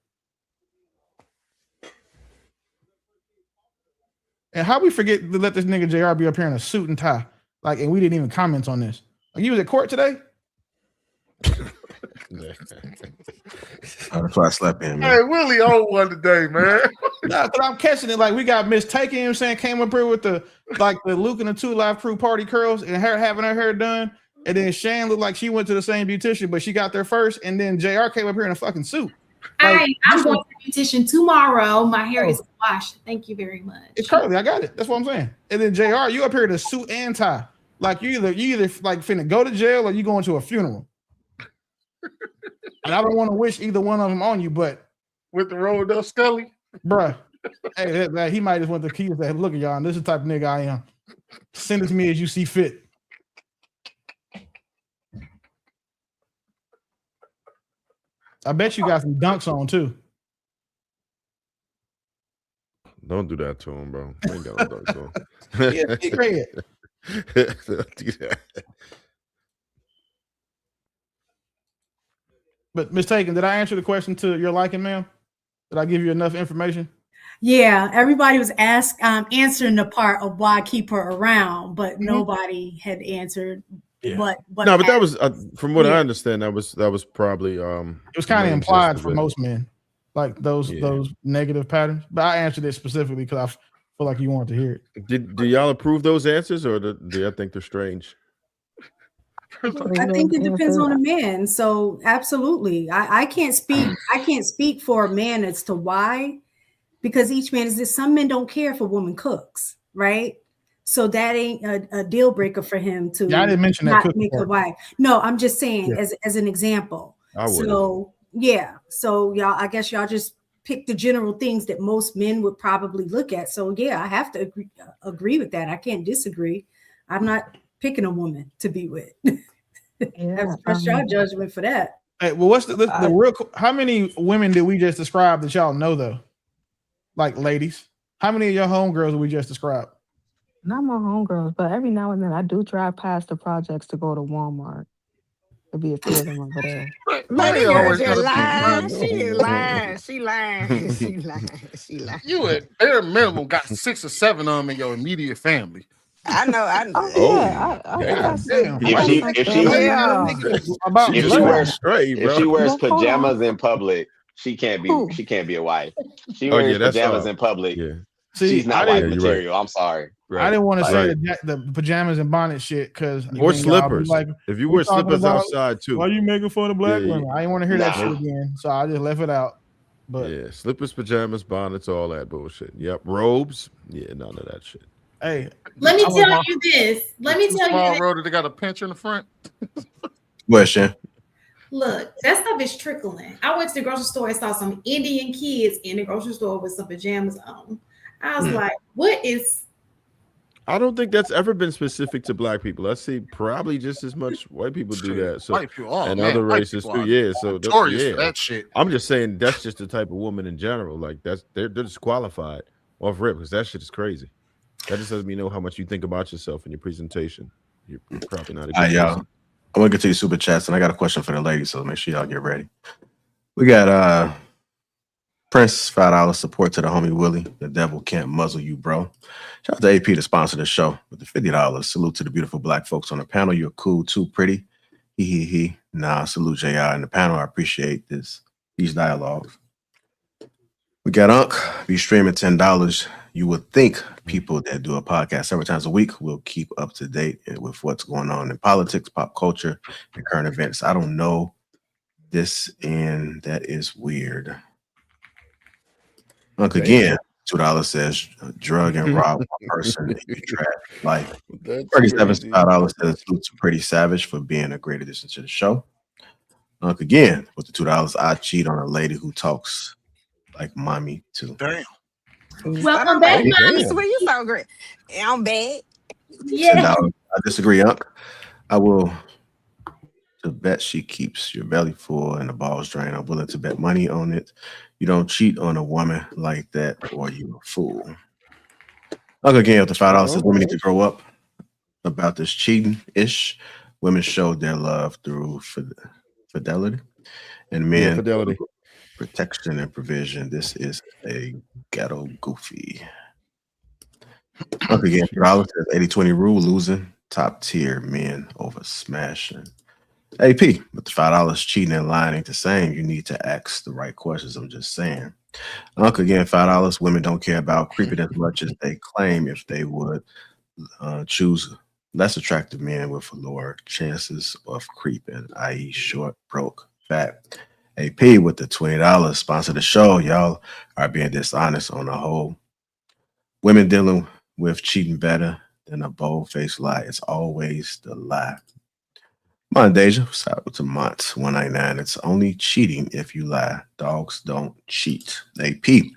And how we forget to let this nigga JR be up here in a suit and tie, and we didn't even comment on this. Like you was at court today? That's why I slept in, man. Hey, Willie on one today, man. Nah, but I'm catching it. Like we got Miss Taking, you know what I'm saying, came up here with the Luke and the 2 Live Crew party curls and her having her hair done. And then Shan looked like she went to the same beautician, but she got there first. And then JR came up here in a fucking suit. I'm going to the beautician tomorrow. My hair is washed. Thank you very much. It's curly. I got it. That's what I'm saying. And then JR, you up here in a suit and tie. Like you either like finna go to jail or you going to a funeral. And I don't want to wish either one of them on you, but with the rolled up Scully, bruh. Hey, he might just want the keys that look at y'all. And this is the type of nigga I am. Send it to me as you see fit. I bet you got some dunks on too. Don't do that to him, bro. I ain't got no dunks on. Yeah, big red. Don't do that. But Ms. Taken, did I answer the question to your liking, ma'am? Did I give you enough information? Yeah, everybody was answering the part of why I keep her around, but nobody had answered. Yeah. But that was from what I understand. That was probably it was kind of implied for most men, like those negative patterns. But I answered it specifically because I feel like you wanted to hear it. Do y'all approve those answers, or do y'all think they're strange? I think it depends on the man. So absolutely, I can't speak. I can't speak for a man as to why, because each man is this. Some men don't care if a woman cooks, right? So that ain't a deal breaker for him to I didn't mention not that make a wife. No, I'm just saying Yeah. as an example. I would. So yeah, so y'all, I guess y'all just pick the general things that most men would probably look at. So yeah, I have to agree with that. I can't disagree. I'm not picking a woman to be with. That's your judgment for that. Hey, well, what's the real? How many women did we just describe that y'all know though? Like ladies, how many of your homegirls did we just describe? Not my homegirls, but every now and then I do drive past the projects to go to Walmart. There'll be a few of them over there. Money always gotta She lying. She lying. She lying. She lying. You at bare minimum got 6 or 7 of them in your immediate family. I know. If she wears pajamas in public, she can't be a wife. She wears pajamas in public. Yeah. She's not wife material. Right. I'm sorry. Right. I didn't want to say the pajamas and bonnet shit because or slippers. Like, if you wear slippers outside too, why you making fun of black women? I didn't want to hear that shit again, so I just left it out. But yeah, slippers, pajamas, bonnets, all that bullshit. Yep, robes. Yeah, none of that shit. Hey, let me tell you this. Let me tell you this. Road that they got a pinch in the front. Question. Look, that stuff is trickling. I went to the grocery store and saw some Indian kids in the grocery store with some pajamas on. I was like, what is... I don't think that's ever been specific to black people. I see probably just as much white people do that. So other races too. Yeah. So that shit. I'm just saying that's just the type of woman in general. Like they're disqualified off rip because that shit is crazy. That just lets me know how much you think about yourself in your presentation. You're probably not a good y'all. person. I'm gonna get to your super chats, and I got a question for the ladies, so make sure y'all get ready. We got Prince, $5 support to the homie Willie. The devil can't muzzle you, bro. Shout out to AP to sponsor the show with the $50. Salute to the beautiful black folks on the panel. You're cool, too pretty. He. Nah, salute JR and the panel. I appreciate these dialogues. We got Unc. Be streaming $10. You would think people that do a podcast several times a week will keep up to date with what's going on in politics, pop culture, and current events. I don't know this, and that is weird. Unc again, $2 says drug and rob one person. Like $37 says salute to Pretty Savage for being a great addition to the show. Unc again with the $2. I cheat on a lady who talks like mommy too. Damn. You Well, start on on that, bad. Oh, mommy, You damn. swear you so great. I'm bad. And yeah. I disagree, Unc. I will to bet she keeps your belly full and the balls drained. I'm willing to bet money on it. You don't cheat on a woman like that, or you a fool. Uncle again with the $5 says Oh, women need to grow up about this cheating ish. Women showed their love through fidelity, and yeah, men fidelity. protection and provision. This is a ghetto goofy. Uncle again, $5 says 80-20 rule, losing top tier men over smashing. AP with the $5 cheating and lying ain't the same. You need to ask the right questions. I'm just saying. Uncle again, $5. Women don't care about creeping as much as they claim. If they would choose less attractive men with lower chances of creeping, i.e., short, broke, fat. AP with the $20 sponsor the show. Y'all are being dishonest on the whole. Women dealing with cheating better than a bold faced lie. It's always the lie. Deja, shout to Mont 199. It's only cheating if you lie. Dogs don't cheat. AP,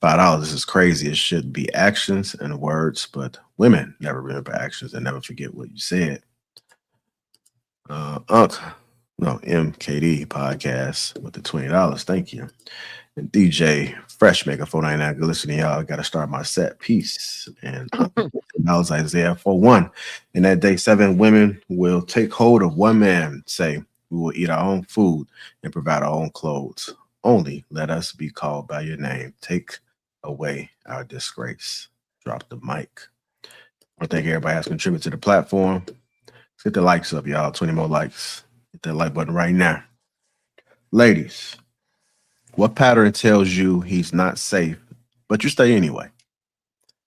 $5. This is crazy. It should be actions and words, but women never remember actions and never forget what you said. MKD podcast with the $20. Thank you. And DJ Freshmaker 499. Good listening, y'all. Got to start my set. Peace. And $10 Isaiah 41. In that day, 7 women will take hold of one man, say, we will eat our own food and provide our own clothes. Only let us be called by your name. Take away our disgrace. Drop the mic. I want to thank everybody that's contributed to the platform. Let's get the likes up, y'all. 20 more likes. Hit that like button right now. Ladies, what pattern tells you he's not safe, but you stay anyway?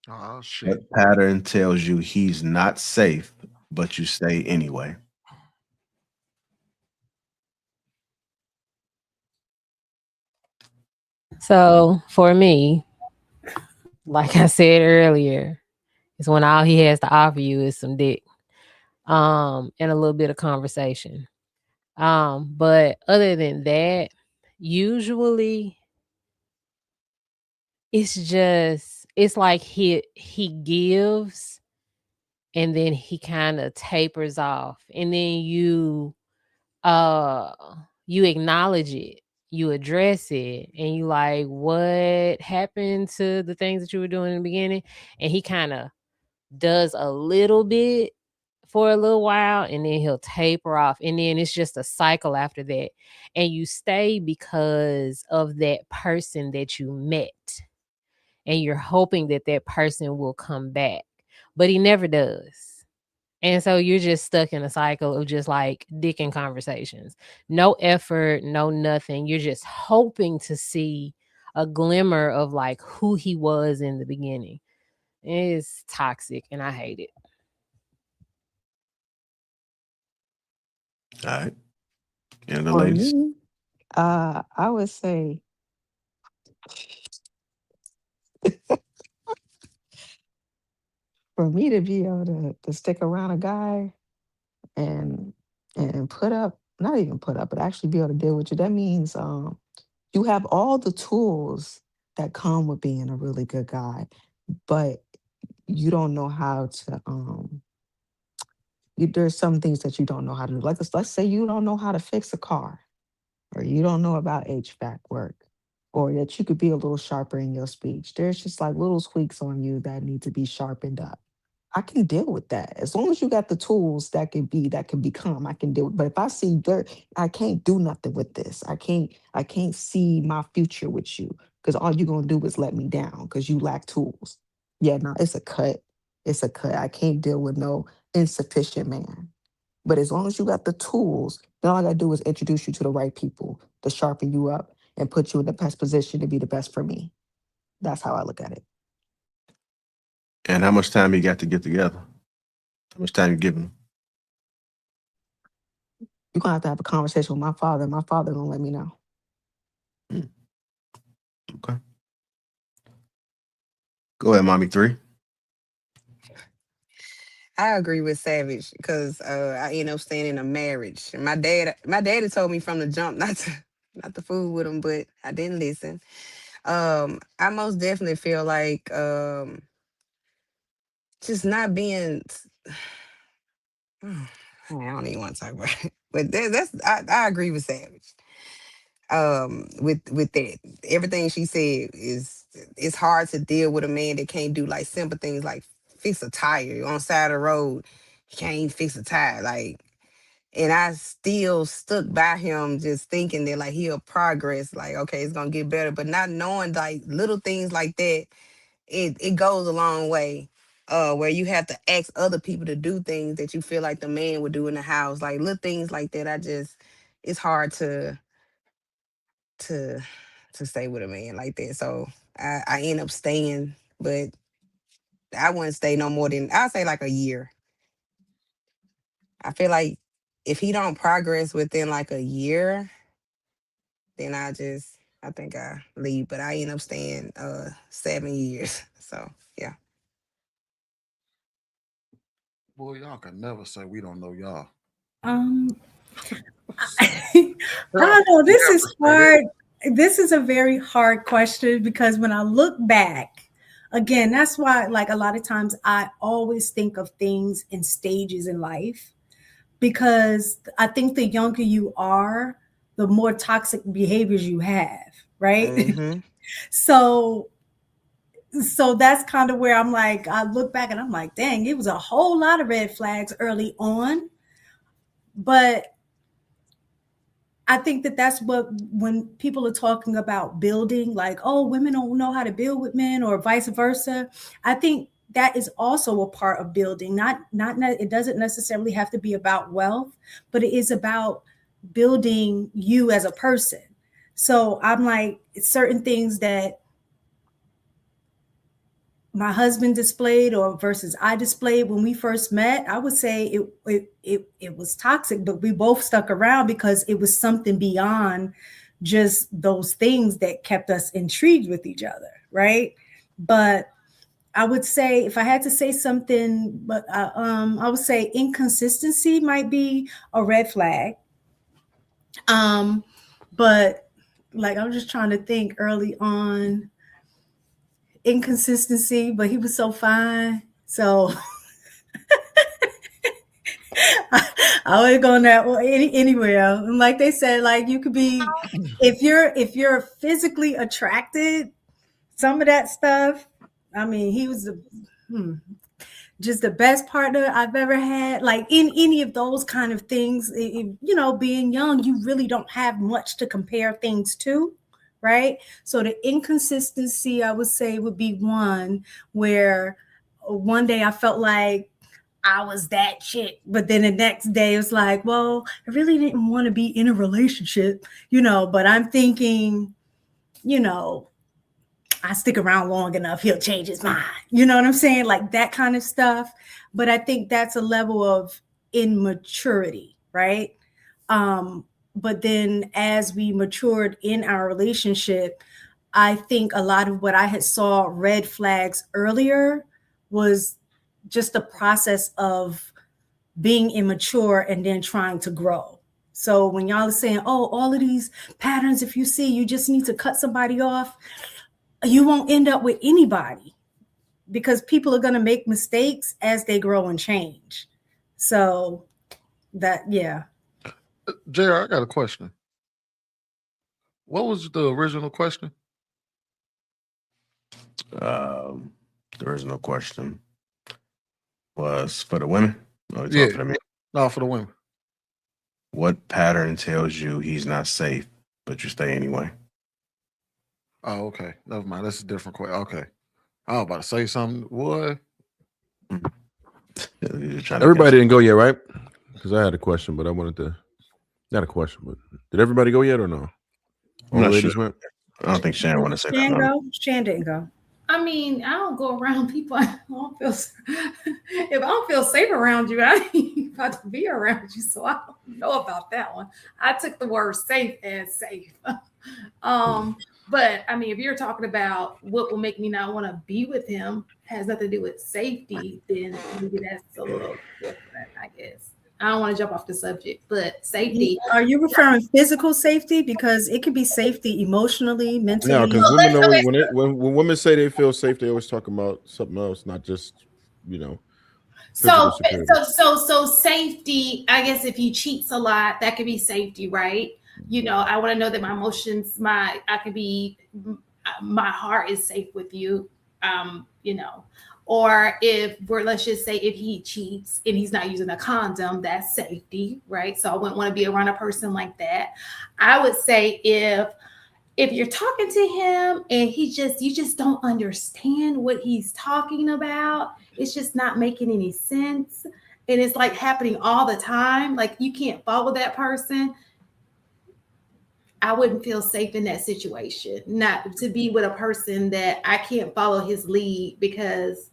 Oh shit. What pattern tells you he's not safe, but you stay anyway? So for me, like I said earlier, it's when all he has to offer you is some dick, and a little bit of conversation. But other than that, usually it's like he gives and then he kind of tapers off, and then uh you acknowledge it, you address it, and you like, what happened to the things that you were doing in the beginning? And he kind of does a little bit for a little while, and then he'll taper off, and then it's just a cycle after that, and you stay because of that person that you met, and you're hoping that that person will come back, but he never does. And so you're just stuck in a cycle of just like dick and conversations. No effort, no nothing. You're just hoping to see a glimmer of like who he was in the beginning. It's toxic and I hate it. All right. And the For ladies? me, I would say for me to be able to stick around a guy and put up, not even put up, but actually be able to deal with you, that means you have all the tools that come with being a really good guy, but you don't know how to there's some things that you don't know how to do. Like let's say you don't know how to fix a car, or you don't know about HVAC work, or that you could be a little sharper in your speech. There's just like little tweaks on you that need to be sharpened up. I can deal with that. As long as you got the tools that can become, I can deal with. But if I see dirt, I can't do nothing with this. I can't see my future with you, because all you're gonna do is let me down because you lack tools. Yeah, no, it's a cut. It's a cut. I can't deal with no insufficient man. But as long as you got the tools, then all I gotta do is introduce you to the right people to sharpen you up and put you in the best position to be the best for me. That's how I look at it. And how much time you got to get together? How much time you giving them? You're gonna have to have a conversation with my father. My father gonna let me know. Okay. Go ahead, mommy 3. I agree with Savage because I end up staying in a marriage. And my daddy told me from the jump not to fool with him, but I didn't listen. I most definitely feel like just not being. I don't even want to talk about it, but I agree with Savage. With that, everything she said is it's hard to deal with a man that can't do like simple things like fix a tire on the side of the road. He can't even fix a tire, like. And I still stuck by him, just thinking that like he'll progress, like okay, it's gonna get better, but not knowing like little things like that. It goes a long way. Where you have to ask other people to do things that you feel like the man would do in the house, like little things like that. It's hard to to stay with a man like that. So I end up staying, but I wouldn't stay no more than I'd say like a year. I feel like if he don't progress within like a year, then I think I leave. But I end up staying 7 years. So yeah. Boy, y'all can never say we don't know y'all. I don't know. This is hard. This is a very hard question because when I look back, again, that's why, like, a lot of times I always think of things in stages in life because I think the younger you are, the more toxic behaviors you have, right? Mm-hmm. So that's kind of where I'm like, I look back and I'm like, dang, it was a whole lot of red flags early on. But I think that that's what, when people are talking about building, like, oh, women don't know how to build with men or vice versa. I think that is also a part of building. Not it doesn't necessarily have to be about wealth, but it is about building you as a person. So I'm like, certain things that my husband displayed or versus I displayed when we first met, I would say it was toxic, but we both stuck around because it was something beyond just those things that kept us intrigued with each other, right? But I would say if I had to say something, but I would say inconsistency might be a red flag. But like I'm just trying to think early on. Inconsistency, but he was so fine. So I would go that anywhere. And like they said, like you could be if you're physically attracted, some of that stuff. I mean, he was just the best partner I've ever had. Like in any of those kind of things, being young, you really don't have much to compare things to. Right. So the inconsistency, I would say, would be one where one day I felt like I was that chick, but then the next day it was like, well, I really didn't want to be in a relationship, but I'm thinking, I stick around long enough, he'll change his mind. You know what I'm saying? Like that kind of stuff. But I think that's a level of immaturity, right? But then as we matured in our relationship, I think a lot of what I had saw red flags earlier was just the process of being immature and then trying to grow. So when y'all are saying, oh, all of these patterns, if you see, you just need to cut somebody off, you won't end up with anybody because people are going to make mistakes as they grow and change. So that, yeah. JR, I got a question. What was the original question? The original question was for the women. No, Yeah. for the men. No, for the women. What pattern tells you he's not safe, but you stay anyway? Oh, okay. Never mind. That's a different question. Okay. I was about to say something. What? Everybody didn't go yet, right? Because I had a question, but I wanted to. Not a question, but did everybody go yet or no? I'm not ladies sure. went? I don't think Shan want to say Shan that. go? Shan didn't go. I mean, I don't go around people. I don't feel if I don't feel safe around you, I ain't about to be around you. So I don't know about that one. I took the word safe as safe. But I mean, if you're talking about what will make me not want to be with him has nothing to do with safety, then maybe that's a little different, I guess. I don't want to jump off the subject, but safety. Are you referring physical safety? Because it could be safety emotionally, mentally. No, because women always when women say they feel safe, they always talk about something else, not just physical security. So safety, I guess if he cheats a lot, that could be safety, right? I want to know that my emotions, my heart is safe with you, or let's just say if he cheats and he's not using a condom, that's safety, right? So I wouldn't want to be around a person like that. I would say if you're talking to him and you just don't understand what he's talking about, it's just not making any sense. And it's like happening all the time. Like you can't follow that person. I wouldn't feel safe in that situation, not to be with a person that I can't follow his lead because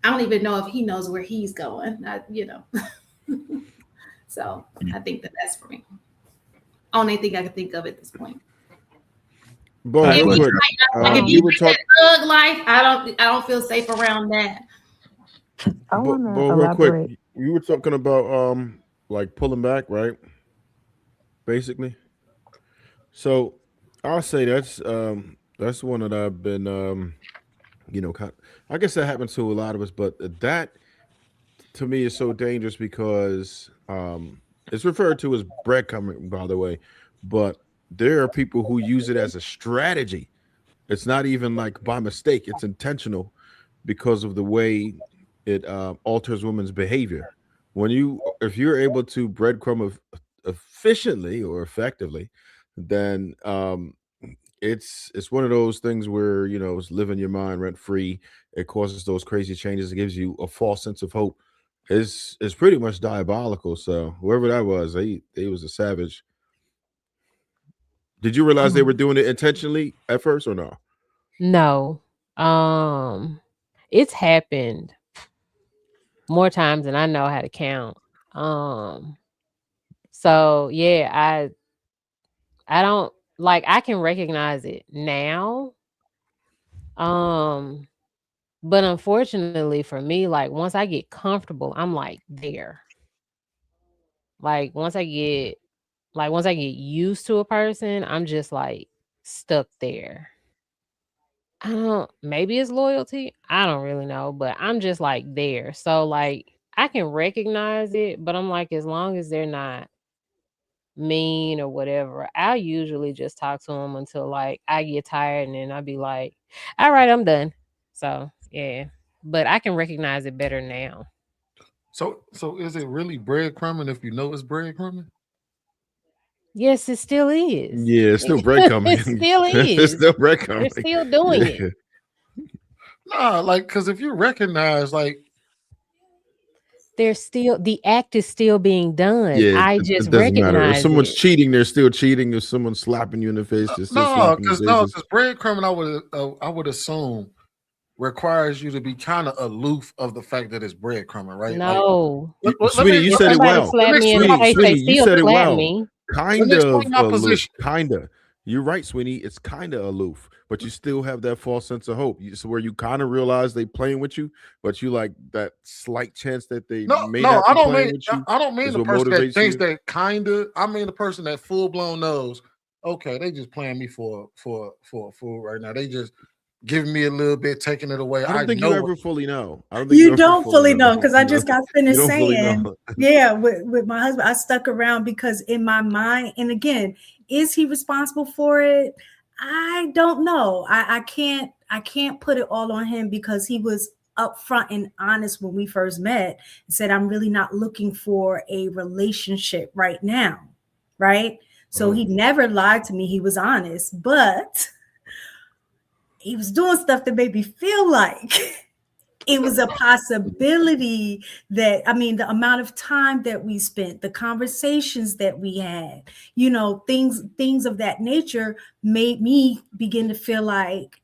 I don't even know if he knows where he's going. So I think that's for me. Only thing I can think of at this point. Bo, If real quick, you were talking thug life, I don't feel safe around that. I want to Bo, real elaborate. quick, you were talking about like pulling back, right? Basically. So I'll say that's one that I've been I guess that happens to a lot of us, but that to me is so dangerous because it's referred to as breadcrumbing, by the way, but there are people who use it as a strategy. It's not even like by mistake, it's intentional because of the way it alters women's behavior. If you're able to breadcrumb efficiently or effectively, then it's one of those things where it's living your mind rent free. It causes those crazy changes. It gives you a false sense of hope. It's pretty much diabolical. So whoever that was, they was a savage. Did you realize they were doing it intentionally at first or no? No. It's happened more times than I know how to count. So yeah, I don't I can recognize it now. But unfortunately for me, once I get comfortable, I'm there. Once I get used to a person, I'm just stuck there. Maybe it's loyalty. I don't really know, but I'm just there. So I can recognize it, but I'm as long as they're not mean or whatever, I'll usually just talk to them until I get tired and then I'll be like, all right, I'm done. So yeah, but I can recognize it better now. So is it really breadcrumbing if you know it's breadcrumbing? Yes, it still is. Yeah, it's still breadcrumbing. It still is. It's still breadcrumbing. They're still doing it. Nah, because if you recognize the act is still being done. Yeah, I it just doesn't matter. If recognize someone's it. cheating, they're still cheating. If someone's slapping you in the face, they're still slapping because in the face. breadcrumbing, I would assume requires you to be kind of aloof of the fact that it's breadcrumbing, right? No, Sweetie, you said it well. Sweetie, you said it well. Me. Kind of aloof. Kinda. You're right, Sweeney. It's kind of aloof, but you still have that false sense of hope. So where you kind of realize they playing with you, but you that slight chance that they may not be playing with you. I don't mean the person that thinks that kind of. I mean the person that full blown knows. Okay, they just playing me for a fool right now. They just giving me a little bit, taking it away. I don't think you ever fully know. I don't think you don't fully know because I just got finished saying, yeah, with my husband, I stuck around because in my mind, and again, is he responsible for it? I don't know. I can't put it all on him because he was upfront and honest when we first met and said, I'm really not looking for a relationship right now. Right. So he never lied to me. He was honest, but he was doing stuff that made me feel like it was a possibility that, the amount of time that we spent, the conversations that we had, things of that nature made me begin to feel like,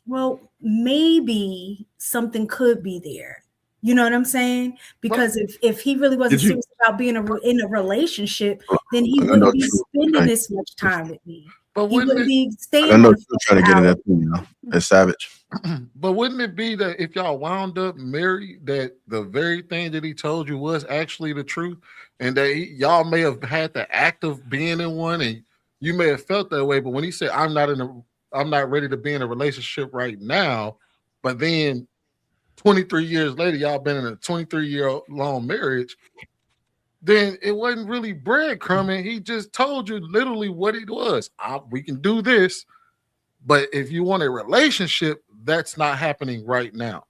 well, maybe something could be there. You know what I'm saying? Because if he really wasn't serious about being in a relationship, then he wouldn't be spending this much time with me. But He wouldn't wouldn't it? be I staying know on you're trying to get in that too, you know. It's savage. But wouldn't it be that if y'all wound up married, that the very thing that he told you was actually the truth, and that y'all may have had the act of being in one, and you may have felt that way. But when he said, I'm not ready to be in a relationship right now," but then 23 years later, y'all been in a 23-year long marriage, then it wasn't really breadcrumbing. He just told you literally what it was. We can do this, but if you want a relationship, that's not happening right now.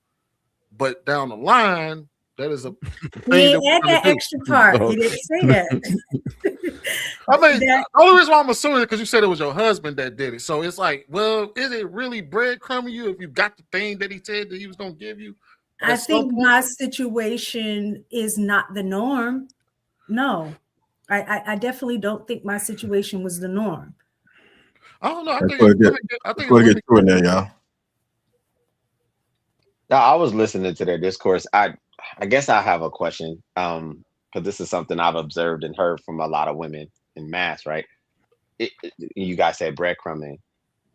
But down the line, that is a He thing that ain't add we're gonna that do. extra part. He didn't say that. I mean, That- the only reason why I'm assuming is because you said it was your husband that did it. So it's like, well, is it really breadcrumbing you if you got the thing that he said that he was gonna give you I at some think point? my situation is not the norm. No, I definitely don't think my situation was the norm. I don't know. I Let's think go it's get, women. I let's think go it's get women. to it now, y'all. Now, I was listening to their discourse. I guess I have a question. Because this is something I've observed and heard from a lot of women in mass, right? You guys said breadcrumbing.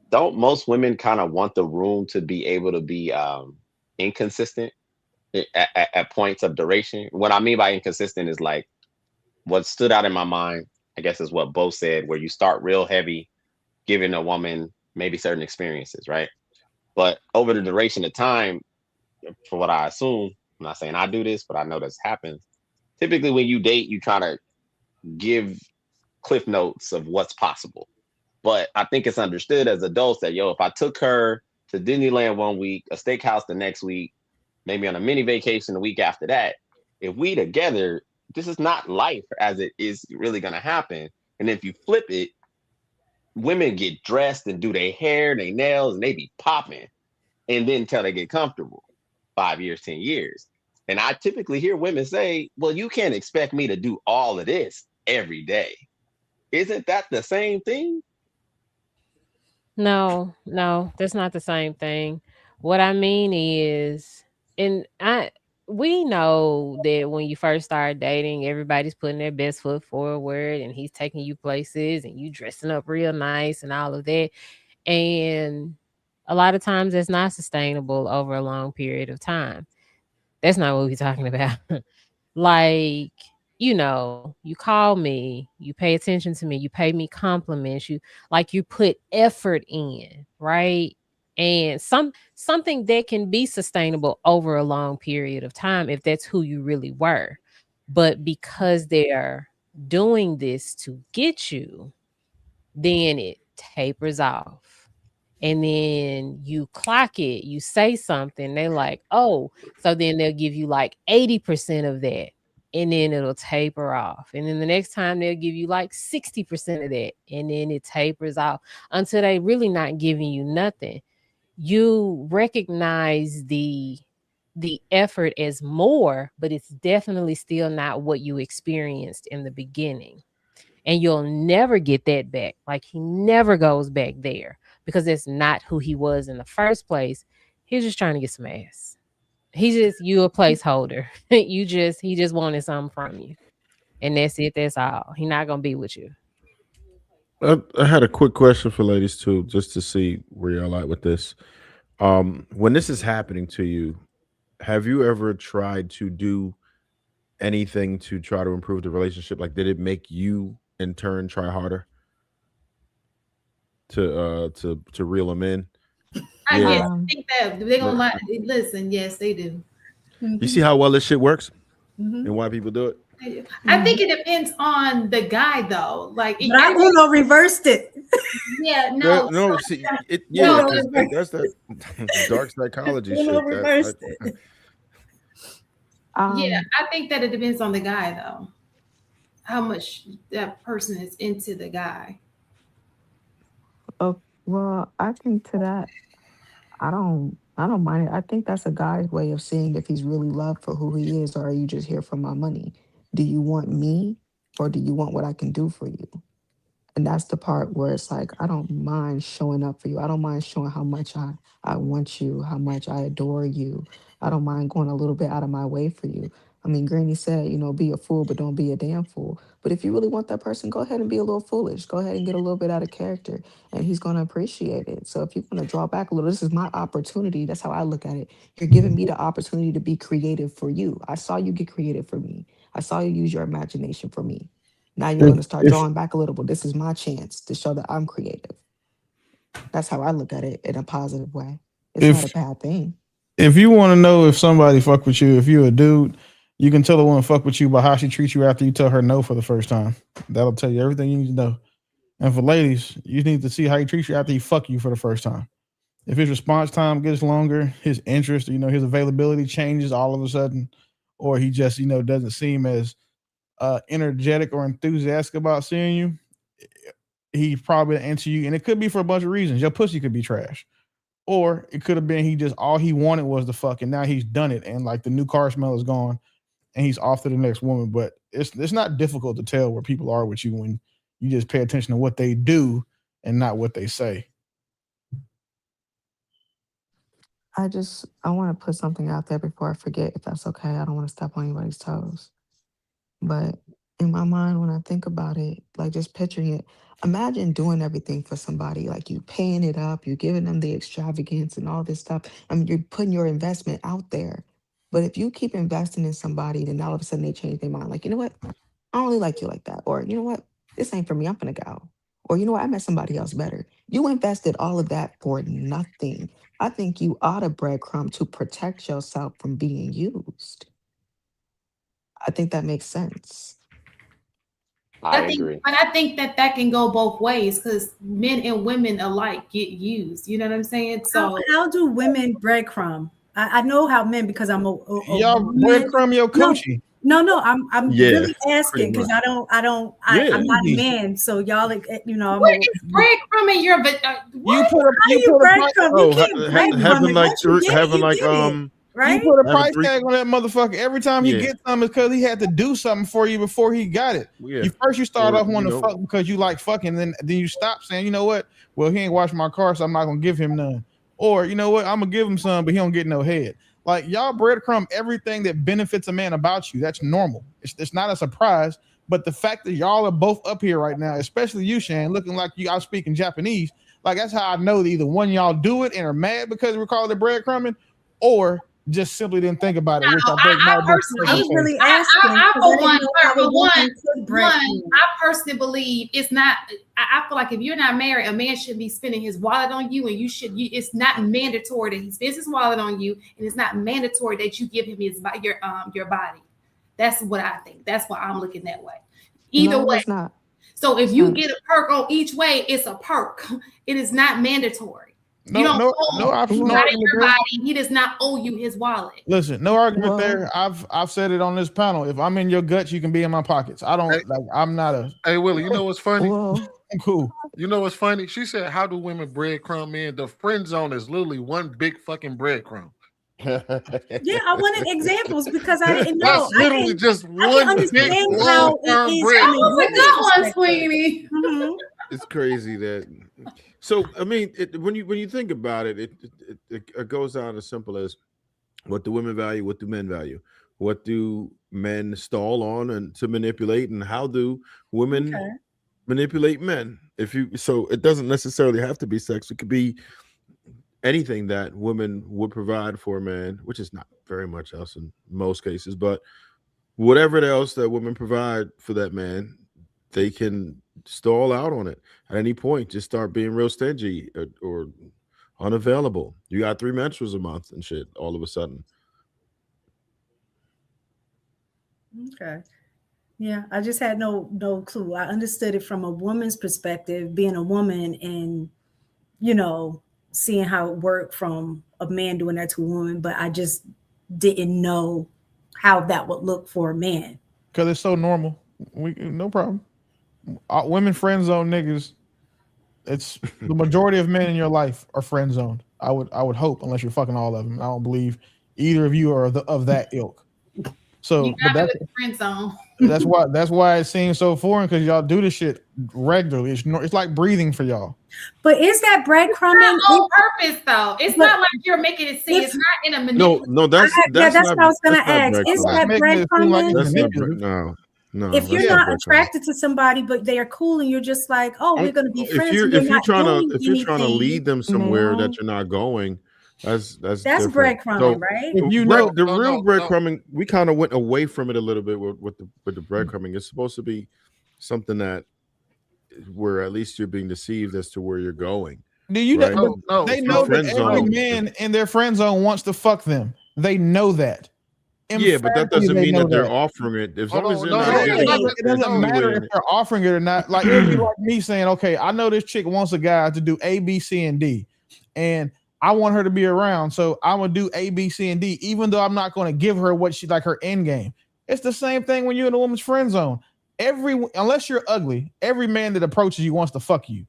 Don't most women kind of want the room to be able to be inconsistent at points of duration? What I mean by inconsistent is like what stood out in my mind, I guess, is what Bo said, where you start real heavy, giving a woman maybe certain experiences, right? But over the duration of time, for what I assume, I'm not saying I do this, but I know this happens. Typically, when you date, you try to give cliff notes of what's possible. But I think it's understood as adults that, yo, if I took her to Disneyland one week, a steakhouse the next week, maybe on a mini vacation the week after that, if we together, this is not life as it is really going to happen. And if you flip it, women get dressed and do their hair, their nails, and they be popping, and then until they get comfortable. 5 years, 10 years. And I typically hear women say, well, you can't expect me to do all of this every day. Isn't that the same thing? No, no, that's not the same thing. What I mean is, and we know that when you first start dating, everybody's putting their best foot forward and he's taking you places and you dressing up real nice and all of that. And a lot of times it's not sustainable over a long period of time. That's not what we're talking about. Like, you call me, you pay attention to me, you pay me compliments, you put effort in, right? And something that can be sustainable over a long period of time if that's who you really were. But because they're doing this to get you, then it tapers off. And then you clock it, you say something, they're like, oh, so then they'll give you like 80% of that. And then it'll taper off. And then the next time they'll give you like 60% of that. And then it tapers off until they really not giving you nothing. You recognize the effort as more, but it's definitely still not what you experienced in the beginning, and you'll never get that back. Like, he never goes back there because that's not who he was in the first place. He's just trying to get some ass. You a placeholder. He just wanted something from you. And that's it. That's all. He not gonna be with you. I had a quick question for ladies too, just to see where y'all at with this. When this is happening to you, have you ever tried to do anything to try to improve the relationship? Like, did it make you in turn try harder to reel them in? I Yeah. guess I think that they're gonna listen. Yes, they do. You see how well this shit works Mhm. and why people do it? I think it depends on the guy, though. Like, But I Uno reversed it. yeah, no, No, so- see, it, no, yeah, because that's that dark psychology Uno shit. reversed it. Yeah, I think that it depends on the guy, though. How much that person is into the guy. Oh, well, I think to that, I don't mind it. I think that's a guy's way of seeing if he's really loved for who he is, or are you just here for my money? Do you want me, or do you want what I can do for you? And that's the part where it's like, I don't mind showing up for you. I don't mind showing how much I want you, how much I adore you. I don't mind going a little bit out of my way for you. I mean, Granny said, be a fool, but don't be a damn fool. But if you really want that person, go ahead and be a little foolish. Go ahead and get a little bit out of character, and he's going to appreciate it. So if you want to draw back a little, this is my opportunity. That's how I look at it. You're giving me the opportunity to be creative for you. I saw you get creative for me. I saw you use your imagination for me. Now you're going to start drawing back a little, but this is my chance to show that I'm creative. That's how I look at it in a positive way. It's not a bad thing. If you want to know if somebody fuck with you, if you're a dude, you can tell a woman fuck with you by how she treats you after you tell her no for the first time. That'll tell you everything you need to know. And for ladies, you need to see how he treats you after he fuck you for the first time. If his response time gets longer, his interest, his availability changes all of a sudden, or he just, doesn't seem as energetic or enthusiastic about seeing you, he probably answer you. And it could be for a bunch of reasons. Your pussy could be trash. Or it could have been he just all he wanted was the fuck, and now he's done it, and like the new car smell is gone, and he's off to the next woman. But it's not difficult to tell where people are with you when you just pay attention to what they do and not what they say. I want to put something out there before I forget, if that's okay. I don't want to step on anybody's toes. But in my mind, when I think about it, like just picturing it, imagine doing everything for somebody, like you paying it up, you're giving them the extravagance and all this stuff. I mean, you're putting your investment out there. But if you keep investing in somebody, then all of a sudden they change their mind. Like, you know what? I don't really like you like that. Or, you know what? This ain't for me. I'm going to go. Or, you know what? I met somebody else better. You invested all of that for nothing. I think you ought to breadcrumb to protect yourself from being used. I think that makes sense. I agree. But I think that can go both ways because men and women alike get used. You know what I'm saying? So how do women breadcrumb? I know how men, because I'm a y'all breadcrumb your coochie. No, I'm really asking because I'm not a easy. man, so y'all, I'm what is breadcrumbing your? You put a having right? You put a price tag on that motherfucker every time he gets something because he had to do something for you before he got it. You start off wanting to fuck because you like fucking, then you stop saying, you know what? Well, he ain't washed my car, so I'm not gonna give him none. Or you know what? I'm gonna give him some, but he don't get no head. Like y'all breadcrumb everything that benefits a man about you. That's normal. It's not a surprise. But the fact that y'all are both up here right now, especially you, Shane, looking like you out speaking Japanese, like that's how I know that either one of y'all do it and are mad because we call it breadcrumbing, or just simply didn't think about it. Which I personally, I personally believe it's not. I feel like if you're not married, a man should be spending his wallet on you, and it's not mandatory that he spends his wallet on you, and it's not mandatory that you give him your body. That's what I think. That's why I'm looking that way. Either way. It's not. So if you get a perk on each way, it's a perk. It is not mandatory. You don't owe your body. He does not owe you his wallet. Listen, no argument there. I've said it on this panel. If I'm in your guts, you can be in my pockets. I don't I'm not a. Hey Willie, you know what's funny? I'm cool. You know what's funny? She said, "How do women breadcrumb men?" The friend zone is literally one big fucking breadcrumb. Yeah, I wanted examples because I didn't know. That's literally just one big long-term bread. That was a good one, Sweeney. Mm-hmm. It's crazy that. So I mean, when you think about it, it goes down as simple as what do women value, what do men value, what do men stall on and to manipulate, and how do women manipulate men? So it doesn't necessarily have to be sex; it could be anything that women would provide for a man, which is not very much else in most cases, but whatever else that women provide for that man, they can stall out on it at any point. Just start being real stingy or unavailable. You got 3 menstruals a month and shit all of a sudden. Okay. Yeah, I just had no clue. I understood it from a woman's perspective, being a woman and, seeing how it worked from a man doing that to a woman, but I just didn't know how that would look for a man. Because it's so normal. No problem. Women friend zone niggas. It's the majority of men in your life are friend zoned. I would hope, unless you're fucking all of them. I don't believe either of you are of that ilk. So, but got me with the friend zone. that's why it seems so foreign, because y'all do this shit regularly. It's like breathing for y'all. But is that breadcrumbing? It's not on purpose, though. It's not like you're making it seem. It's not in a manipulative. No, that's that's not, what I was going to that's not ask. Is breadcrumbing. that breadcrumbing? That's not no. If you're that's not breadcrumbing. attracted to somebody, but they are cool, and you're just like, oh, we're going to be friends. If you're trying to anything, lead them somewhere that you're not going, that's different. breadcrumbing, right? If you the real breadcrumbing, we kind of went away from it a little bit with the breadcrumbing. It's supposed to be something that where at least you're being deceived as to where you're going. Do you right? know? They know that every man in their friend zone wants to fuck them. They know that. Yeah, but that doesn't mean that they're offering it. As long as they're not giving it doesn't matter if they're offering it or not. Like, it would be like me saying, okay, I know this chick wants a guy to do A, B, C, and D, and I want her to be around, so I'm gonna do A, B, C, and D, even though I'm not gonna give her what she like her end game. It's the same thing when you're in a woman's friend zone. Unless you're ugly, every man that approaches you wants to fuck you,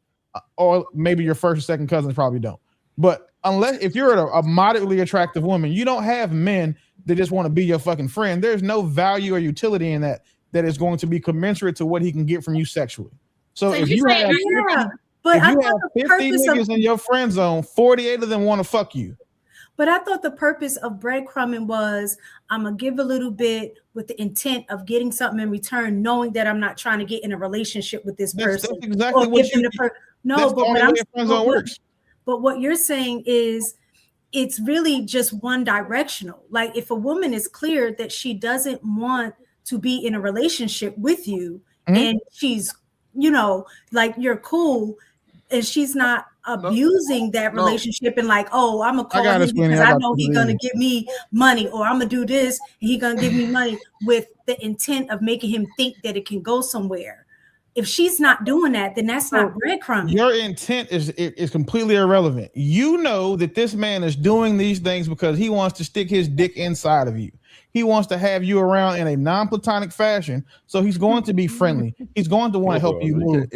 or maybe your first or second cousins probably don't. But if you're a moderately attractive woman, you don't have men that just want to be your fucking friend. There's no value or utility in that is going to be commensurate to what he can get from you sexually. So if you have 50 niggas in your friend zone, 48 of them want to fuck you. But I thought the purpose of breadcrumbing was I'm going to give a little bit with the intent of getting something in return, knowing that I'm not trying to get in a relationship with this person. That's exactly what but what you're saying is it's really just one directional. Like, if a woman is clear that she doesn't want to be in a relationship with you, and she's, like, you're cool, and she's not abusing that relationship and like, oh, I'm gonna call him because I know he's gonna give me money, or I'm gonna do this and he's gonna give me money, with the intent of making him think that it can go somewhere. If she's not doing that, then that's not breadcrumbing. Your intent is completely irrelevant. You know that this man is doing these things because he wants to stick his dick inside of you. He wants to have you around in a non-platonic fashion, so he's going to be friendly. He's going to want to help you move.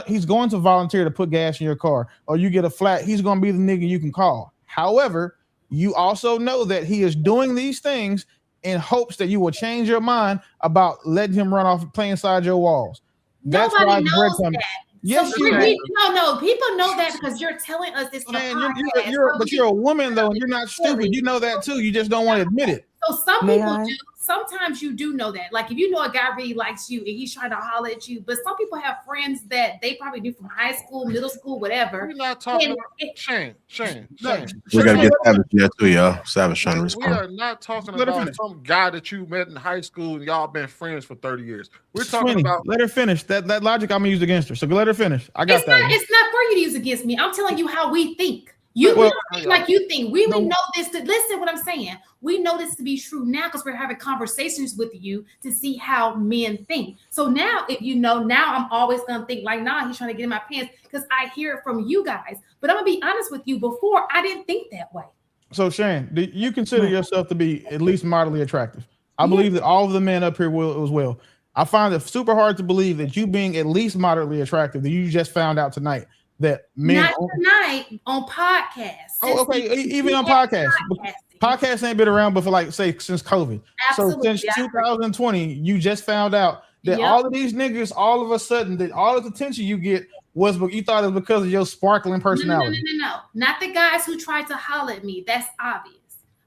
He's going to volunteer to put gas in your car, or you get a flat. He's going to be the nigga you can call. However, you also know that he is doing these things in hopes that you will change your mind about letting him run off and play inside your walls. That's Nobody knows that. Yes, so you no. People know that because you're telling us this. But you're a woman though, and you're not stupid. You know that too. You just don't want to admit it. So some people do. Sometimes you do know that. Like, if you know a guy really likes you and he's trying to holler at you, but some people have friends that they probably do from high school, middle school, whatever. We're not talking about Shane. We gotta get Savage here too, y'all. Savage trying to respond. We are not talking about some guy that you met in high school and y'all been friends for 30 years. We're talking about. Let her finish. That logic I'm gonna use against her. So let her finish. I got that. It's not for you to use against me. I'm telling you how we think. You don't think like you think. We know this. Listen, what I'm saying. We know this to be true now because we're having conversations with you to see how men think. So now, if you know, now I'm always gonna think like, nah, he's trying to get in my pants because I hear it from you guys. But I'm gonna be honest with you. Before, I didn't think that way. So Shane, do you consider yourself to be at least moderately attractive? I believe that all of the men up here will as well. I find it super hard to believe that you being at least moderately attractive, that you just found out tonight that men not tonight on podcasts. Oh, okay, even on podcasts. Podcasts ain't been around, but for like say since COVID. Absolutely. So since 2020, you just found out that all of these niggas, all of a sudden, that all the attention you get was, you thought it was because of your sparkling personality. No. Not the guys who tried to holler at me. That's obvious.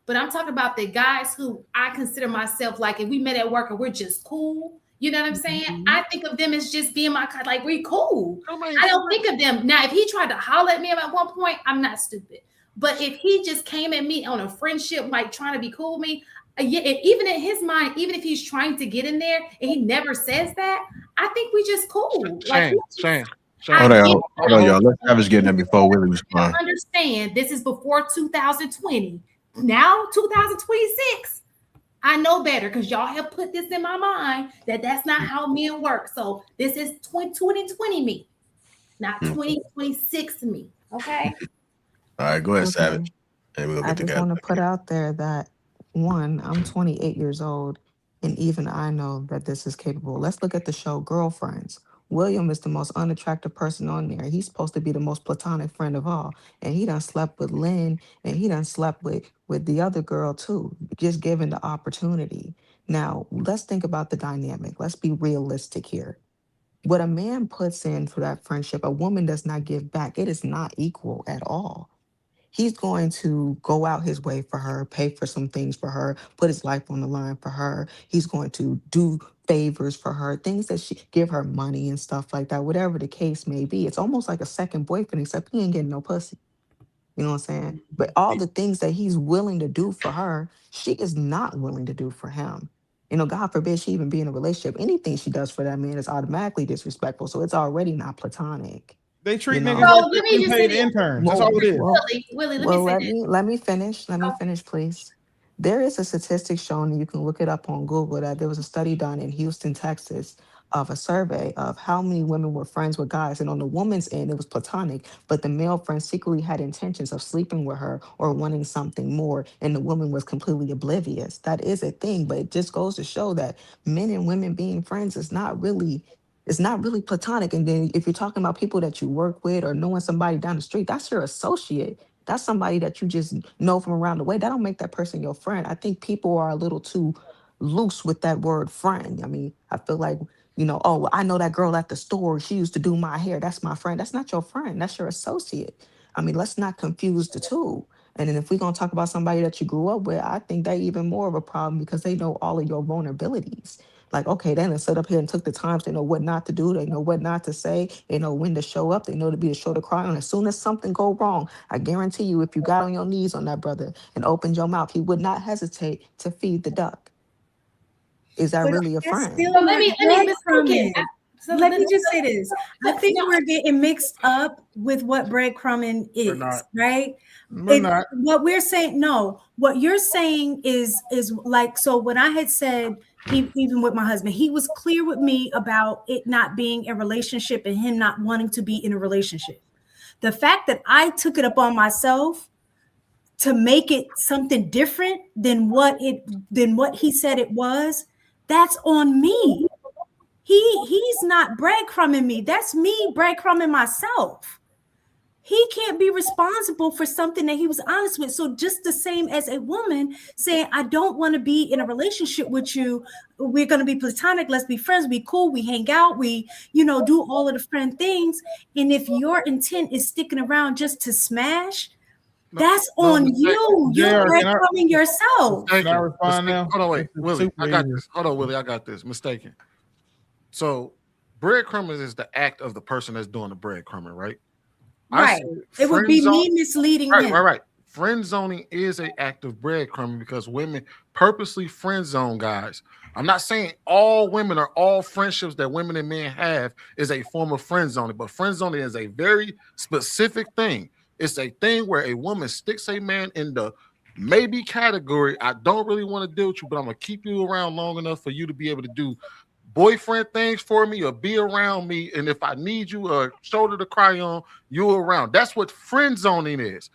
But I'm talking about the guys who I consider myself like, if we met at work and we're just cool. You know what I'm saying? I think of them as just being my kind, like, we cool. I don't think of them. Now, if he tried to holler at me at one point, I'm not stupid. But if he just came at me on a friendship, like trying to be cool with me, even in his mind, even if he's trying to get in there and he never says that, I think we just cool. Shane. Hold on, y'all. Let's Savage get in there before Willie responds. Understand, this is before 2020. Now, 2026. I know better because y'all have put this in my mind that that's not how men work. So this is 2020 me, not 2026 me. Okay. All right, go ahead, Savage. And we'll I just want to put out there that, one, I'm 28 years old, and even I know that this is capable. Let's look at the show Girlfriends. William is the most unattractive person on there. He's supposed to be the most platonic friend of all. And he done slept with Lynn and he done slept with the other girl too, just given the opportunity. Now, let's think about the dynamic. Let's be realistic here. What a man puts in for that friendship, a woman does not give back. It is not equal at all. He's going to go out his way for her, pay for some things for her, put his life on the line for her. He's going to do favors for her, things that she give her money and stuff like that, whatever the case may be. It's almost like a second boyfriend, except he ain't getting no pussy. You know what I'm saying? But all the things that he's willing to do for her, she is not willing to do for him. You know, God forbid she even be in a relationship. Anything she does for that man is automatically disrespectful. So it's already not platonic. They treat You know? niggas So like let they're me just say unpaid this. interns. That's all it is. Willie, let Well, me say this. let me finish. Let me finish, please. There is a statistic shown, and you can look it up on Google, that there was a study done in Houston, Texas, of a survey of how many women were friends with guys. And on the woman's end, it was platonic, but the male friend secretly had intentions of sleeping with her or wanting something more, and the woman was completely oblivious. That is a thing, but it just goes to show that men and women being friends is not really it's not really platonic. And then if you're talking about people that you work with or knowing somebody down the street, that's your associate. That's somebody that you just know from around the way. That don't make that person your friend. I think people are a little too loose with that word friend. I mean, I feel like, you know, oh, well, I know that girl at the store. She used to do my hair. That's my friend. That's not your friend. That's your associate. I mean, let's not confuse the two. And then if we're going to talk about somebody that you grew up with, I think they even more of a problem because they know all of your vulnerabilities. Like, okay, they done sit up here and took the times. They know what not to do. They know what not to say. They know when to show up. They know to be the show to cry on. As soon as something go wrong, I guarantee you, if you got on your knees on that brother and opened your mouth, he would not hesitate to feed the duck. Is that But really a that's friend? still So not let me breadcrumbing. so Let me just say this. I think no, we're getting mixed up with what breadcrumbing We're is, not. right? We're not. What we're saying, no, what you're saying is like, so when I had said, even with my husband, he was clear with me about it not being a relationship and him not wanting to be in a relationship. The fact that I took it upon myself to make it something different than what he said it was, that's on me. He's not breadcrumbing me. That's me breadcrumbing myself. He can't be responsible for something that he was honest with. So just the same as a woman saying, I don't want to be in a relationship with you. We're going to be platonic. Let's be friends. Be cool. We hang out. We, do all of the friend things. And if your intent is sticking around just to smash, that's on you. You're breadcrumbing yourself. Mistaken. Can I respond now? Hold on, wait, It's Willie. super I got easy. this. Hold on, Willie. I got this. Mistaken. So, breadcrumbing is the act of the person that's doing the breadcrumbing, right? Right. It would be me misleading him. Right. Friend zoning is an act of breadcrumbing because women purposely friend zone guys. I'm not saying all women or all friendships that women and men have is a form of friend zoning, but friend zoning is a very specific thing. It's a thing where a woman sticks a man in the maybe category. I don't really want to deal with you, but I'm gonna keep you around long enough for you to be able to do boyfriend things for me or be around me. And if I need you a shoulder to cry on, you're around. That's what friend zoning is.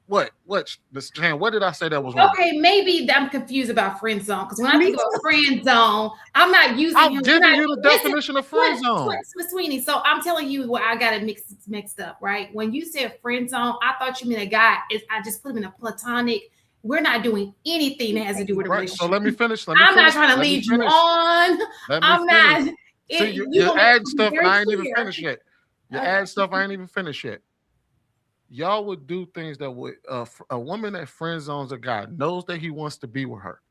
What, Mr. Chan, what did I say that was wrong? Okay, maybe I'm confused about friend zone because when I think about friend zone, I'm not using him. I'm giving you the definition of friend zone. Sweeney, so I'm telling you what I got it mixed up, right? When you said friend zone, I thought you meant a guy. I just put him in a platonic. We're not doing anything that has to do with a relationship. So let me finish. I'm not trying to lead you on. I'm not. See, you're adding stuff and I ain't even finished yet. You're adding stuff I ain't even finished yet. Y'all would do things that would a woman that friend zones a guy knows that he wants to be with her,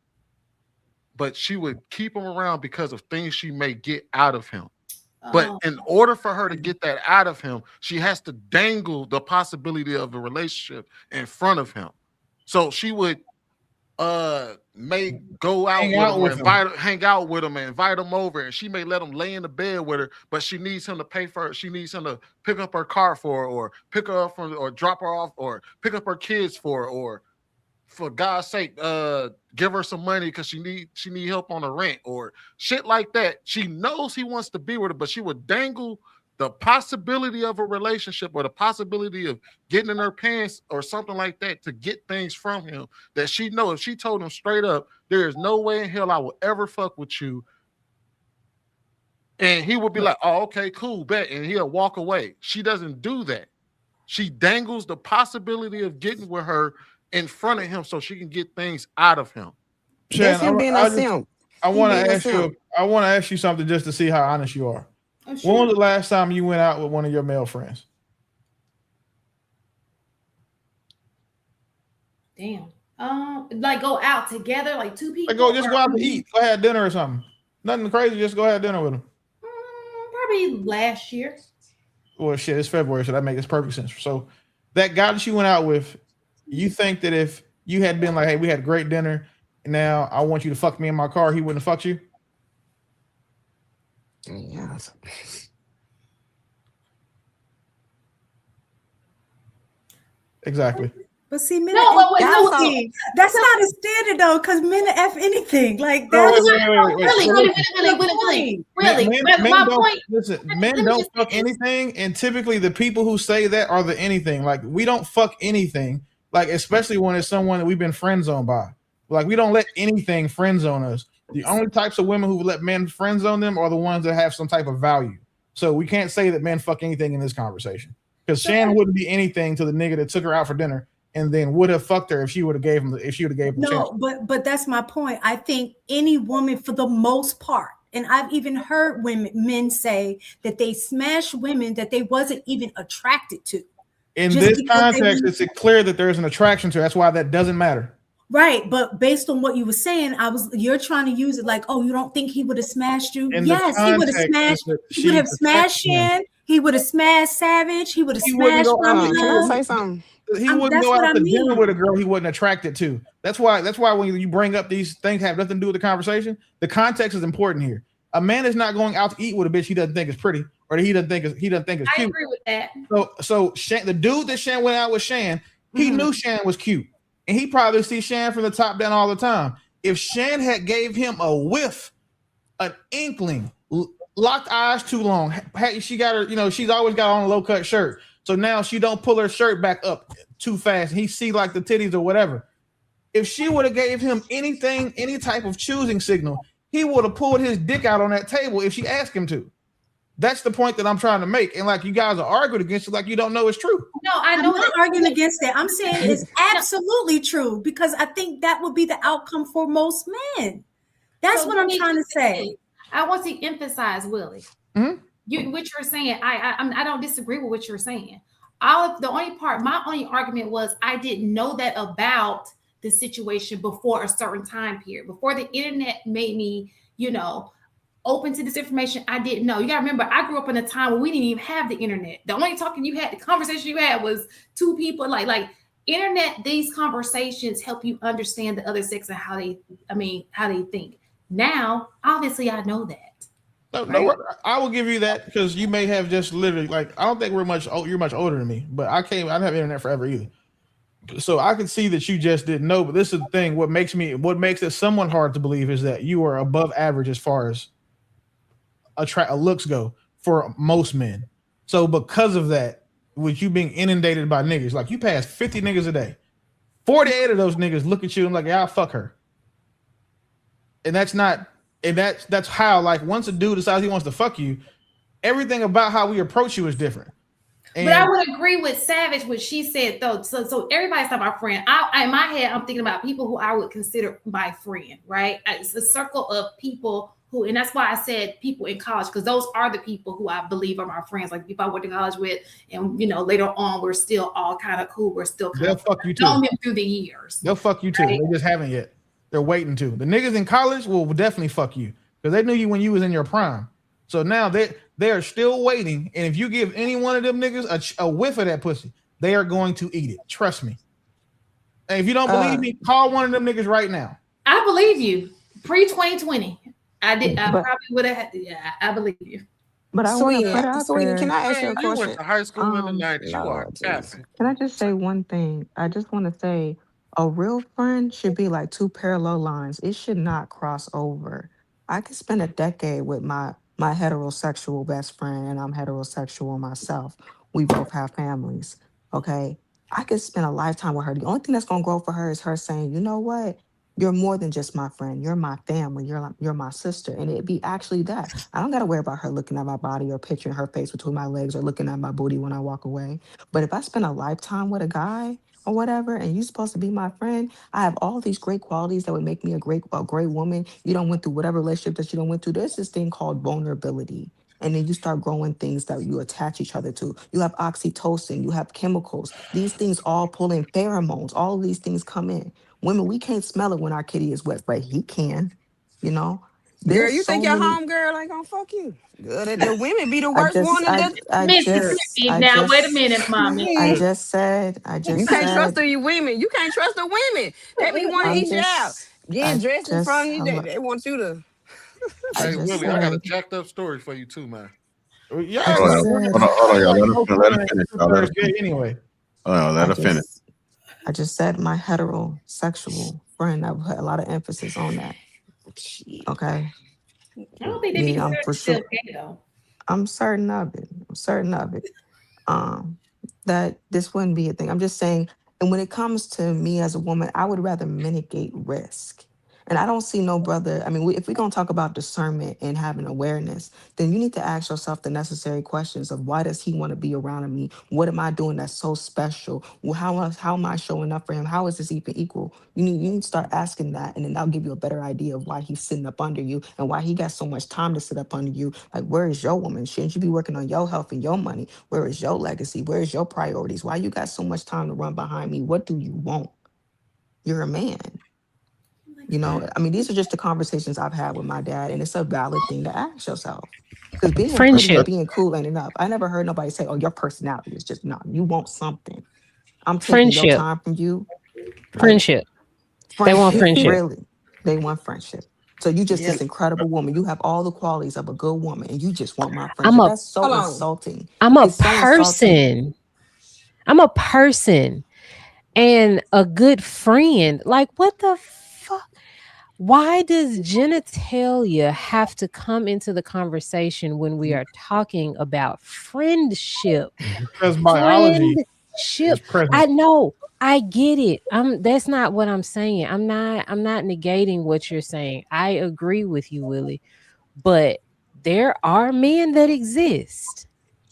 but she would keep him around because of things she may get out of him. But in order for her to get that out of him, she has to dangle the possibility of a relationship in front of him. So she would may go out with him, hang out with him and invite him over, and she may let him lay in the bed with her, but she needs him to pay for her. She needs him to pick up her car for her, or pick her up from, or drop her off, or pick up her kids for her, or for God's sake, give her some money because she need help on the rent or shit like that. She knows he wants to be with her, but she would dangle the possibility of a relationship or the possibility of getting in her pants or something like that to get things from him that she knows. If she told him straight up, there is no way in hell I will ever fuck with you And he would be like, oh, okay, cool, bet. And he'll walk away. She doesn't do that. She dangles the possibility of getting with her in front of him so she can get things out of him. That's him being a simp. I He want being to a ask you. simp. I want to ask you something just to see how honest you are. Oh, When was the last time you went out with one of your male friends? Damn. Like go out together, like two people. Like just go out to eat. Go have dinner or something. Nothing crazy. Just go have dinner with them. Probably last year. Well, shit, it's February, so that makes perfect sense. So that guy that you went out with, you think that if you had been like, hey, we had a great dinner, and now I want you to fuck me in my car, he wouldn't have fucked you? Yeah. Exactly. But see, men No, are but F no, anything. That's not a standard though, because men are F anything. Like No, that's Really. Men My don't point. listen. Men don't fuck anything, and typically the people who say that are the anything. Like we don't fuck anything. Like especially when it's someone that we've been friend zoned by. Like we don't let anything friend zone us. The only types of women who let men friend zone them are the ones that have some type of value. So we can't say that men fuck anything in this conversation because Shannon wouldn't be anything to the nigga that took her out for dinner and then would have fucked her if she would have gave him a chance. no, but that's my point. I think any woman, for the most part, and I've even heard men say that they smash women that they wasn't even attracted to. In just this because they context, wouldn't- it's clear that there's an attraction to. That's why that doesn't matter. Right, but based on what you were saying, you're trying to use it like, oh, you don't think he would have smashed you? In Yes, he would have context smashed. is that He would have she's smashed attracted Shan. He would have smashed Savage. He would have He wouldn't smashed go out. Ron Can I Love. say something? He wouldn't that's go what out I to dinner mean. with a girl he wasn't attracted to. That's why when you bring up these things have nothing to do with the conversation. The context is important here. A man is not going out to eat with a bitch he doesn't think is pretty or that he doesn't think is I cute. agree with that. So Shan, the dude that Shan went out with Shan, he knew Shan was cute, and he probably sees Shan from the top down all the time. If Shan had gave him a whiff, an inkling, locked eyes too long, she got her, she's always got on a low cut shirt. So now she don't pull her shirt back up too fast. And he see like the titties or whatever. If she would have gave him anything, any type of choosing signal, he would have pulled his dick out on that table if she asked him to. That's the point that I'm trying to make. And like you guys are arguing against it like you don't know it's true. No, I know I'm not arguing against that. I'm saying it's absolutely true because I think that would be the outcome for most men. That's what I'm trying to say. I want to emphasize, Willie. What you're saying, I don't disagree with what you're saying. My only argument was I didn't know that about the situation before a certain time period. Before the internet made me, open to this information, I didn't know. You gotta remember, I grew up in a time where we didn't even have the internet. The only the conversation you had was two people. Like internet, these conversations help you understand the other sex and how they think. Now, obviously, I know that. No, I will give you that because you may have just literally I don't think you're much older than me, but I didn't have internet forever either. So I can see that you just didn't know. But this is the thing: what makes it somewhat hard to believe is that you are above average as far as looks go for most men. So because of that, with you being inundated by niggas, like you pass 50 niggas a day, 48 of those niggas look at you and like, yeah, I'll fuck her. And that's how, like, once a dude decides he wants to fuck you, everything about how we approach you is different. But I would agree with Savage what she said though. So everybody's not my friend. In my head, I'm thinking about people who I would consider my friend, right? It's a circle of people who, and that's why I said people in college, because those are the people who I believe are my friends. Like people I went to college with, and later on we're still all kind of cool. We're still kind they'll of fuck you too. known them through the years. They'll fuck you too. Right? They just haven't yet. They're waiting to. The niggas in college will definitely fuck you because they knew you when you was in your prime. So now they are still waiting. And if you give any one of them niggas a whiff of that pussy, they are going to eat it. Trust me. And if you don't believe me, call one of them niggas right now. I believe you. Pre-2020, I did. I probably would have had. Yeah, I believe you. But I want to put out there. Can I ask you a question? You went to high school in the 90s. You are capping. Can I just say one thing? I just want to say a real friend should be like two parallel lines. It should not cross over. I could spend a decade with my heterosexual best friend, and I'm heterosexual myself. We both have families. Okay. I could spend a lifetime with her. The only thing that's going to grow for her is her saying, you know what? You're more than just my friend. You're my family. You're my sister. And it'd be actually that. I don't gotta worry about her looking at my body or picturing her face between my legs or looking at my booty when I walk away. But if I spend a lifetime with a guy or whatever, and you're supposed to be my friend, I have all these great qualities that would make me a great woman. You don't went through whatever relationship that you don't went through. There's this thing called vulnerability. And then you start growing things that you attach each other to. You have oxytocin, you have chemicals. These things all pull in pheromones. All of these things come in. Women, we can't smell it when our kitty is wet, but he can. You know, Girl, there's you think so your many. home girl ain't gonna fuck you? Good. The women be the I worst one just, to I, do. I just, I Now wait a just, minute, mommy. I Man, just said, you can't trust the women. You can't trust the women. They be wanting to I'm eat you out, just, getting I dressed in front just, of you. They want you to. I Hey, just Willie, I got a said, jacked up story for you too, man. Y'all I act just like Hold on, said, women. hold Y'all on, act y'all. like Let most her, let women her are finish. Y'all. Let two-thirds her gay finish. anyway. Hold on, let I her finish. just said my heterosexual friend. I put a lot of emphasis on that. Okay, I don't think they'd be meaning I'm considered for still sure. gay though. I'm certain of it. I'm certain of it. um, that this wouldn't be a thing. I'm just saying, and when it comes to me as a woman, I would rather mitigate risk. And I don't see no brother. I mean, if we're going to talk about discernment and having awareness, then you need to ask yourself the necessary questions of why does he want to be around me? What am I doing that's so special? Well, how am I showing up for him? How is this even equal? You need to start asking that, and then that'll give you a better idea of why he's sitting up under you and why he got so much time to sit up under you. Like, where is your woman? Shouldn't you be working on your health and your money? Where is your legacy? Where is your priorities? Why you got so much time to run behind me? What do you want? You're a man. You know, I mean, these are just the conversations I've had with my dad, and it's a valid thing to ask yourself. Because being pretty and Friendship. being cool ain't enough. I never heard nobody say, "Oh, your personality is just not." You want something. I'm taking your Friendship. time from you. Like Friendship. They want friendship, friendship. really. They want friendship. So you just Yeah. this incredible woman. You have all the qualities of a good woman, and you just want my I'm friendship. a That's so Hold on. insulting. I'm a It's so insulting. person. I'm a person and a good friend. Like, what the fuck? Why does genitalia have to come into the conversation when we are talking about friendship? Because biology is Friendship. present. I know. I get it. That's not what I'm saying. I'm not negating what you're saying. I agree with you, Willie. But there are men that exist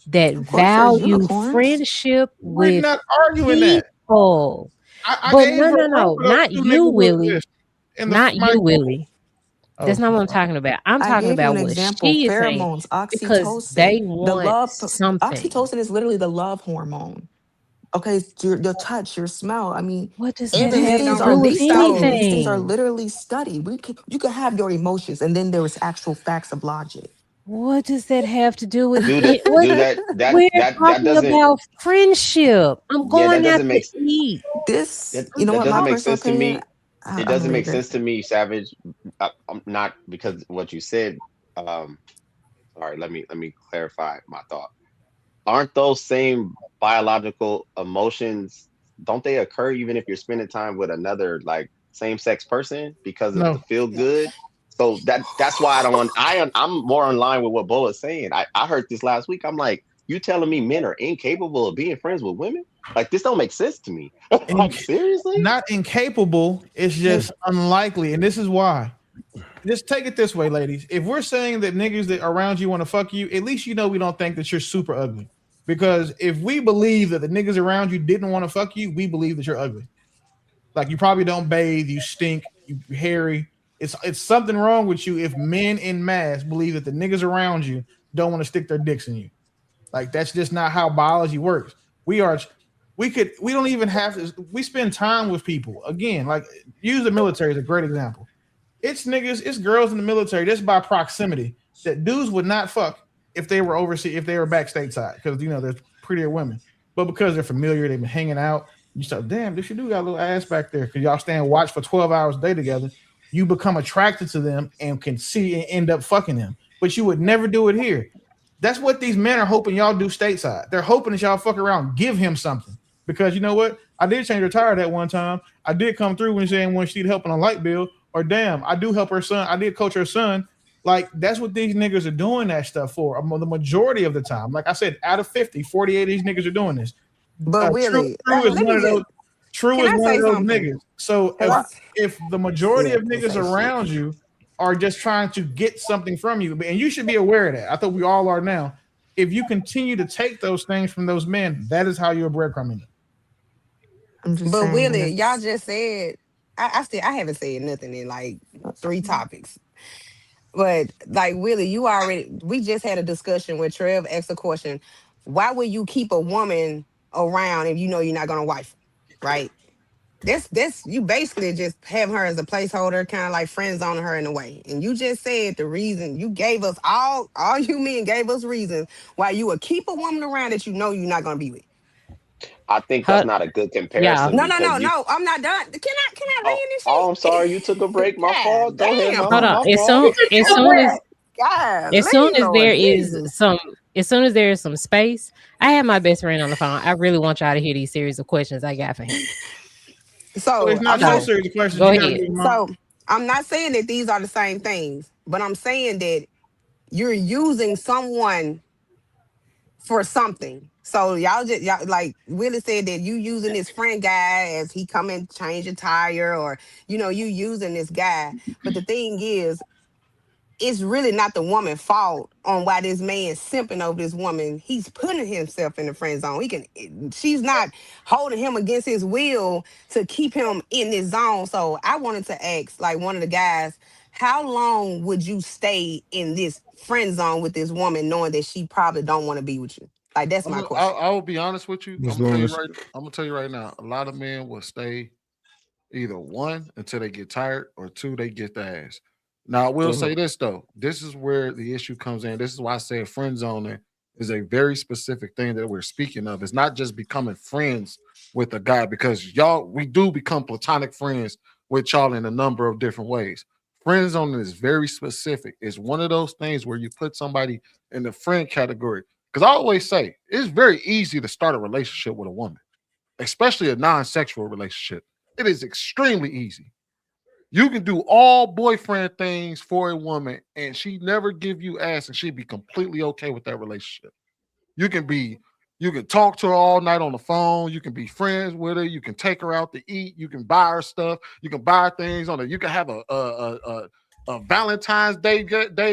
that Of course, there's value unicorns. friendship We're with not arguing that. people. I But gave no, her no, proof no, of those not two you, niggas who Willie. exist. And Not my you, Willie. That's oh, not what I'm talking about. I'm I talking gave you about an what example. she is saying Pheromones, because oxytocin, they the want love. something. Oxytocin is literally the love hormone. Okay, it's your touch, your smell. I mean, What does that Every these have man to things don't are do with studied. so These things are anything? literally studied. You can have your emotions, and then there is actual facts of logic. What does that have to do with Do that. it? What? Do that. That We're that that talking doesn't. about friendship. I'm Yeah, that going out doesn't to make eat. This, that you know that what? My doesn't make personal sense to opinion. me. It I'm gonna doesn't make leave it. sense to me, Savage. I'm not because of what you said. Um, Sorry, let me clarify my thought. Aren't those same biological emotions, don't they occur even if you're spending time with another like same sex person because of the no. feel good? So that's why I don't want I'm more in line with what Bo is saying. I heard this last week. I'm like, you telling me men are incapable of being friends with women? Like this don't make sense to me. Like Inc- seriously? Not incapable. It's just unlikely, and this is why. Just take it this way, ladies. If we're saying that niggas that are around you want to fuck you, at least you know we don't think that you're super ugly. Because if we believe that the niggas around you didn't want to fuck you, we believe that you're ugly. Like you probably don't bathe, you stink, you hairy. It's something wrong with you if men in mass believe that the niggas around you don't want to stick their dicks in you. Like that's just not how biology works. We don't even have to. We spend time with people. Again, like use the military as a great example. It's niggas, it's girls in the military just by proximity that dudes would not fuck if they were overseas, if they were back stateside, because you know there's prettier women. But because they're familiar, they've been hanging out. You start, damn, this you do got a little ass back there because y'all stand watch for 12 hours a day together. You become attracted to them and can see and end up fucking them. But you would never do it here. That's what these men are hoping y'all do stateside. They're hoping that y'all fuck around, give him something. Because you know what? I did change her tire that one time. I did come through when saying when she'd help on a light bill, or damn, I do help her son. I did coach her son. Like that's what these niggas are doing that stuff for. The majority of the time. Like I said, out of 50, 48 of these niggas are doing this. But True, Willie, true is let one me of those. just True can is I one of say those something? niggas. So if the majority of niggas say around you are just trying to get something from you, and you should be aware of that. I thought we all are now. If you continue to take those things from those men, that is how you're breadcrumbing them. I'm just But saying. Willie, y'all just said I haven't said nothing in like 3 topics. But like Willie, we just had a discussion where Trev asked a question, why would you keep a woman around if you know you're not gonna wife her? Right? This you basically just have her as a placeholder, kind of like friend zoning her in a way. And you just said the reason you gave us all you men gave us reasons why you would keep a woman around that you know you're not gonna be with. I think that's not a good comparison No, because you. I'm not done. Can I Oh, land this oh, I'm shit? sorry. You took a break. My fault. God Go ahead. damn. My Hold on. fault. God, As soon as Lord there Jesus. is some space, I have my best friend on the phone. I really want y'all to hear these series of questions I got for him. So it's not your series of questions. Go You gotta ahead. give them So I'm not saying that these are the same things, but I'm saying that you're using someone for something. So y'all like Willie said that you using this friend guy as he come and change a tire, or you using this guy. But the thing is, it's really not the woman's fault on why this man simping over this woman. He's putting himself in the friend zone. She's not holding him against his will to keep him in this zone. So I wanted to ask, like, one of the guys, how long would you stay in this friend zone with this woman, knowing that she probably don't want to be with you? Like, that's my question. I will be honest with you. As I'm long as gonna tell you right now. A lot of men will stay either one until they get tired, or two they get the ass. Now I will say this though. This is where the issue comes in. This is why I say friend zoning is a very specific thing that we're speaking of. It's not just becoming friends with a guy, because we do become platonic friends with y'all in a number of different ways. Friend zoning is very specific. It's one of those things where you put somebody in the friend category. Because I always say it's very easy to start a relationship with a woman, especially a non-sexual relationship. It is extremely easy. You can do all boyfriend things for a woman and she never give you ass, and she'd be completely okay with that relationship. You can talk to her all night on the phone. You can be friends with her. You can take her out to eat. You can buy her stuff. You can buy things on her. You can have a Valentine's Day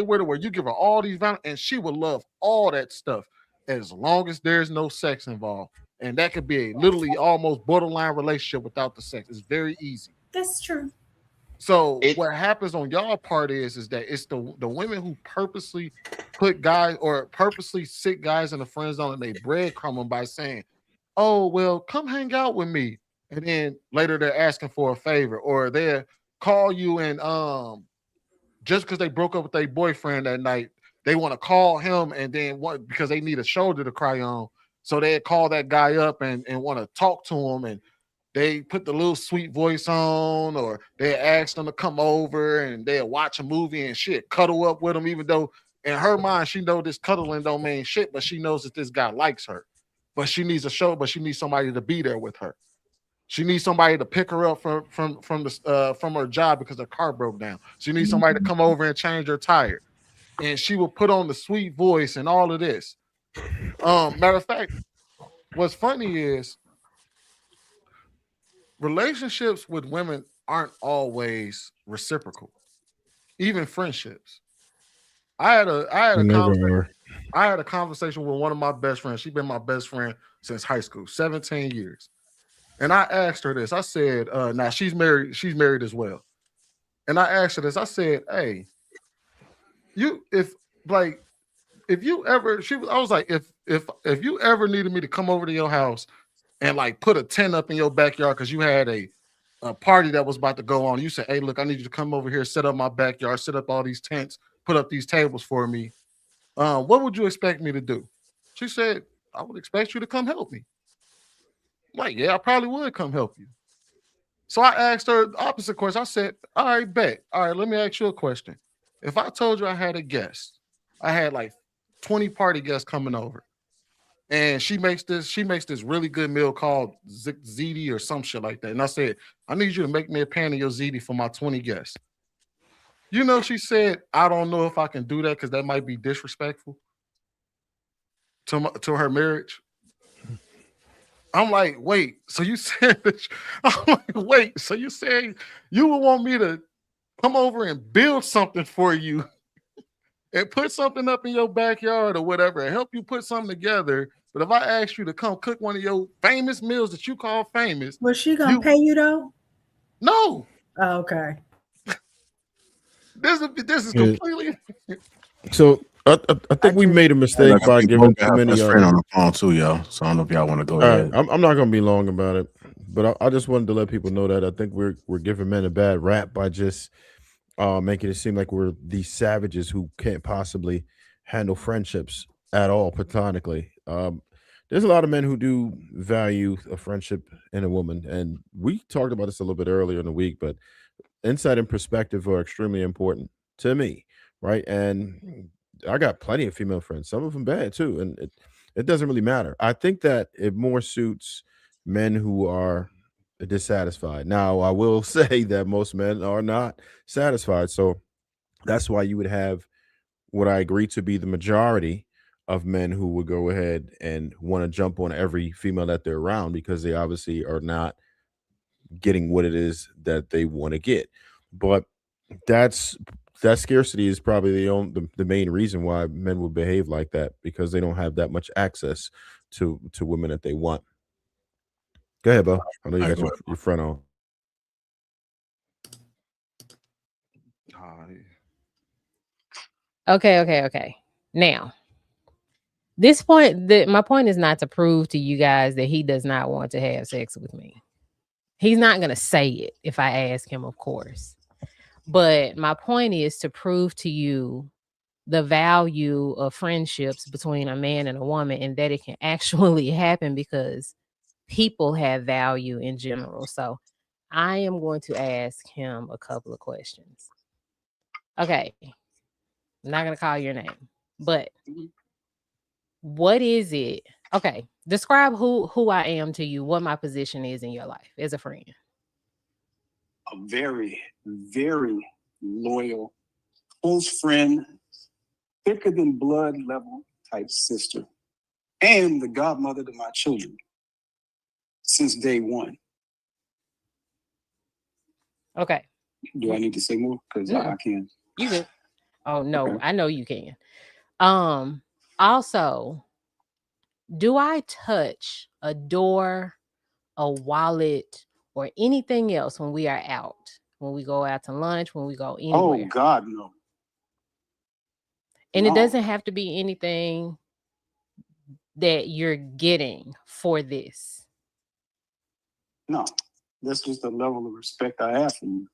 with her where you give her all these and she will love all that stuff as long as there's no sex involved. And that could be a literally almost borderline relationship without the sex. It's very easy. That's true. So what happens on y'all part is that it's the women who purposely put guys or purposely sit guys in the friend zone, and they breadcrumb them by saying, "Oh, well, come hang out with me," and then later they're asking for a favor, or they call you and just because they broke up with their boyfriend that night, they want to call him, and then because they need a shoulder to cry on, so they call that guy up and want to talk to him, and they put the little sweet voice on, or they ask them to come over and they'll watch a movie and shit, cuddle up with them, even though in her mind she know this cuddling don't mean shit, but she knows that this guy likes her. But she needs she needs somebody to be there with her. She needs somebody to pick her up from her job because her car broke down. She needs somebody to come over and change her tire. And she will put on the sweet voice and all of this. Matter of fact, what's funny is relationships with women aren't always reciprocal, even friendships. I had a conversation with one of my best friends. She's been my best friend since high school, 17 years. And I asked her this. I said, now she's married as well. And I asked her this. I said, hey, if you ever, I was like, if you ever needed me to come over to your house and like put a tent up in your backyard because you had a party that was about to go on, you said, hey, look, I need you to come over here, set up my backyard, set up all these tents, put up these tables for me. What would you expect me to do? She said, I would expect you to come help me. I'm like, yeah, I probably would come help you. So I asked her the opposite question. I said, all right, bet. All right, let me ask you a question. If I told you I had a guest, I had like 20 party guests coming over, and she makes this really good meal called ziti or some shit like that. And I said, I need you to make me a pan of your ziti for my 20 guests. You know, she said, I don't know if I can do that because that might be disrespectful to her marriage. I'm like, wait, so you said that I'm like, wait, so you saying you would want me to come over and build something for you and put something up in your backyard or whatever and help you put something together. But if I ask you to come cook one of your famous meals that you call famous, Was she gonna pay you though? No. Oh, okay. This is Yeah. completely. So I think we made a mistake by giving too many best friend on the phone too, y'all. So I don't know if y'all want to go ahead. I'm not going to be long about it, but I just wanted to let people know that I think we're giving men a bad rap by just making it seem like we're these savages who can't possibly handle friendships at all platonically. There's a lot of men who do value a friendship in a woman, and we talked about this a little bit earlier in the week, but insight and perspective are extremely important to me, right? And I got plenty of female friends, some of them bad too, and it doesn't really matter. I think that it more suits men who are dissatisfied. Now, I will say that most men are not satisfied, so that's why you would have what I agree to be the majority of men who would go ahead and want to jump on every female that they're around because they obviously are not getting what it is that they want to get. But that's that scarcity is probably the main reason why men will behave like that because they don't have that much access to women that they want. Go ahead, Bo. I know you All right, got go your front on. Okay. Now, my point is not to prove to you guys that he does not want to have sex with me. He's not going to say it if I ask him, of course. But my point is to prove to you the value of friendships between a man and a woman and that it can actually happen because people have value in general. So I am going to ask him a couple of questions. Okay. I'm not going to call your name, but what is it? Okay. Describe who I am to you, what my position is in your life as a friend. A very, very loyal, close friend, thicker than blood level type sister, and the godmother to my children since day one. Okay. Do I need to say more? Because I can. You good. Oh no, Okay. I know you can. Also, do I touch a door, a wallet, or anything else when we are out? When we go out to lunch, when we go anywhere? Oh God, no. And it doesn't have to be anything that you're getting for this. No, that's just the level of respect I have for you.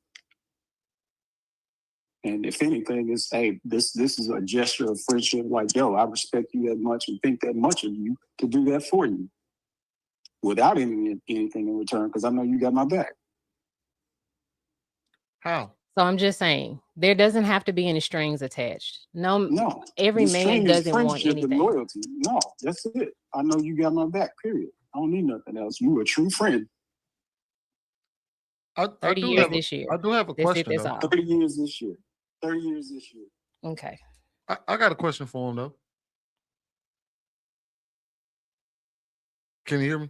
And if anything, it's hey, this is a gesture of friendship. Like, yo, I respect you that much and think that much of you to do that for you, without anything in return, because I know you got my back. How? So I'm just saying, there doesn't have to be any strings attached. No, every man doesn't want anything. And loyalty. No, that's it. I know you got my back. Period. I don't need nothing else. You a true friend. I 30 do years have this year. I do have a question. That's Though. all. 30 years this year. 30 years this year. Okay. I got a question for him though. Can you hear me?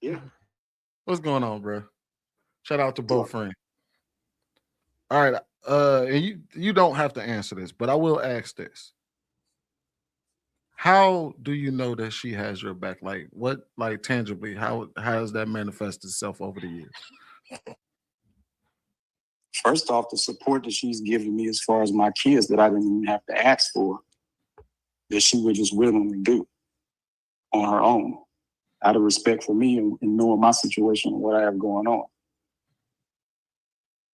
Yeah. What's going on, bro? Shout out to both friends. All right. And you don't have to answer this, but I will ask this. How do you know that she has your back? Like what, like tangibly, how does that manifest itself over the years? First off, the support that she's given me as far as my kids that I didn't even have to ask for, that she would just willingly do on her own, out of respect for me and knowing my situation and what I have going on.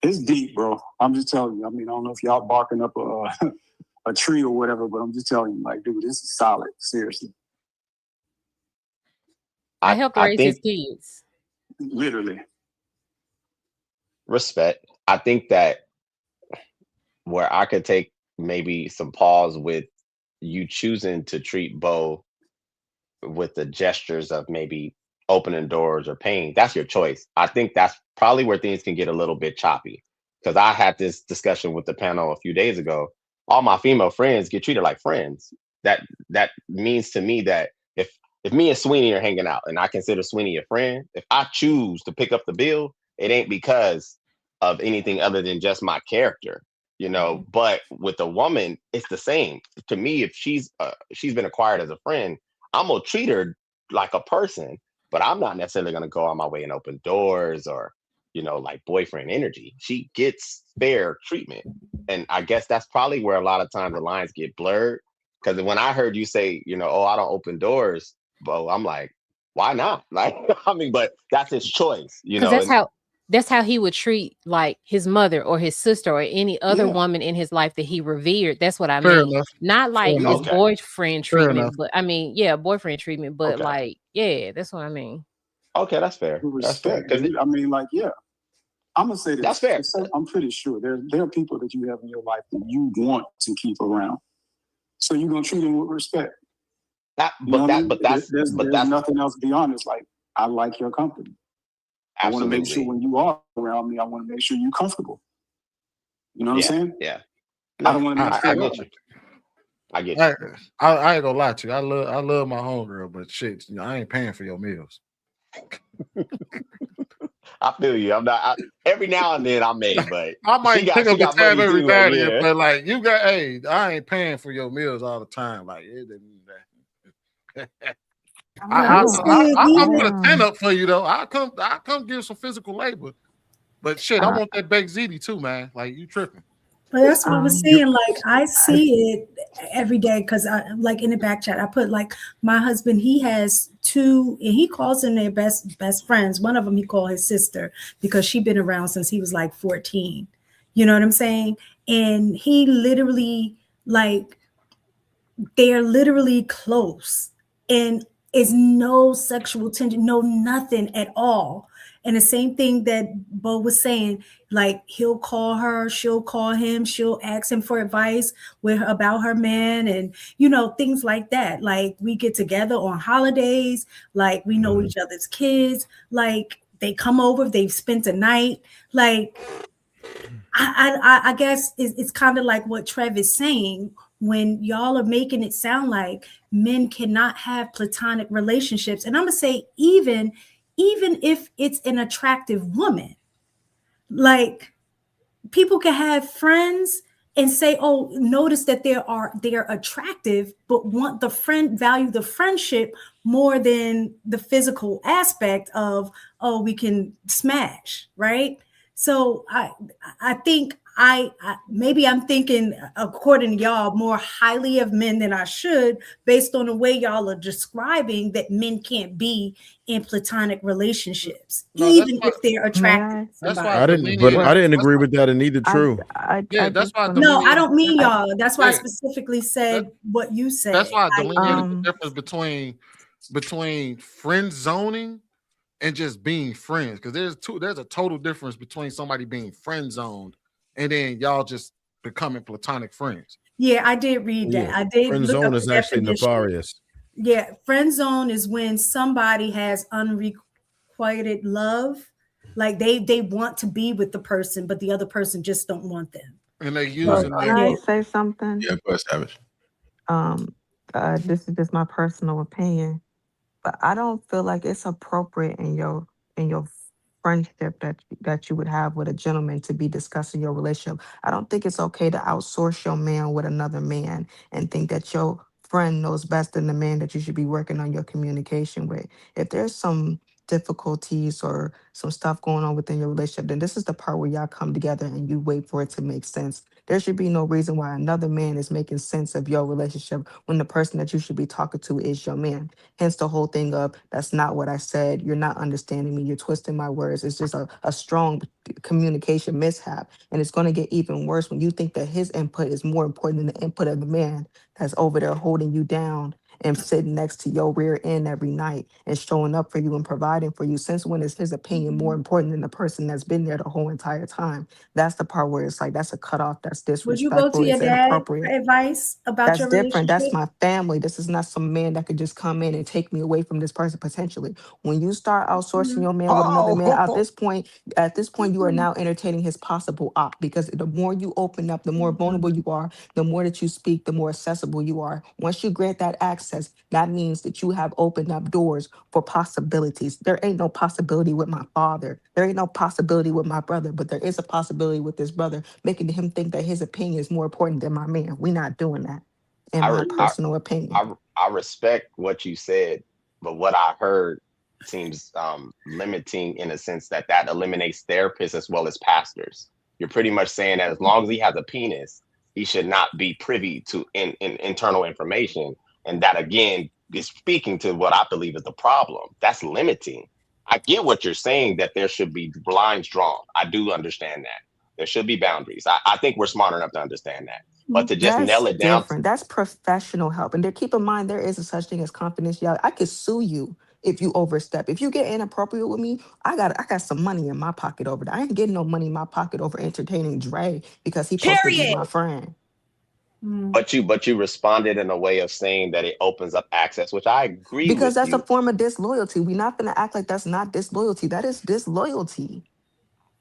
It's deep, bro. I'm just telling you. I mean, I don't know if y'all barking up a tree or whatever, but I'm just telling you, like, dude, this is solid. Seriously. I helped raise his kids. Literally. Respect. I think that where I could take maybe some pause with you choosing to treat Bo with the gestures of maybe opening doors or paying, that's your choice. I think that's probably where things can get a little bit choppy. Because I had this discussion with the panel a few days ago. All my female friends get treated like friends. That means to me that if if me and Sweeney are hanging out and I consider Sweeney a friend, if I choose to pick up the bill, it ain't because of anything other than just my character, you know. But with a woman, it's the same. To me, if she's been acquired as a friend, I'm gonna treat her like a person, but I'm not necessarily gonna go on my way and open doors or, you know, like boyfriend energy. She gets fair treatment. And I guess that's probably where a lot of times the lines get blurred. Because when I heard you say, you know, oh, I don't open doors, Bo, I'm like, why not? Like, I mean, but that's his choice, you Because know. And that's how he would treat like his mother or his sister or any other woman in his life that he revered. That's what I Fair mean. enough. Not like Fair his enough. boyfriend Fair enough. treatment, but I mean, yeah, boyfriend treatment, but Okay. like, yeah, that's what I mean. Okay, that's fair. That's fair. Respect, dude. I mean, like, yeah. I'm gonna say this. That's fair. I'm pretty sure there are people that you have in your life that you want to keep around. So you're gonna treat them with respect. But there's nothing else beyond this. Like, I like your company. I want to make sure when you are around me, I want to make sure you're comfortable. You know what I'm saying? Yeah. No, I don't want to make sure I get you. I get you. I ain't gonna lie to you. I love my homegirl, but shit, you know, I ain't paying for your meals. I feel you. I'm not. Every now and then I may, but I might pick up the tab every too, now like, and then, yeah. but like you got, hey, I ain't paying for your meals all the time. Like it didn't that. I'll put a 10 up for you though. I'll come give some physical labor. But shit, I want that baked ziti too, man. Like you tripping. But that's what I was saying. Like I see it every day because I like in the back chat. I put like my husband. He has two, and he calls them their best friends. One of them he called his sister because she been around since he was like 14. You know what I'm saying? And he literally like they're literally close, and it's no sexual tension, no nothing at all. And the same thing that Bo was saying, like he'll call her, she'll call him, she'll ask him for advice about her man, and you know, things like that. Like we get together on holidays, like we know each other's kids, like they come over, they've spent a night. Like I guess it's kind of like what Trev is saying when y'all are making it sound like men cannot have platonic relationships. And I'm gonna say even if it's an attractive woman, like people can have friends and say, oh, notice that they're attractive, but value the friendship more than the physical aspect of, oh, we can smash, right? So I think maybe I'm thinking, according to y'all, more highly of men than I should, based on the way y'all are describing that men can't be in platonic relationships, even if they're attracted to somebody. I didn't agree with that, and neither true. That's why. No, I don't mean y'all. That's why I specifically said what you said. That's why I delineated the difference between friend zoning and just being friends, because there's a total difference between somebody being friend zoned and then y'all just becoming platonic friends. Yeah, I did read that. Yeah. I did. Friend zone is actually nefarious. Yeah, friend zone is when somebody has unrequited love, like they want to be with the person, but the other person just don't want them. And they use it. Can I say something? Yeah, go ahead, Savage. This is just my personal opinion, but I don't feel like it's appropriate in your friendship that you would have with a gentleman to be discussing your relationship. I don't think it's okay to outsource your man with another man and think that your friend knows best than the man that you should be working on your communication with. If there's some difficulties or some stuff going on within your relationship, then this is the part where y'all come together and you wait for it to make sense. There should be no reason why another man is making sense of your relationship when the person that you should be talking to is your man. Hence the whole thing of, that's not what I said. You're not understanding me. You're twisting my words. It's just a strong communication mishap. And it's going to get even worse when you think that his input is more important than the input of the man that's over there holding you down and sitting next to your rear end every night and showing up for you and providing for you. Since when is his opinion more important than the person that's been there the whole entire time? That's the part where it's like, that's a cutoff. That's Would you go disrespectful. to your It's dad inappropriate. for advice about That's your different. That's relationship? my family. This is not some man that could just come in and take me away from this person potentially. When you start outsourcing your man with another man, at this point, you are now entertaining his possible op, because the more you open up, the more vulnerable you are, the more that you speak, the more accessible you are. Once you grant that access, access, that means that you have opened up doors for possibilities. There ain't no possibility with my father. There ain't no possibility with my brother, but there is a possibility with this brother, making him think that his opinion is more important than my man. We're not doing that, in I, my re- I personal opinion. I respect what you said, but what I heard seems limiting in a sense that eliminates therapists as well as pastors. You're pretty much saying that as long as he has a penis, he should not be privy to in internal information, and that again is speaking to what I believe is the problem. That's limiting. I get what you're saying, that there should be lines drawn. I do understand that there should be boundaries. I think we're smart enough to understand that, but to just nail That's it down. different. That's professional help. And there, keep in mind, there is a such thing as confidentiality. I could sue you if you overstep. If you get inappropriate with me, I got some money in my pocket over there. I ain't getting no money in my pocket over entertaining Dre because he supposed to be my friend. But you responded in a way of saying that it opens up access, which I agree Because with that's a you. form of disloyalty. We're not gonna act like that's not disloyalty. That is disloyalty.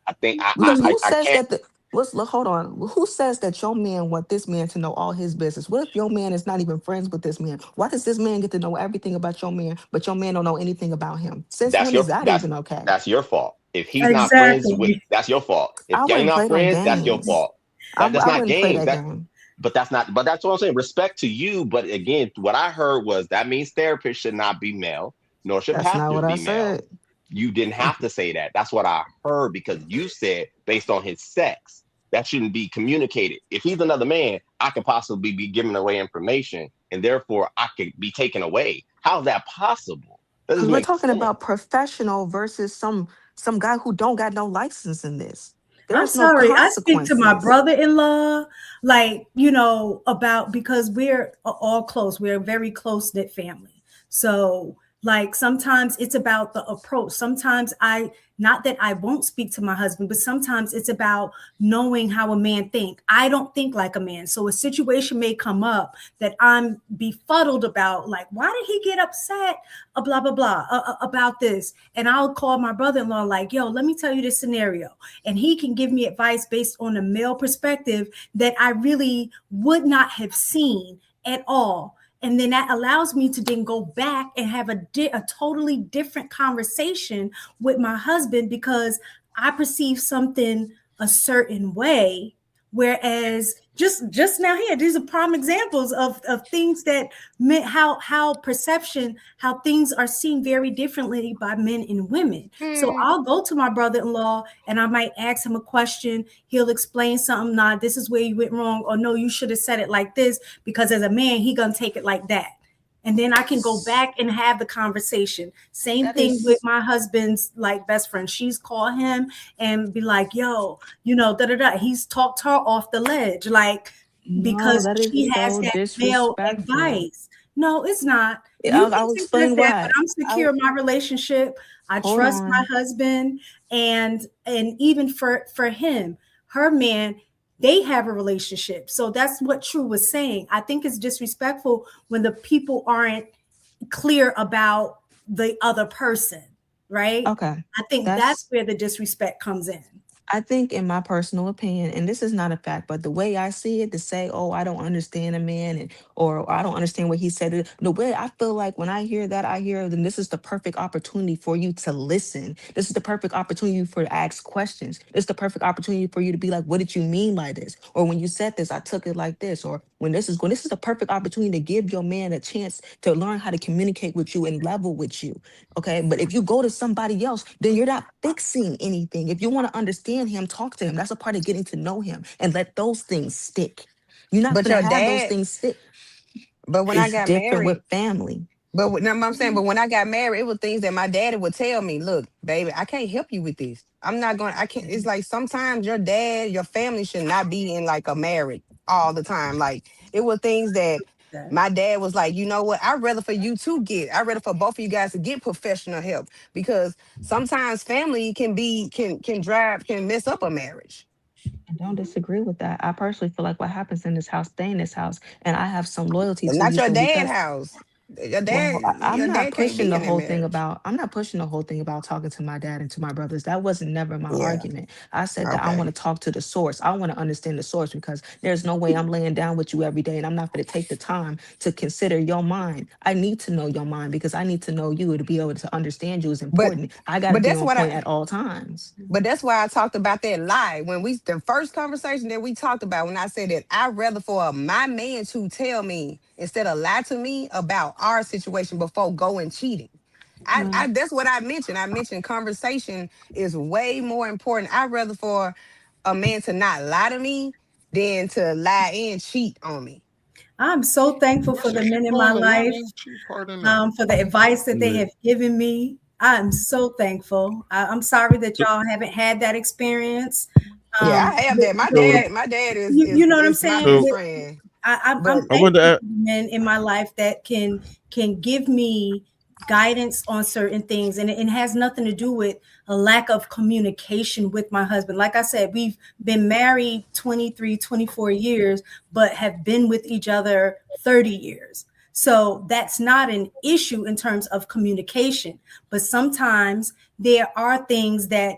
I think Because who I says can't. that hold on. Who says that your man want this man to know all his business? What if your man is not even friends with this man? Why does this man get to know everything about your man, but your man don't know anything about him? Since That's when your is that even okay? that's your fault. If he's not friends with, Exactly. that's your fault. If I you're wouldn't not play them friends, that's your games. fault. That's I not wouldn't play games. that game. But that's not. But that's what I'm saying. Respect to you. But again, what I heard was that means therapists should not be male, nor should That's not pastors what I be male. said. You didn't have to say that. That's what I heard, because you said based on his sex, that shouldn't be communicated. If he's another man, I could possibly be giving away information, and therefore I could be taken away. How's that possible? That Because doesn't we're make talking sense. about professional versus some guy who don't got no license in this. I'm There's no sorry. I speak to my consequences. brother-in-law, like, about, because we're all close. We're a very close-knit family. So, like, sometimes it's about the approach. Sometimes not that I won't speak to my husband, but sometimes it's about knowing how a man think. I don't think like a man. So a situation may come up that I'm befuddled about, like, why did he get upset? Blah, blah, blah, about this. And I'll call my brother-in-law, like, yo, let me tell you this scenario. And he can give me advice based on a male perspective that I really would not have seen at all. And then that allows me to then go back and have a totally different conversation with my husband, because I perceive something a certain way. Whereas just now here, these are prime examples of things that how perception, how things are seen very differently by men and women. So I'll go to my brother-in-law and I might ask him a question. He'll explain something. Nah, this is where you went wrong, or no, you should have said it like this, because as a man, he gonna take it like that. And then I can go back and have the conversation. Same That thing with is my husband's like best friend. She's called him and be like, yo, da da da. He's talked her off the ledge, like, no, because that she is has so that male disrespectful. advice. No, it's not. You can I'll think like explain that, but why. I'm secure in my relationship. I Hold trust my on. husband, and even for him, her man, they have a relationship. So that's what True was saying. I think it's disrespectful when the people aren't clear about the other person, right? Okay. I think that's That's where the disrespect comes in. I think, in my personal opinion, and this is not a fact, but the way I see it, to say, "Oh, I don't understand a man," or "I don't understand what he said," the way I feel like when I hear that, I hear, then this is the perfect opportunity for you to listen. This is the perfect opportunity for you to ask questions. It's the perfect opportunity for you to be like, "What did you mean by this?" Or, "When you said this, I took it like this." Or, "When this is going," this is the perfect opportunity to give your man a chance to learn how to communicate with you and level with you. Okay. But if you go to somebody else, then you're not fixing anything. If you want to understand him, talk to him. That's a part of getting to know him, and let those things stick. You're not But going to your have those dad, things stick. but when I It's got different with married, family. no, I'm saying, but when I got married, it was things that my daddy would tell me, look, baby, I can't help you with this. I can't. It's like sometimes your dad, your family should not be in like a marriage all the time. Like, it were things that my dad was like, you know what? I'd rather for both of you guys to get professional help, because sometimes family can mess up a marriage. I don't disagree with that. I personally feel like what happens in this house, stay in this house. And I have some loyalty And to not you. your So dad because house. Your Well, dad, I'm your not dad can't pushing be the in that whole thing marriage. about I'm not pushing the whole thing about talking to my dad and to my brothers. That wasn't never my Yeah. argument. I said that I Okay. want to talk to the source. I want to understand the source because there's no way I'm laying down with you every day and I'm not going to take the time to consider your mind. I need to know your mind because I need to know you to be able to understand you is But important. I got to but be that's on what point I at all times. but that's why I talked about that lie when the first conversation that we talked about when I said that I'd rather for my man to tell me instead of lie to me about our situation before going cheating. I that's what I mentioned. I mentioned conversation is way more important. I'd rather for a man to not lie to me than to lie and cheat on me. I'm so thankful for What's the the men in ego my and the lie life, and cheat part in there? for the advice that they Yeah. have given me. I'm so thankful. I'm sorry that So, y'all haven't had that experience. Yeah, I have With, that. so, My dad is you know what I'm my saying? best so friend. I'm But I wanted to thankful ask, for the men in my life that can give me guidance on certain things, and it has nothing to do with a lack of communication with my husband. Like I said, we've been married 23, 24 years, but have been with each other 30 years. So that's not an issue in terms of communication. But sometimes there are things that,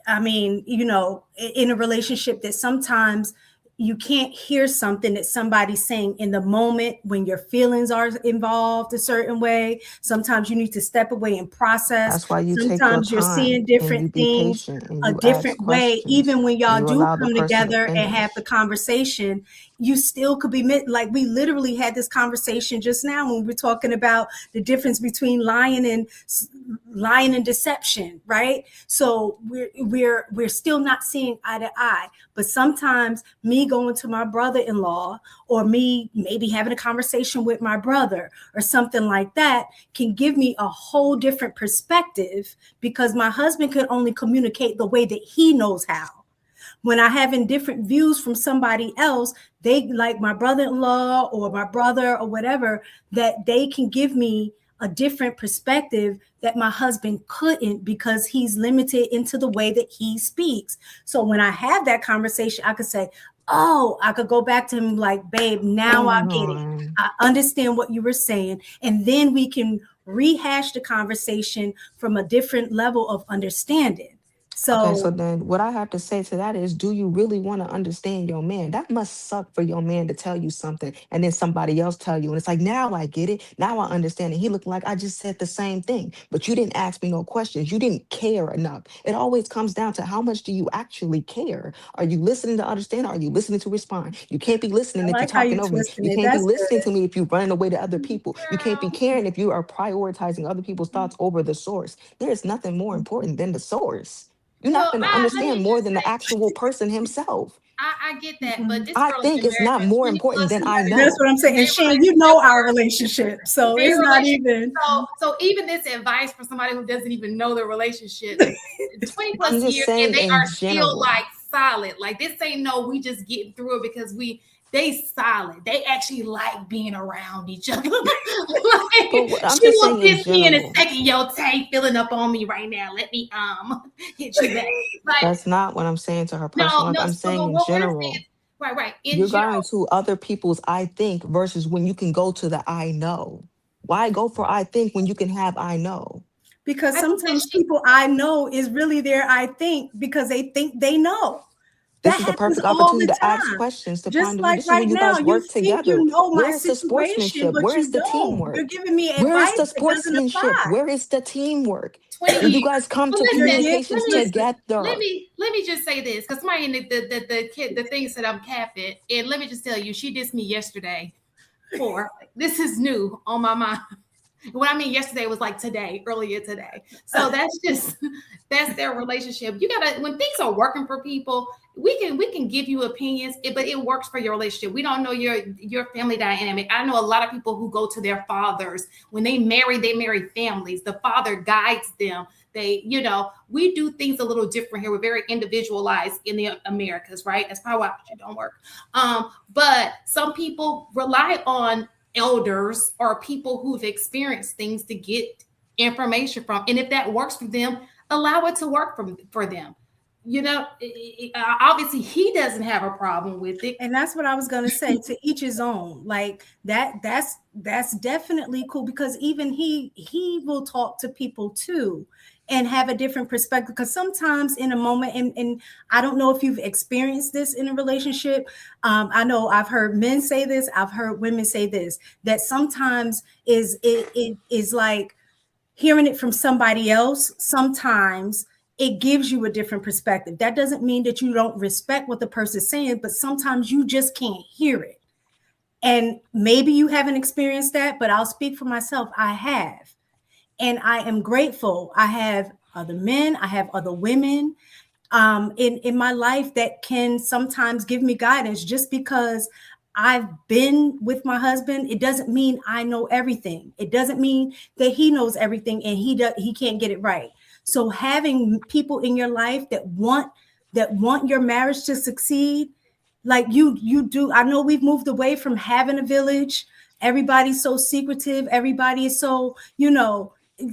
I mean, in a relationship that sometimes you can't hear something that somebody's saying in the moment when your feelings are involved a certain way. Sometimes you need to step away and process. That's why you take your Sometimes you're seeing time and you different be things patient and a you ask different way. questions Even when and y'all you do allow the come person to together and have the finish. conversation, you still could be like we literally had this conversation just now when we were talking about the difference between lying and deception, right? So we're still not seeing eye to eye. But sometimes me going to my brother-in-law or me maybe having a conversation with my brother or something like that can give me a whole different perspective because my husband can only communicate the way that he knows how. When I having different views from somebody else, they like my brother-in-law or my brother or whatever, that they can give me a different perspective that my husband couldn't because he's limited into the way that he speaks. So when I have that conversation, I could say, oh, I could go back to him like, babe, now I Hold get it. on. I understand what you were saying. And then we can rehash the conversation from a different level of understanding. Okay, so So then what I have to say to that is, do you really want to understand your man? That must suck for your man to tell you something and then somebody else tell you. And it's like, now I get it. Now I understand it. He looked like I just said the same thing, but you didn't ask me no questions. You didn't care enough. It always comes down to how much do you actually care? Are you listening to understand? Or are you listening to respond? You can't be listening I if you're like how talking you over me. twisting You it. can't be That's listening good. to me if you're running away to other people. You can't be caring if you are prioritizing other people's thoughts over the source. There is nothing more important than the source. You're not Well, going to let me understand more just than the say, actual person himself. I get that, but this I girl has think been it's married not for more 20 important plus than I years. That's know. what I'm saying. And Their Shan, you relationship know our works. relationship. So Their it's not relationship. even. So even this advice for somebody who doesn't even know their relationship, 20 I'm plus just years, and saying they in are still general. like solid. Like this ain't no, we just getting through it because they solid. They actually like being around each other. But Like, I'm she just will saying in diss me in a general. second. Yo, Tay filling up on me right now. Let me hit you back. Like That's not what I'm saying to her no, personal life. no. I'm So saying in what we're saying general. is right. In You're general. going to other people's I think versus when you can go to the I know. Why go for I think when you can have I know? Because I think that sometimes people I know is really there, I think, because they think they know. This That is the happens perfect all opportunity the to ask time. questions to Just find the like this is when right you now, guys you work think together. you know my Where is the situation, sportsmanship? but Where you is the don't. You're teamwork? giving me Where advice is the that doesn't sportsmanship? apply. Where is the teamwork? 20 When you years. guys come But to You're listen, get, communications listen. together. let me just say this because somebody in the things that I'm capping, and let me just tell you, she dissed me yesterday for this is new on my mind. What I mean yesterday was like today, earlier today. So that's their relationship. You gotta when things are working for people, we can give you opinions, but it works for your relationship. We don't know your family dynamic. I know a lot of people who go to their fathers when they marry families. The father guides them. We do things a little different here. We're very individualized in the Americas, right? That's probably why it don't work. But some people rely on elders or people who've experienced things to get information from. And if that works for them, allow it to work for them. you know, obviously he doesn't have a problem with it. And that's what I was going to say, to each his own. Like that's definitely cool, because even he will talk to people too and have a different perspective, because sometimes in a moment, and I don't know if you've experienced this in a relationship. I know I've heard men say this, I've heard women say this, that sometimes it is like hearing it from somebody else. Sometimes it gives you a different perspective. That doesn't mean that you don't respect what the person's saying, but sometimes you just can't hear it. And maybe you haven't experienced that, but I'll speak for myself. I have. And I am grateful. I have other men, I have other women in my life that can sometimes give me guidance. Just because I've been with my husband, it doesn't mean I know everything. It doesn't mean that he knows everything and he can't get it right. So having people in your life that want your marriage to succeed, like you do. I know we've moved away from having a village. Everybody's so secretive. Everybody is so,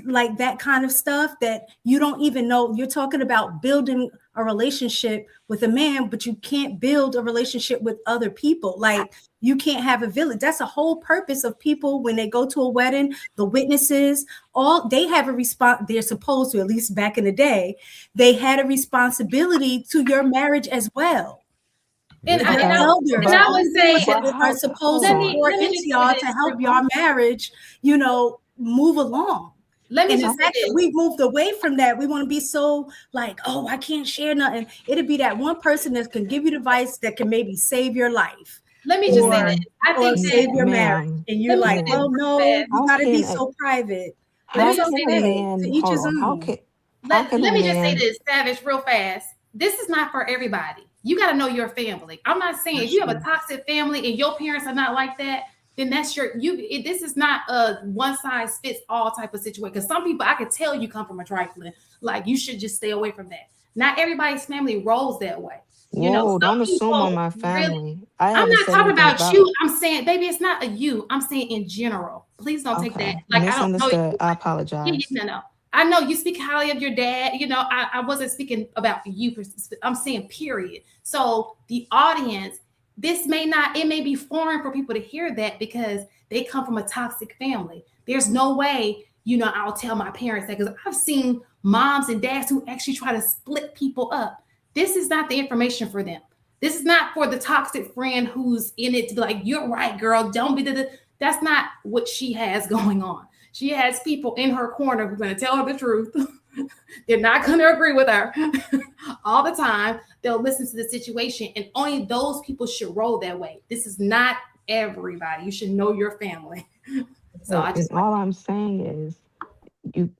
like that kind of stuff that you don't even know. You're talking about building a relationship with a man, but you can't build a relationship with other people. Like you can't have a village. That's the whole purpose of people when they go to a wedding. The witnesses, all they have a response. They're supposed to, at least back in the day, they had a responsibility to your marriage as well. And The I elders would say are supposed to pour into y'all to help your marriage, move along. Let me And just the fact say that we moved away from that, we want to be so like, oh, I can't share nothing. It'd be that one person that can give you advice that can maybe save your life. Let me just say this. I think save your marriage. Ma'am, And you're like, well, no, you how got to be can so private. how Let me That's just say can a this. man to each hold his on? How own. can Let a me just say man this, Savage, real fast. This is not for everybody. You got to know your family. I'm not saying if you have a toxic family and your parents are not like that, then that's this is not a one size fits all type of situation. Because some people, I could tell you come from a trifling, like you should just stay away from that. Not everybody's family rolls that way. Whoa, Some don't assume on people my really. family. I I'm haven't not said talking anything about about you. I'm saying, baby, it's not a you. I'm saying in general. Please don't take that. okay. Like I don't know you. Misunderstood. I Yeah, apologize. no. I know you speak highly of your dad. I wasn't speaking about you. I'm saying period. So the audience, it may be foreign for people to hear that because they come from a toxic family. There's no way, I'll tell my parents that, because I've seen moms and dads who actually try to split people up. This is not the information for them. This is not for the toxic friend who's in it to be like, you're right, girl. Don't be That's not what she has going on. She has people in her corner who are going to tell her the truth. They're not going to agree with her all the time. They'll listen to the situation, and only those people should roll that way. This is not everybody. You should know your family. So All I'm saying is,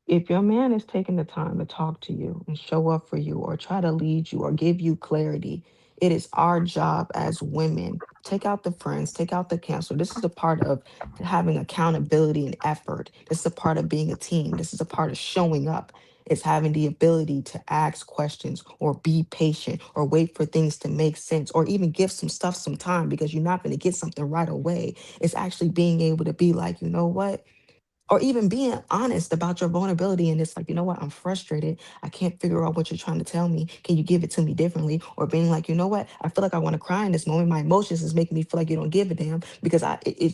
if your man is taking the time to talk to you and show up for you or try to lead you or give you clarity, it is our job as women. Take out the friends, take out the cancel. This is a part of having accountability and effort. This is a part of being a team. This is a part of showing up. It's having the ability to ask questions or be patient or wait for things to make sense or even give some stuff some time, because you're not going to get something right away. It's actually being able to be like, you know what? Or even being honest about your vulnerability. And it's like, you know what? I'm frustrated. I can't figure out what you're trying to tell me. Can you give it to me differently? Or being like, you know what? I feel like I want to cry in this moment. My emotions is making me feel like you don't give a damn, because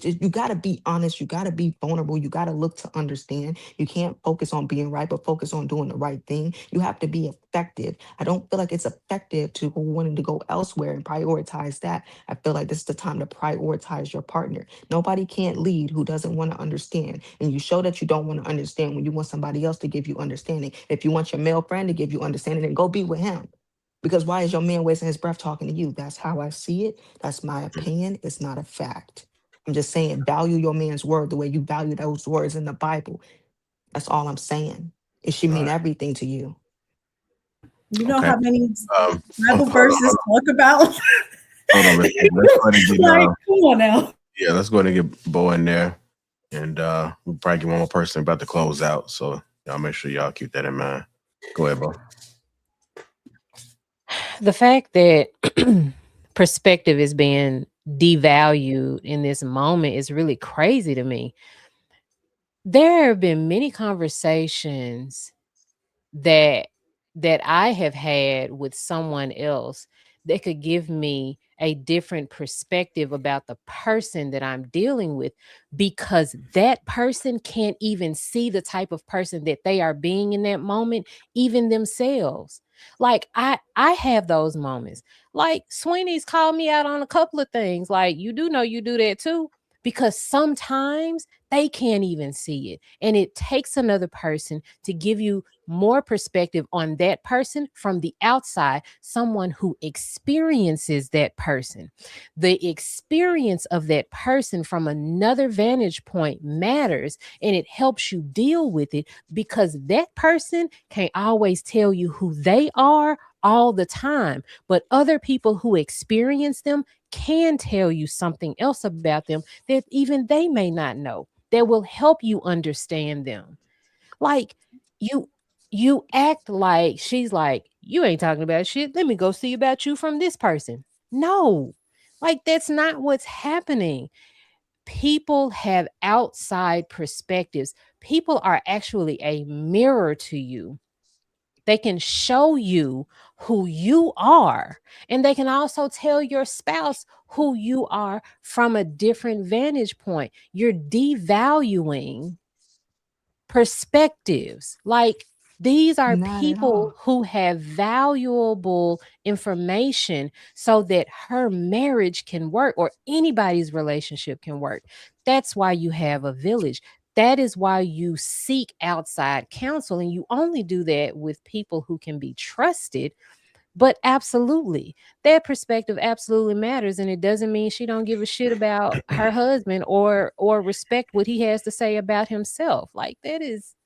you got to be honest. You got to be vulnerable. You got to look to understand. You can't focus on being right, but focus on doing the right thing. You have to be effective. I don't feel like it's effective to wanting to go elsewhere and prioritize that. I feel like this is the time to prioritize your partner. Nobody can't lead who doesn't want to understand. And you show that you don't want to understand when you want somebody else to give you understanding. If you want your male friend to give you understanding, then go be with him. Because why is your man wasting his breath talking to you? That's how I see it. That's my opinion. It's not a fact. I'm just saying, value your man's word the way you value those words in the Bible. That's all I'm saying. It should mean everything to you. You know Okay. how many Bible verses talk about? Hold on, let's go ahead and get, like, come on now. Yeah, let's go ahead and get Bo in there. And we'll probably get one more person about to close out. So y'all make sure y'all keep that in mind. Go ahead, Bo. The fact that perspective is being devalued in this moment is really crazy to me. There have been many conversations that that I have had with someone else that could give me a different perspective about the person that I'm dealing with, because that person can't even see the type of person that they are being in that moment, even themselves. Like I have those moments. Like Sweeney's called me out on a couple of things. Like, you do know you do that too, because sometimes they can't even see it. And it takes another person to give you more perspective on that person from the outside, someone who experiences that person. The experience of that person from another vantage point matters, and it helps you deal with it, because that person can't always tell you who they are all the time, but other people who experience them can tell you something else about them that even they may not know, that will help you understand them. Like, you act like she's like, you ain't talking about shit. Let me go see about you from this person. No, like, that's not what's happening. People have outside perspectives. People are actually a mirror to you. They can show you who you are, and they can also tell your spouse who you are from a different vantage point. You're devaluing perspectives. Like, these are Not at people all. who have valuable information so that her marriage can work, or anybody's relationship can work. That's why you have a village. That is why you seek outside counsel, and you only do that with people who can be trusted. But absolutely, that perspective absolutely matters, and it doesn't mean she don't give a shit about her husband, or respect what he has to say about himself. Like, that is,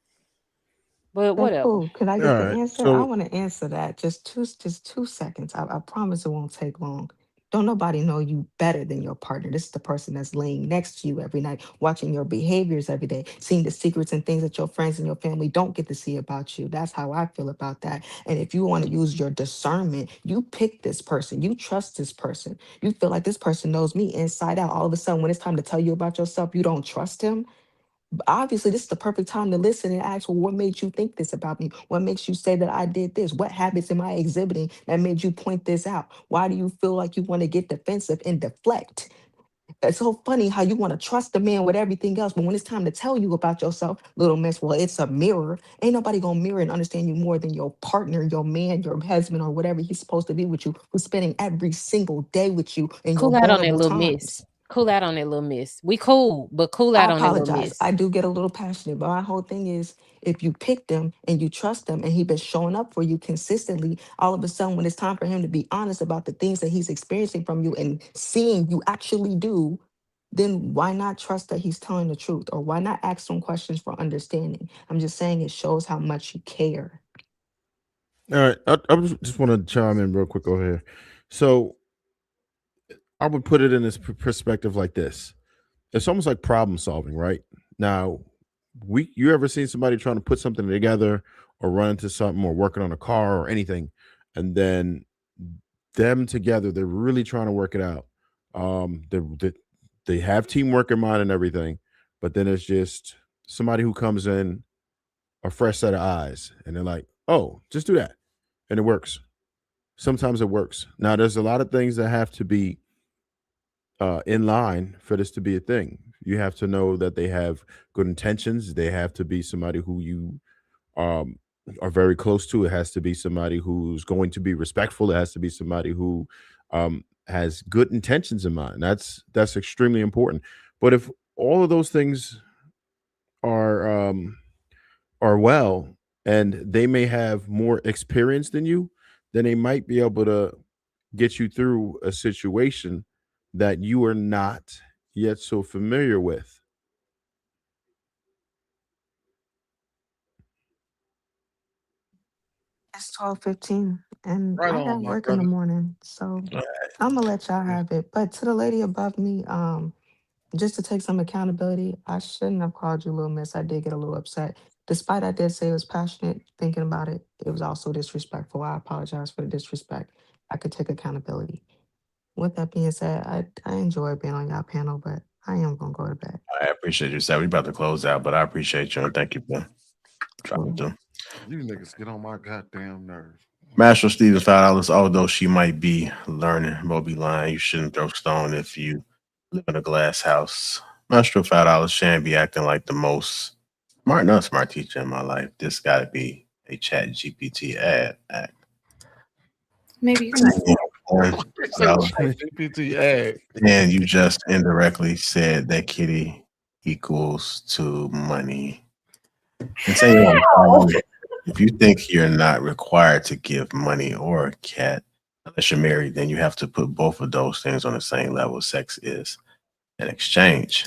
but Okay, whatever. cool. Could I All get the right. answer? I So want to answer that. Just 2 seconds. I promise it won't take long. Don't nobody know you better than your partner. This is the person that's laying next to you every night, watching your behaviors every day, seeing the secrets and things that your friends and your family don't get to see about you. That's how I feel about that. And if you want to use your discernment, you pick this person, you trust this person, you feel like this person knows me inside out. All of a sudden, when it's time to tell you about yourself, you don't trust him. Obviously, this is the perfect time to listen and ask, well, what made you think this about me? What makes you say that I did this? What habits am I exhibiting that made you point this out? Why do you feel like you want to get defensive and deflect? It's so funny how you want to trust the man with everything else, but when it's time to tell you about yourself, little miss, well, it's a mirror. Ain't nobody gonna mirror and understand you more than your partner, your man, your husband, or whatever he's supposed to be with you, who's spending every single day with you in your Cool out on that vulnerable little miss. times. Cool out on that little miss. We cool, but cool I out on that little apologize. miss. I do get a little passionate, but my whole thing is if you pick them and you trust them and he been showing up for you consistently, all of a sudden when it's time for him to be honest about the things that he's experiencing from you and seeing you actually do, then why not trust that he's telling the truth? Or why not ask some questions for understanding? I'm just saying it shows how much you care. all right, I just want to chime in real quick over here. So I would put it in this perspective like this. It's almost like problem solving, right? Now, you ever seen somebody trying to put something together or run into something or working on a car or anything, and then them together, they're really trying to work it out. They have teamwork in mind and everything, but then it's just somebody who comes in, a fresh set of eyes, and they're like, "Oh, just do that," and it works. Sometimes it works. Now, there's a lot of things that have to be in line for this to be a thing. You have to know that they have good intentions. They have to be somebody who you um, are very close to. It has to be somebody who's going to be respectful. It has to be somebody who has good intentions in mind. That's extremely important. But if all of those things are well, and they may have more experience than you, then they might be able to get you through a situation that you are not yet so familiar with. It's 12:15 and Right I on, got my work in the brother. morning. So I'm gonna let y'all have it. But to the lady above me, just to take some accountability, I shouldn't have called you little miss. I did get a little upset. Despite I did say it was passionate thinking about it, it was also disrespectful. I apologize for the disrespect. I could take accountability. With that being said, I enjoy being on y'all panel, but I am gonna go to bed. I appreciate you, Sal. We about to close out, but I appreciate you and thank you for dropping Cool. through. You niggas get on my goddamn nerves. Master Stevens $5. Although she might be learning Moby line, you shouldn't throw stone if you live in a glass house. Master $5. Shan't be acting like the most smart teacher in my life. This got to be a Chat GPT ad act. Maybe you GPT ad. And you just indirectly said that Kitty equals to money. And say, if you think you're not required to give money or a cat unless you're married, then you have to put both of those things on the same level. Sex is an exchange.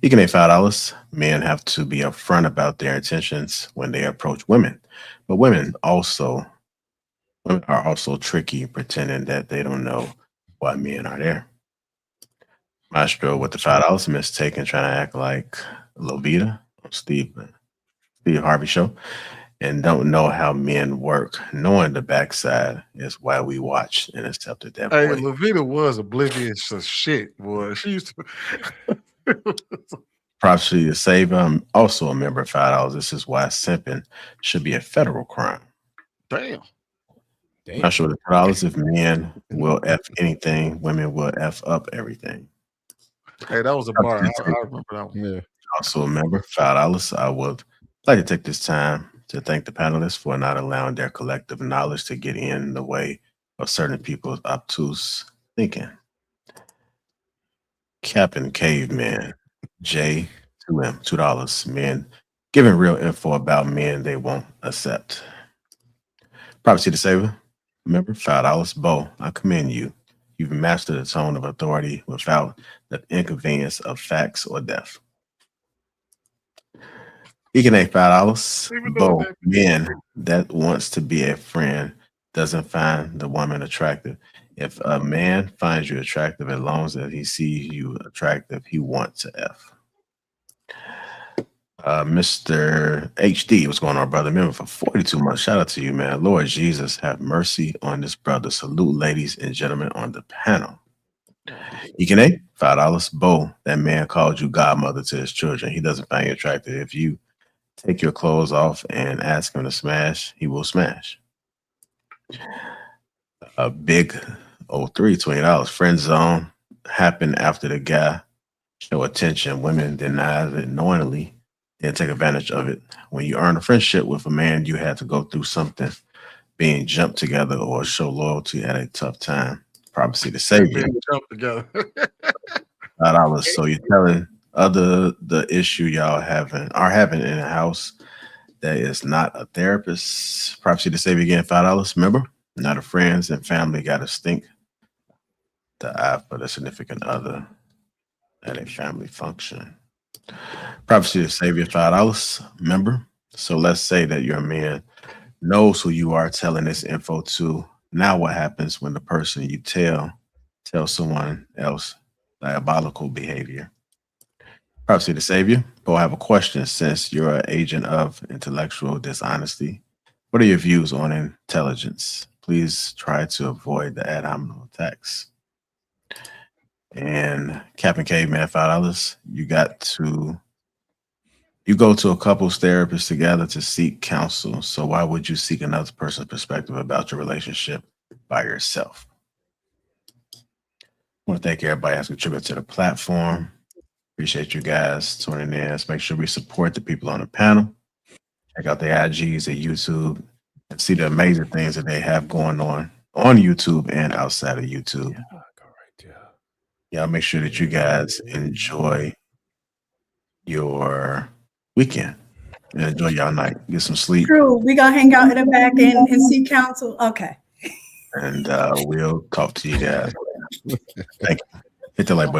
You can make $5. Men have to be upfront about their intentions when they approach women, but women are also tricky, pretending that they don't know why men are there. Maestro with the $5 mistaken, trying to act like Lovita on Steve Harvey show, and don't know how men work. Knowing the backside is why we watched and accepted that. Hey, point. Lovita was oblivious of shit, boy. She used to. Props to you, save. I'm also a member of $5. This is why simping should be a federal crime. Damn. Not sure the $5. If men will F anything, women will F up everything. Hey, that was a bar. I remember that one. Yeah. Also a member, $5. I would like to take this time to thank the panelists for not allowing their collective knowledge to get in the way of certain people's obtuse thinking. Captain Caveman, J2M, $2. Men giving real info about men they won't accept. Privacy to Saver, remember, $5. Bo, I commend you. You've mastered the tone of authority without the inconvenience of facts or death. You can make $5. Bo, men that wants to be a friend doesn't find the woman attractive. If a man finds you attractive, as long as he sees you attractive, he wants to F. Mr. HD, what's going on, brother? Member for 42 months. Shout out to you, man. Lord Jesus, have mercy on this brother. Salute, ladies and gentlemen on the panel. You can A, $5. Bo, that man called you godmother to his children. He doesn't find you attractive. If you take your clothes off and ask him to smash, he will smash. A big 03, $20. Friend zone happened after the guy show attention. Women deny it knowingly, then take advantage of it. When you earn a friendship with a man, you had to go through something, being jumped together or show loyalty at a tough time. Privacy to save you. Jump together. $5. So you're telling the issue y'all are having in the house that is not a therapist. Privacy to save you again, $5. Remember, not a friends and family got to stink the eye for the significant other at a family function. Privacy to save you, $5. Remember, so let's say that your man knows who you are telling this info to. Now what happens when the person you tell someone else diabolical behavior? Privacy to save you. But I have a question. Since you're an agent of intellectual dishonesty, what are your views on intelligence? Please try to avoid the ad hominem attacks. And Captain Caveman, $5. You go to a couples therapist together to seek counsel. So why would you seek another person's perspective about your relationship by yourself? I want to thank everybody that's contributed to the platform. Appreciate you guys tuning in. Let's make sure we support the people on the panel. Check out their IGs at YouTube and see the amazing things that they have going on YouTube and outside of YouTube. Y'all make sure that you guys enjoy your weekend and enjoy y'all night. Get some sleep. True. We're going to hang out in the back and see counsel. Okay. And we'll talk to you guys. Thank you. Hit the like button.